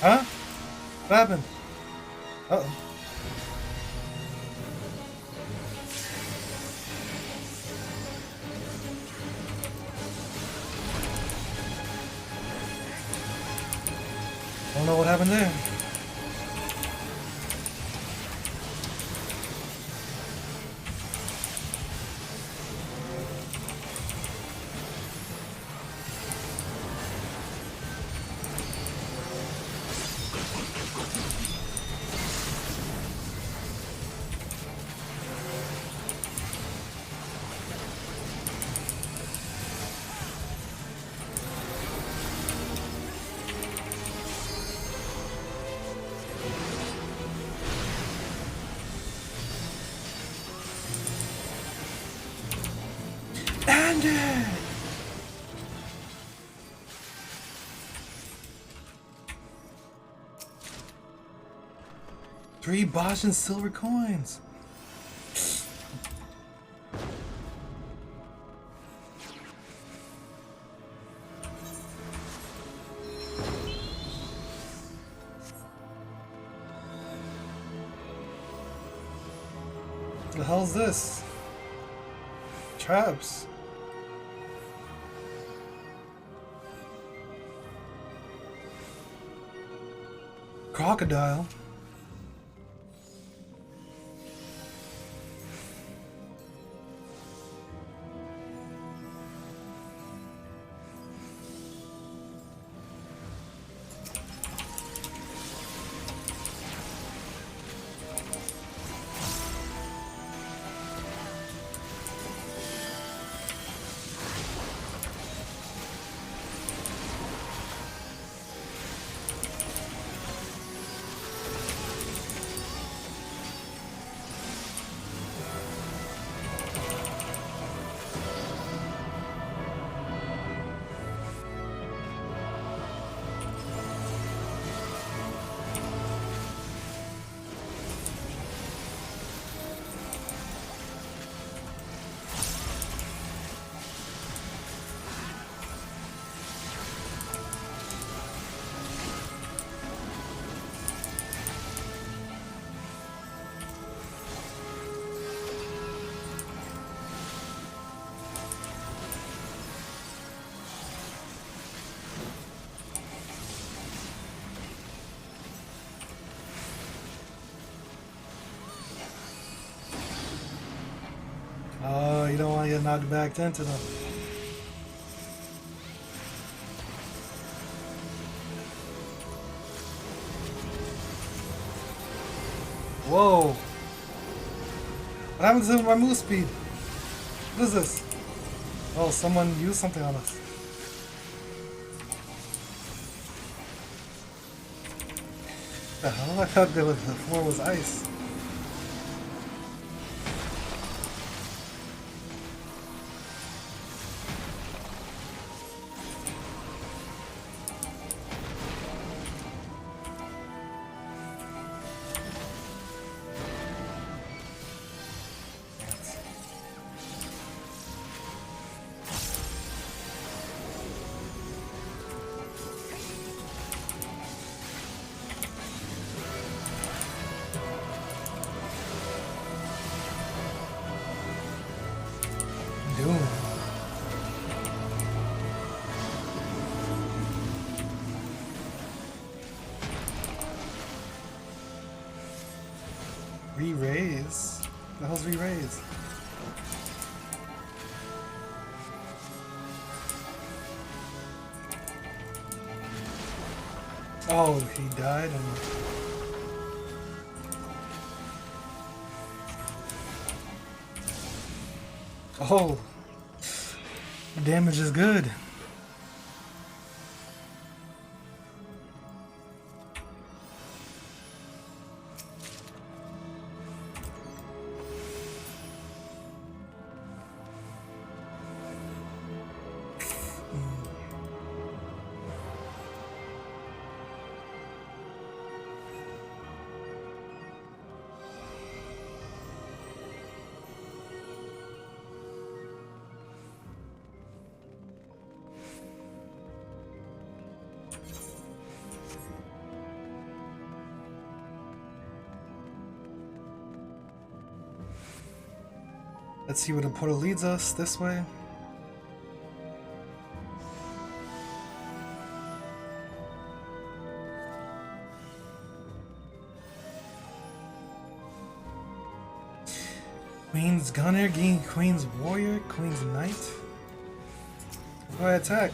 Huh? What happened? Uh-oh. I don't know what happened there. End it! Three Bosch and silver coins. The hell's this? Traps. Crocodile. Oh, you don't want to get knocked back into them. Whoa! What happened to my move speed? What is this? Oh, someone used something on us. The hell? I thought the floor was ice. Re-raise? The hell's re-raise? Oh, he died and... Oh! The damage is good. Let's see where the portal leads us. This way. Queen's Gunner, Queen's Warrior, Queen's Knight. Go ahead, attack.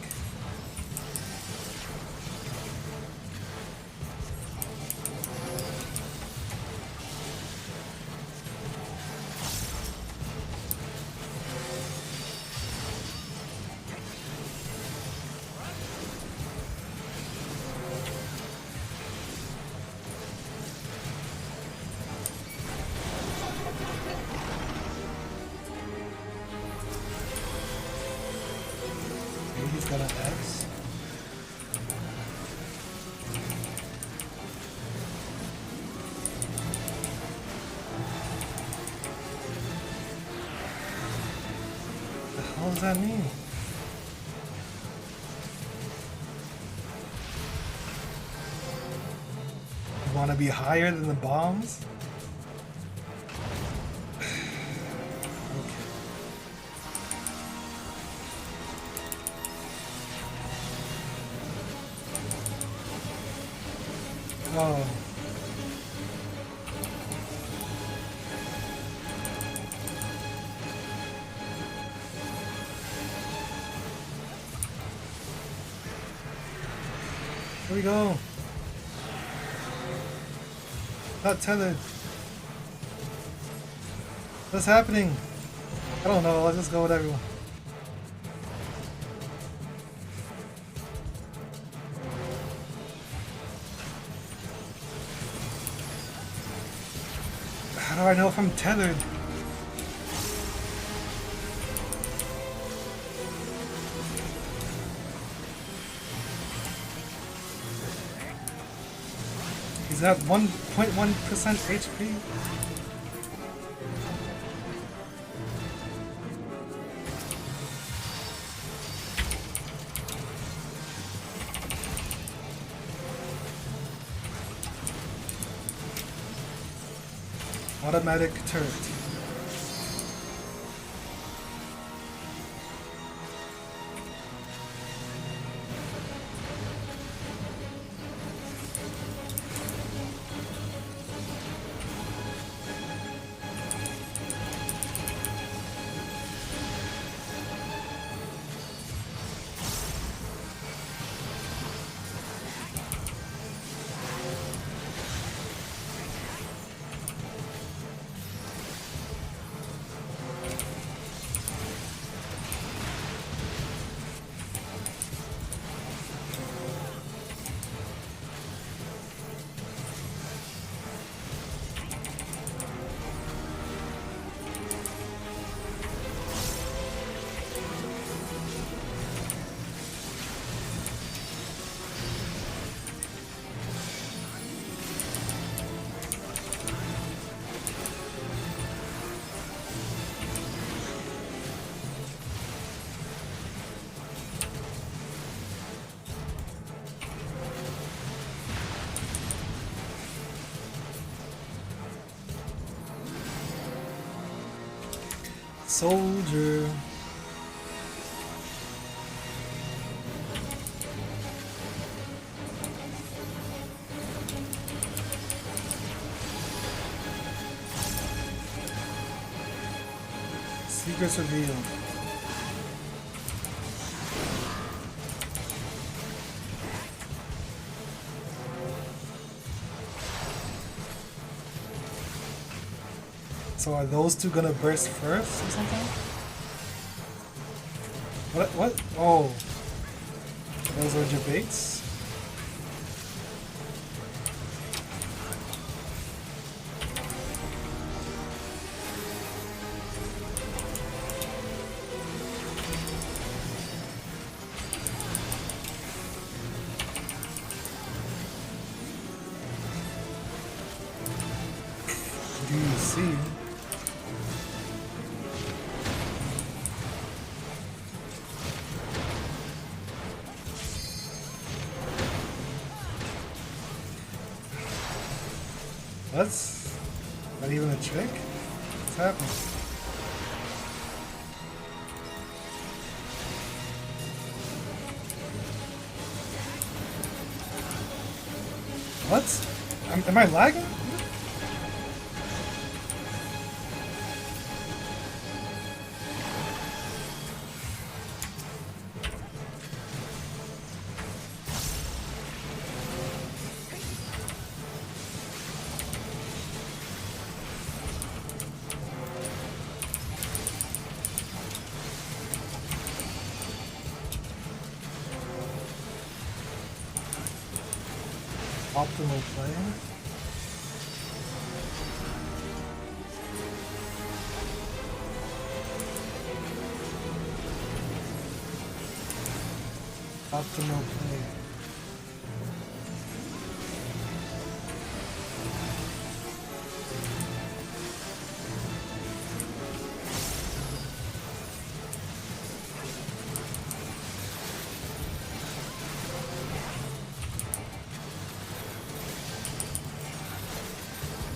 gonna X. The hell does that mean? You want to be higher than the bombs? Oh. Here we go. Not tethered. What's happening? I don't know. Let's just go with everyone. How do I know if I'm tethered? He's at 1.1% HP. Automatic turret. Soldier. Secrets revealed. So are those two gonna burst first or something? What? Oh. Those are debates? Do you see? That's not even a trick? What's happening? What? Am I lagging? Optimal play. Optimal play.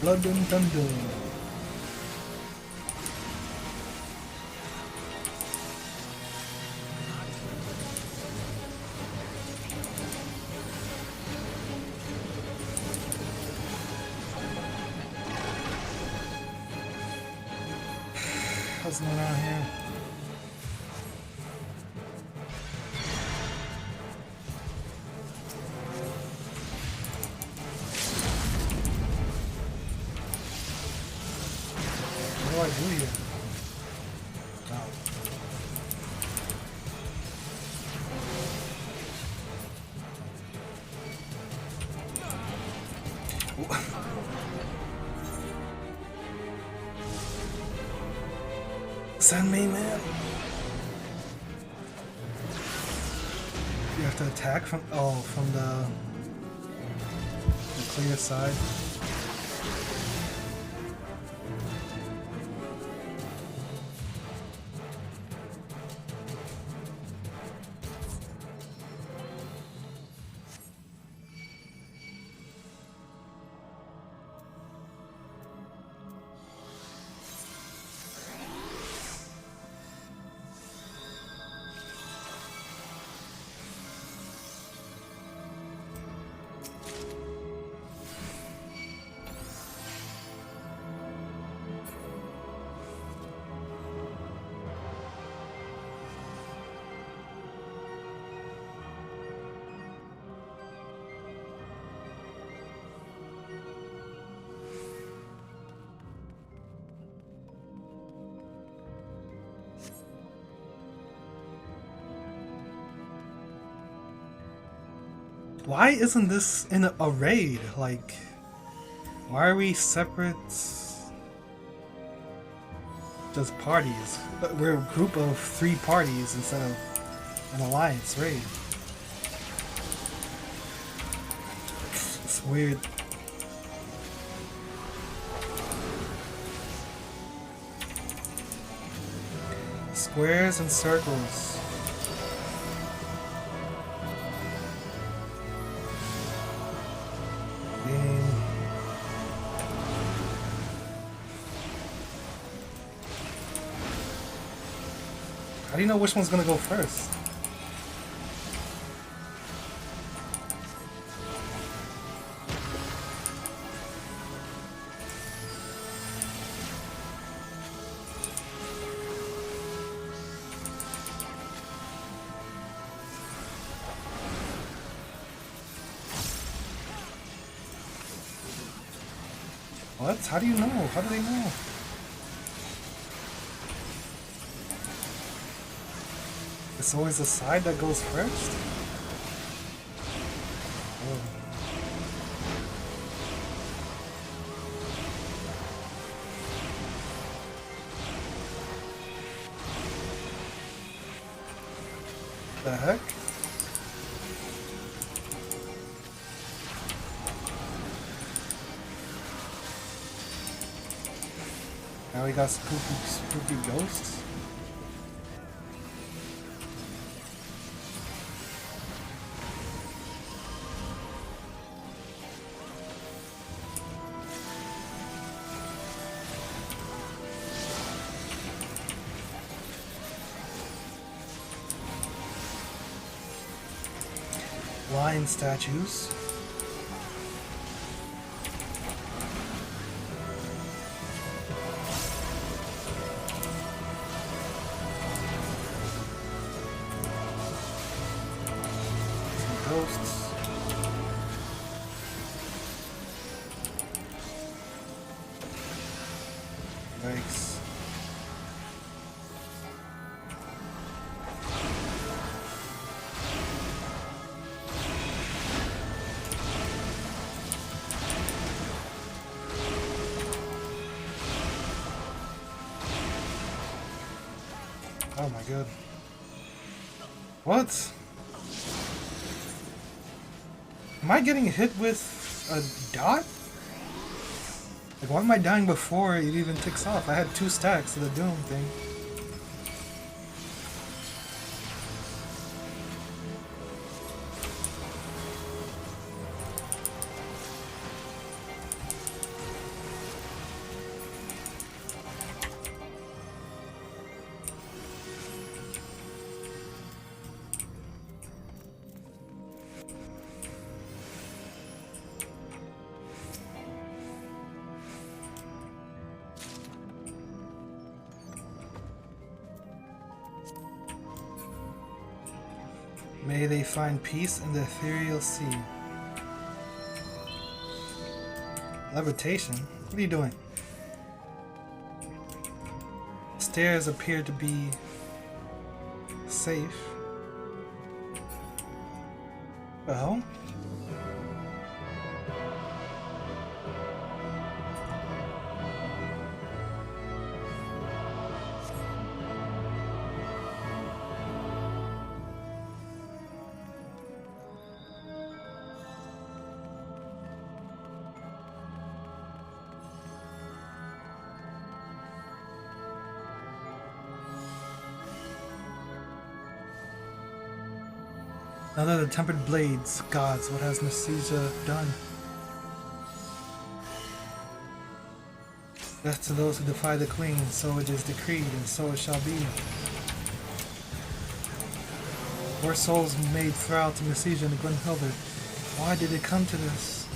Blood and thunder. What's going on here? What do I do here? Oh. Send me, man. You have to attack from the clear side. Why isn't this in a raid? Like, why are we separate? Just parties. But we're a group of 3 parties instead of an alliance raid. It's weird. Squares and circles. How do you know which one's gonna go first? What? How do you know? How do they know? It's always the side that goes first? Oh. The heck? Now we got spooky ghosts. Lion statues. Some ghosts. Yikes. Oh my god. What? Am I getting hit with a dot? Like, why am I dying before it even ticks off? I had 2 stacks of the Doom thing. May they find peace in the ethereal sea. Levitation? What are you doing? Stairs appear to be safe. Well? Another the tempered blades. Gods, what has Mesija done? Death to those who defy the queen, so it is decreed, and so it shall be. Poor souls made Thrall to Mesija and Glenhilder. Why did it come to this?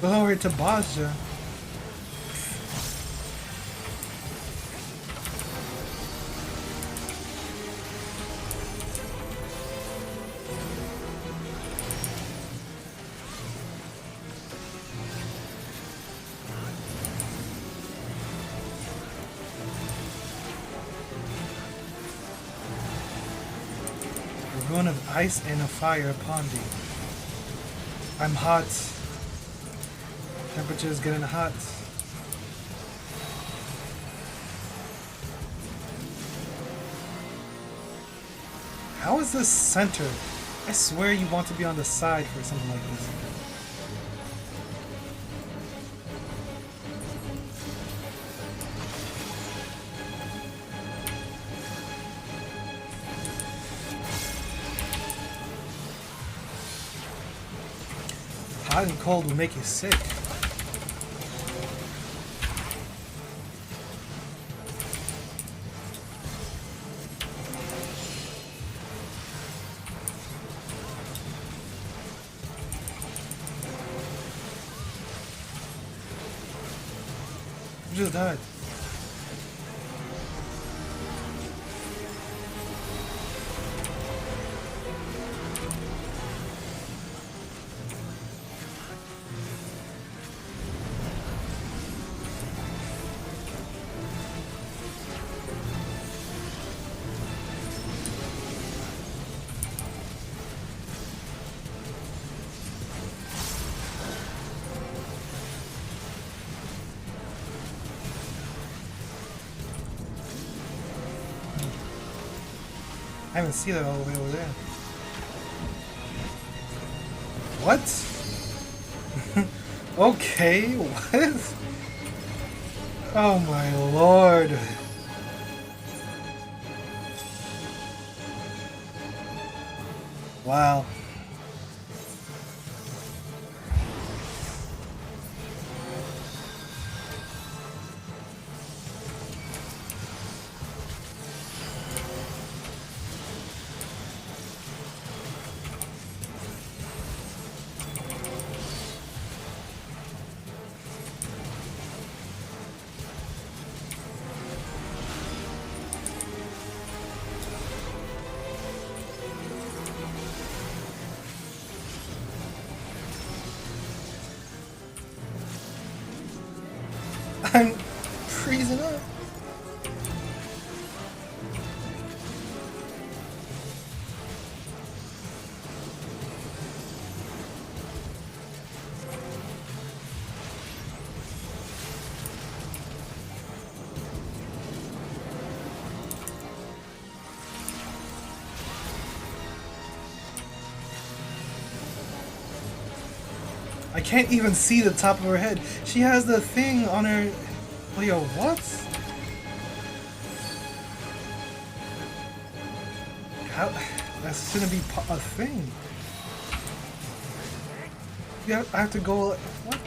Glory to Baja. Ruin of ice and of fire upon thee. I'm hot. Temperature's getting hot. How is this centered? I swear you want to be on the side for something like this. Hot and cold will make you sick. You just died. I haven't seen that all the way over there. What? Okay, what? Oh my lord. Wow. I'm freezing up. I can't even see the top of her head. She has the thing on her... Leo, what? How? That shouldn't be a thing. Yeah, I have to go... What?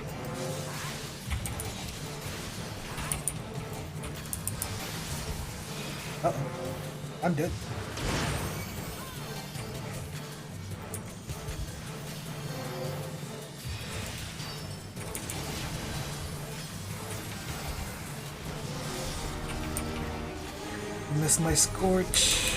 Uh-oh. I'm dead. Missed my scorch.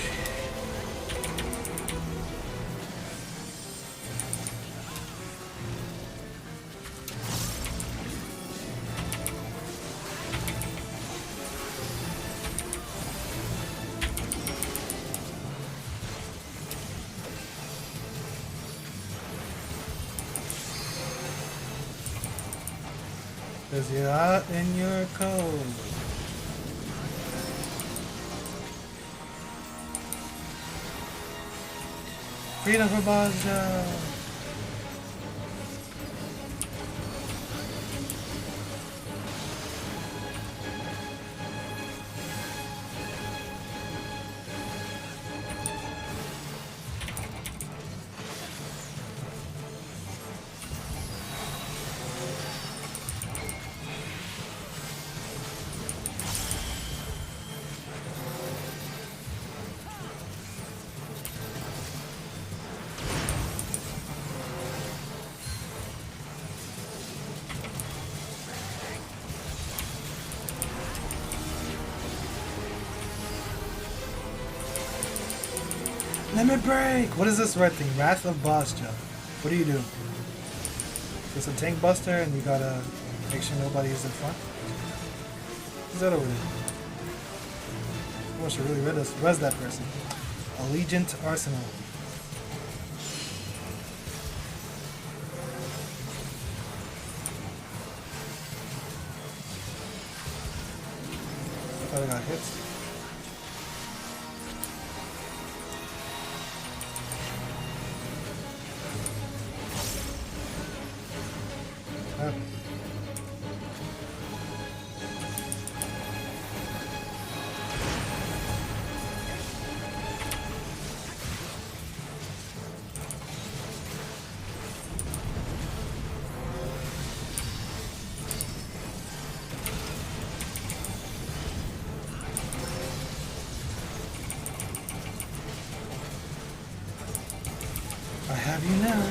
Cause you're out in your cold. Freedom for Baja! Limit break! What is this red thing? Wrath of Basja. What do you do? It's a tank buster and you gotta make sure nobody's in front. Who's that over there? Oh, I should really res that person. Allegiant Arsenal. I thought I got hit. I have you now.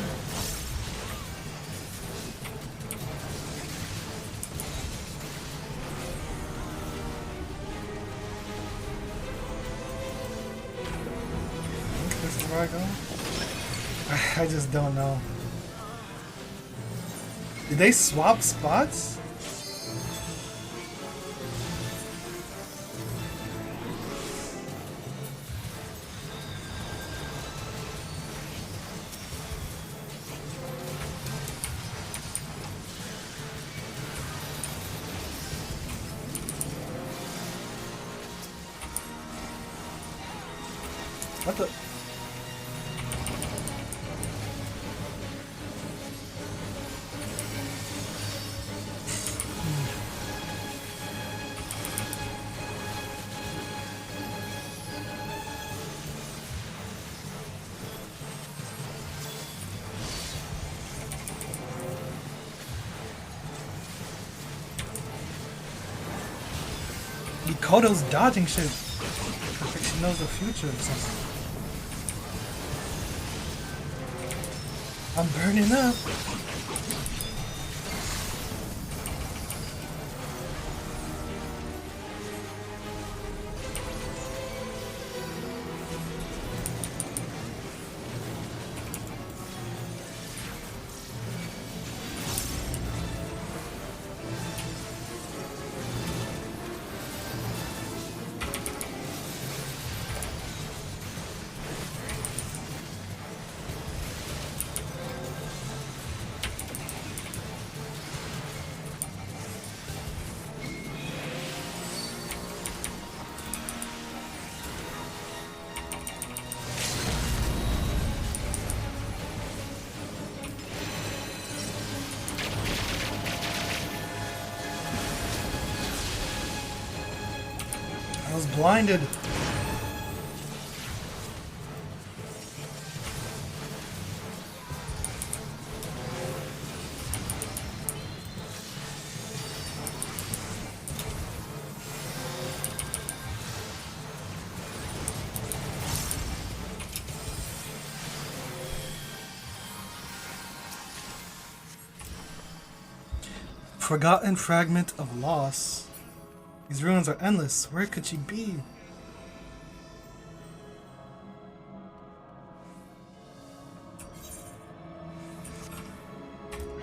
This is where I go? I just don't know. Did they swap spots? What the? Mikoto's dodging shit. I think she knows the future or something. I'm burning up. was blinded. Forgotten fragment of loss. These ruins are endless. Where could she be?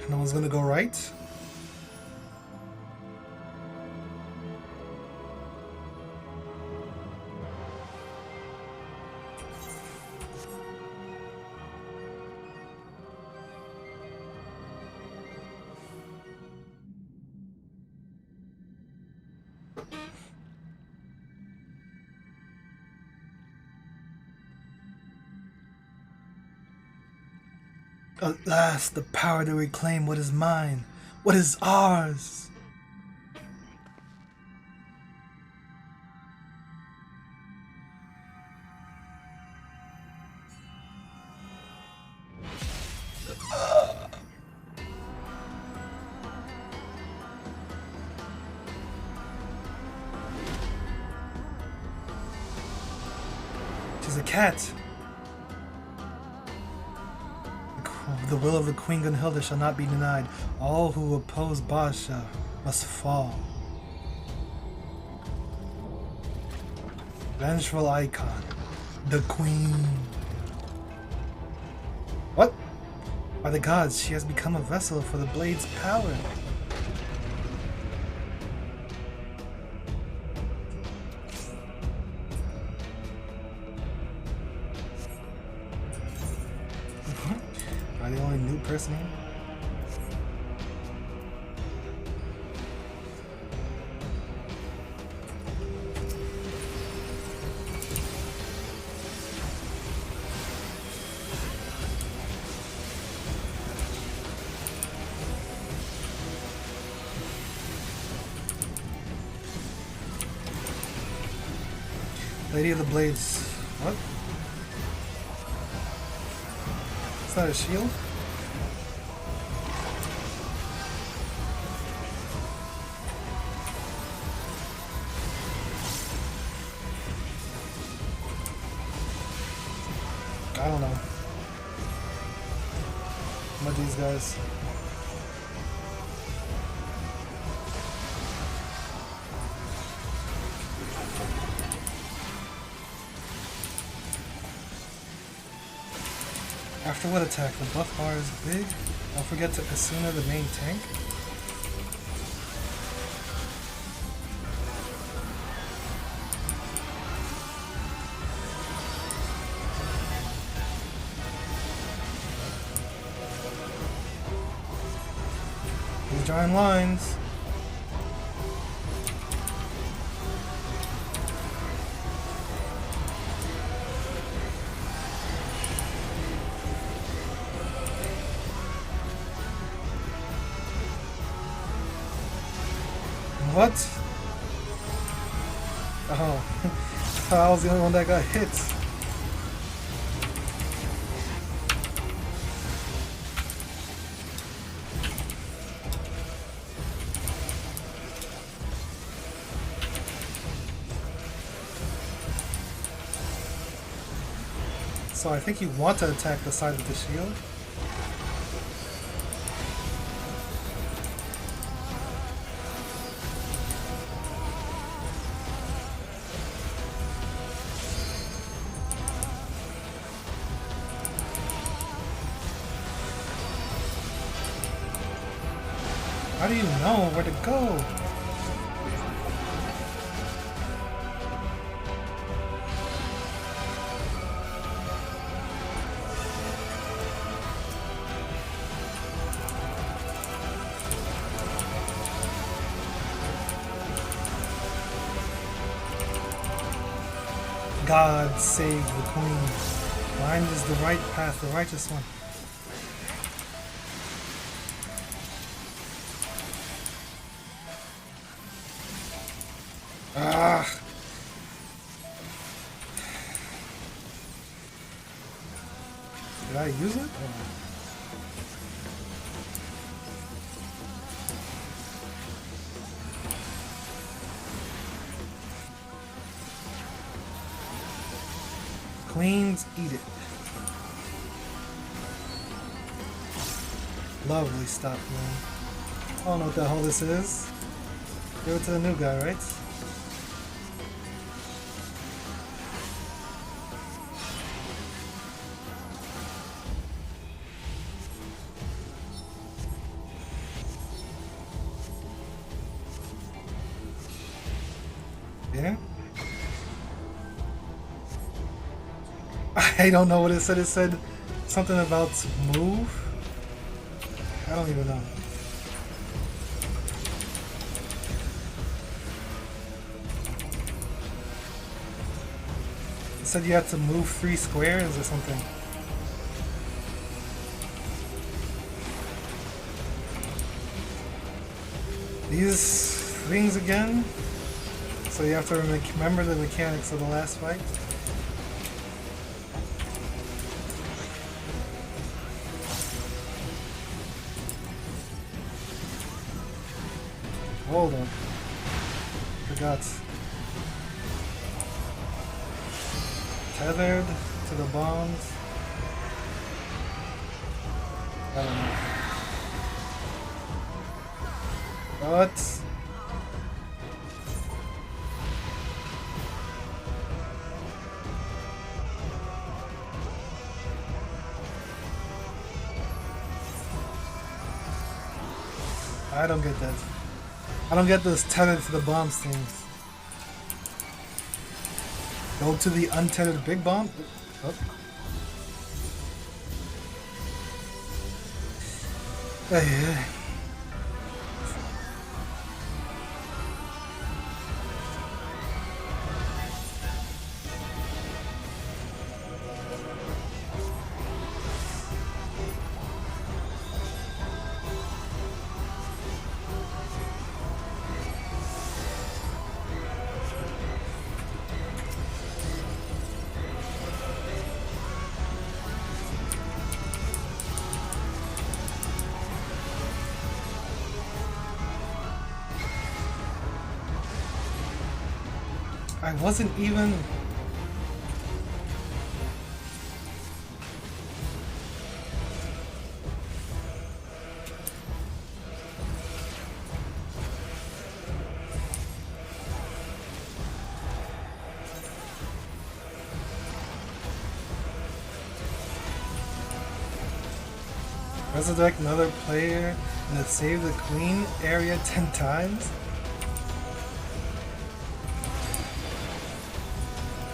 No one's gonna go right? At last, the power to reclaim what is mine, what is ours. She's a cat. The will of the Queen Gunhilda shall not be denied. All who oppose Basha must fall. Vengeful icon. The Queen. What? By the gods, she has become a vessel for the blade's power. Am I the only new person here? Lady of the Blades. What? Is that a shield? I don't know. What these guys? After what attack? The buff bar is big. Don't forget to Asuna, the main tank. He's drawing lines. What? Oh, I was the only one that got hit. So I think you want to attack the side of the shield. How do you know where to go? God save the Queen. Mine is the right path, the righteous one. Ah! Did I use it? Oh. Queens, eat it. Lovely stuff, man. I don't know what the hell this is. Give it to the new guy, right? Yeah? I don't know what it said. It said something about move. I don't even know. It said you have to move 3 squares or something. These things again? So you have to remember the mechanics of the last fight? Hold on. Forgot. Tethered to the bombs. I don't know. What? I don't get that. I don't get those tethered to the bombs things. Go to the untethered big bomb? Oh. Yeah. I wasn't even... Resurrect another player and then save the queen area 10 times?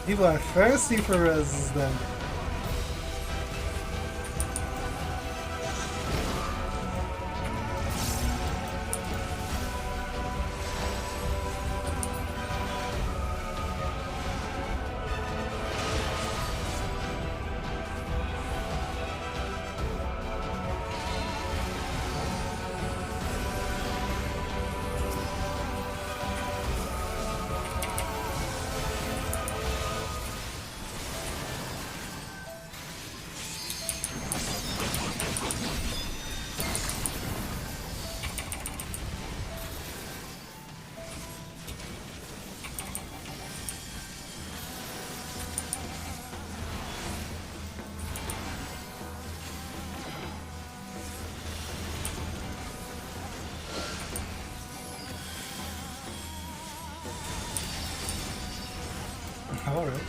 People are thirsty for reses then. Alright.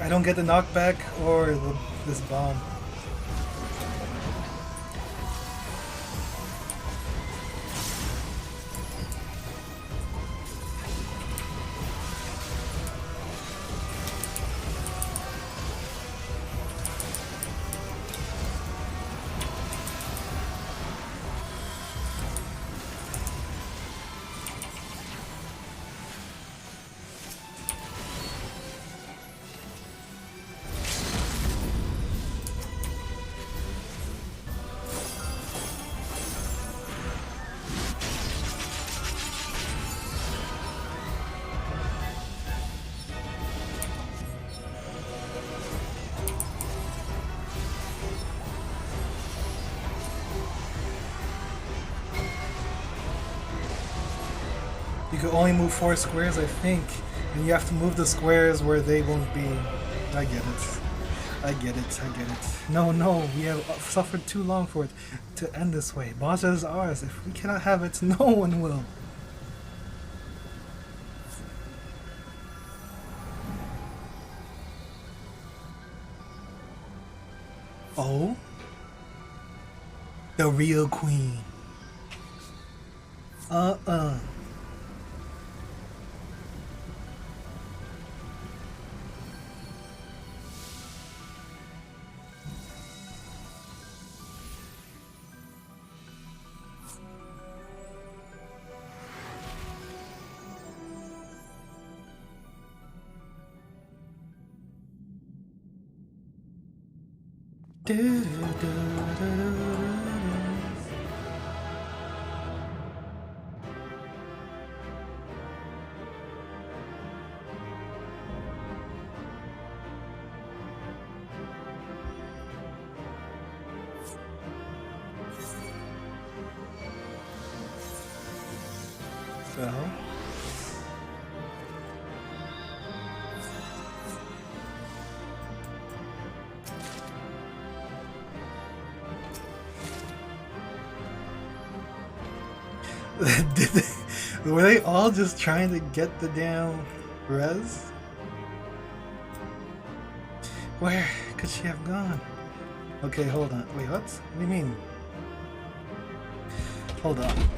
I don't get the knockback or this bomb. You can only move 4 squares, I think, and you have to move the squares where they won't be. I get it. I get it. I get it. No, no, we have suffered too long for it to end this way. Basha is ours. If we cannot have it, no one will. Oh? The real queen. So were they all just trying to get the damn res? Where could she have gone? Okay, hold on. Wait, what? What do you mean? Hold on.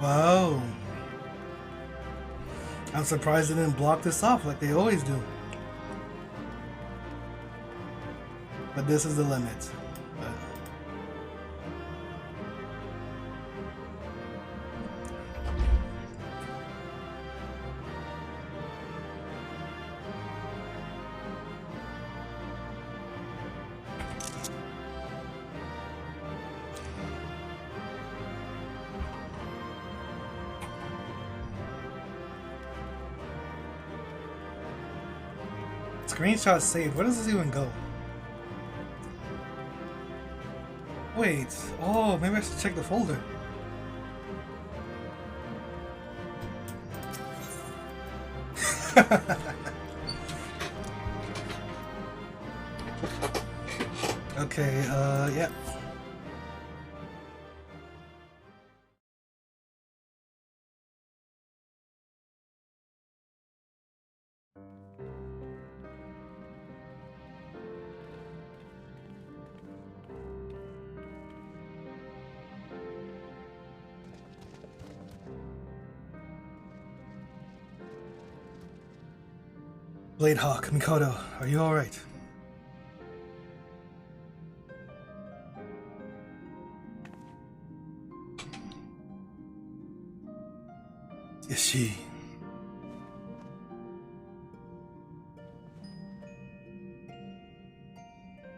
Wow. I'm surprised they didn't block this off like they always do. But this is the limit. Screenshot saved. Where does this even go? Wait. Oh, maybe I should check the folder. Okay, yeah. Blade Hawk, Mikoto, are you alright? Is she?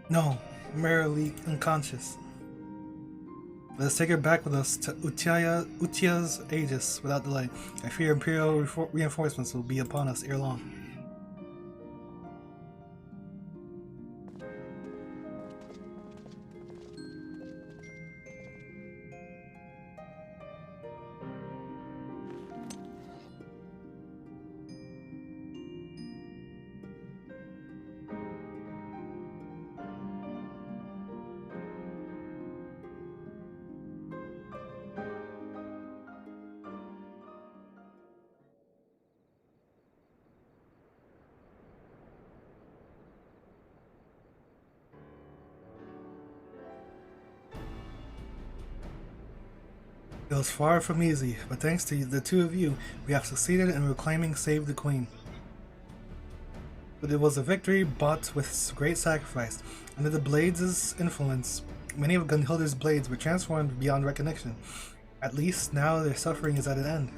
No, merely unconscious. Let's take her back with us to Uchiha's Aegis without delay. I fear Imperial reinforcements will be upon us ere long. It was far from easy, but thanks to the two of you, we have succeeded in reclaiming Save the Queen. But it was a victory bought with great sacrifice. Under the Blades' influence, many of Gunhilder's blades were transformed beyond recognition. At least now their suffering is at an end.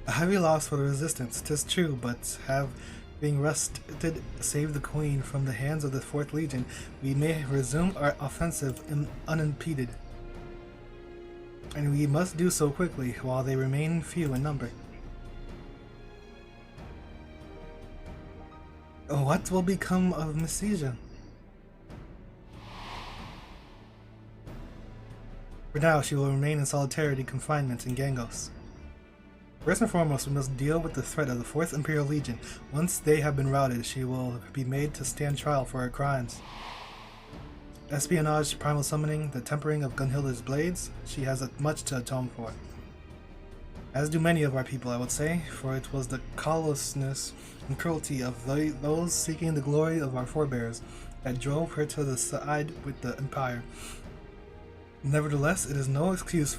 A heavy loss for the Resistance, 'tis true, but having wrested Save the Queen from the hands of the 4th Legion, we may resume our offensive unimpeded. And we must do so quickly, while they remain few in number. What will become of Mycesia? For now, she will remain in solitary confinement in Gangos. First and foremost, we must deal with the threat of the 4th Imperial Legion. Once they have been routed, she will be made to stand trial for her crimes. Espionage, primal summoning, the tempering of Gunhilder's blades, she has much to atone for. As do many of our people, I would say, for it was the callousness and cruelty of those seeking the glory of our forebears that drove her to the side with the Empire. Nevertheless, it is no excuse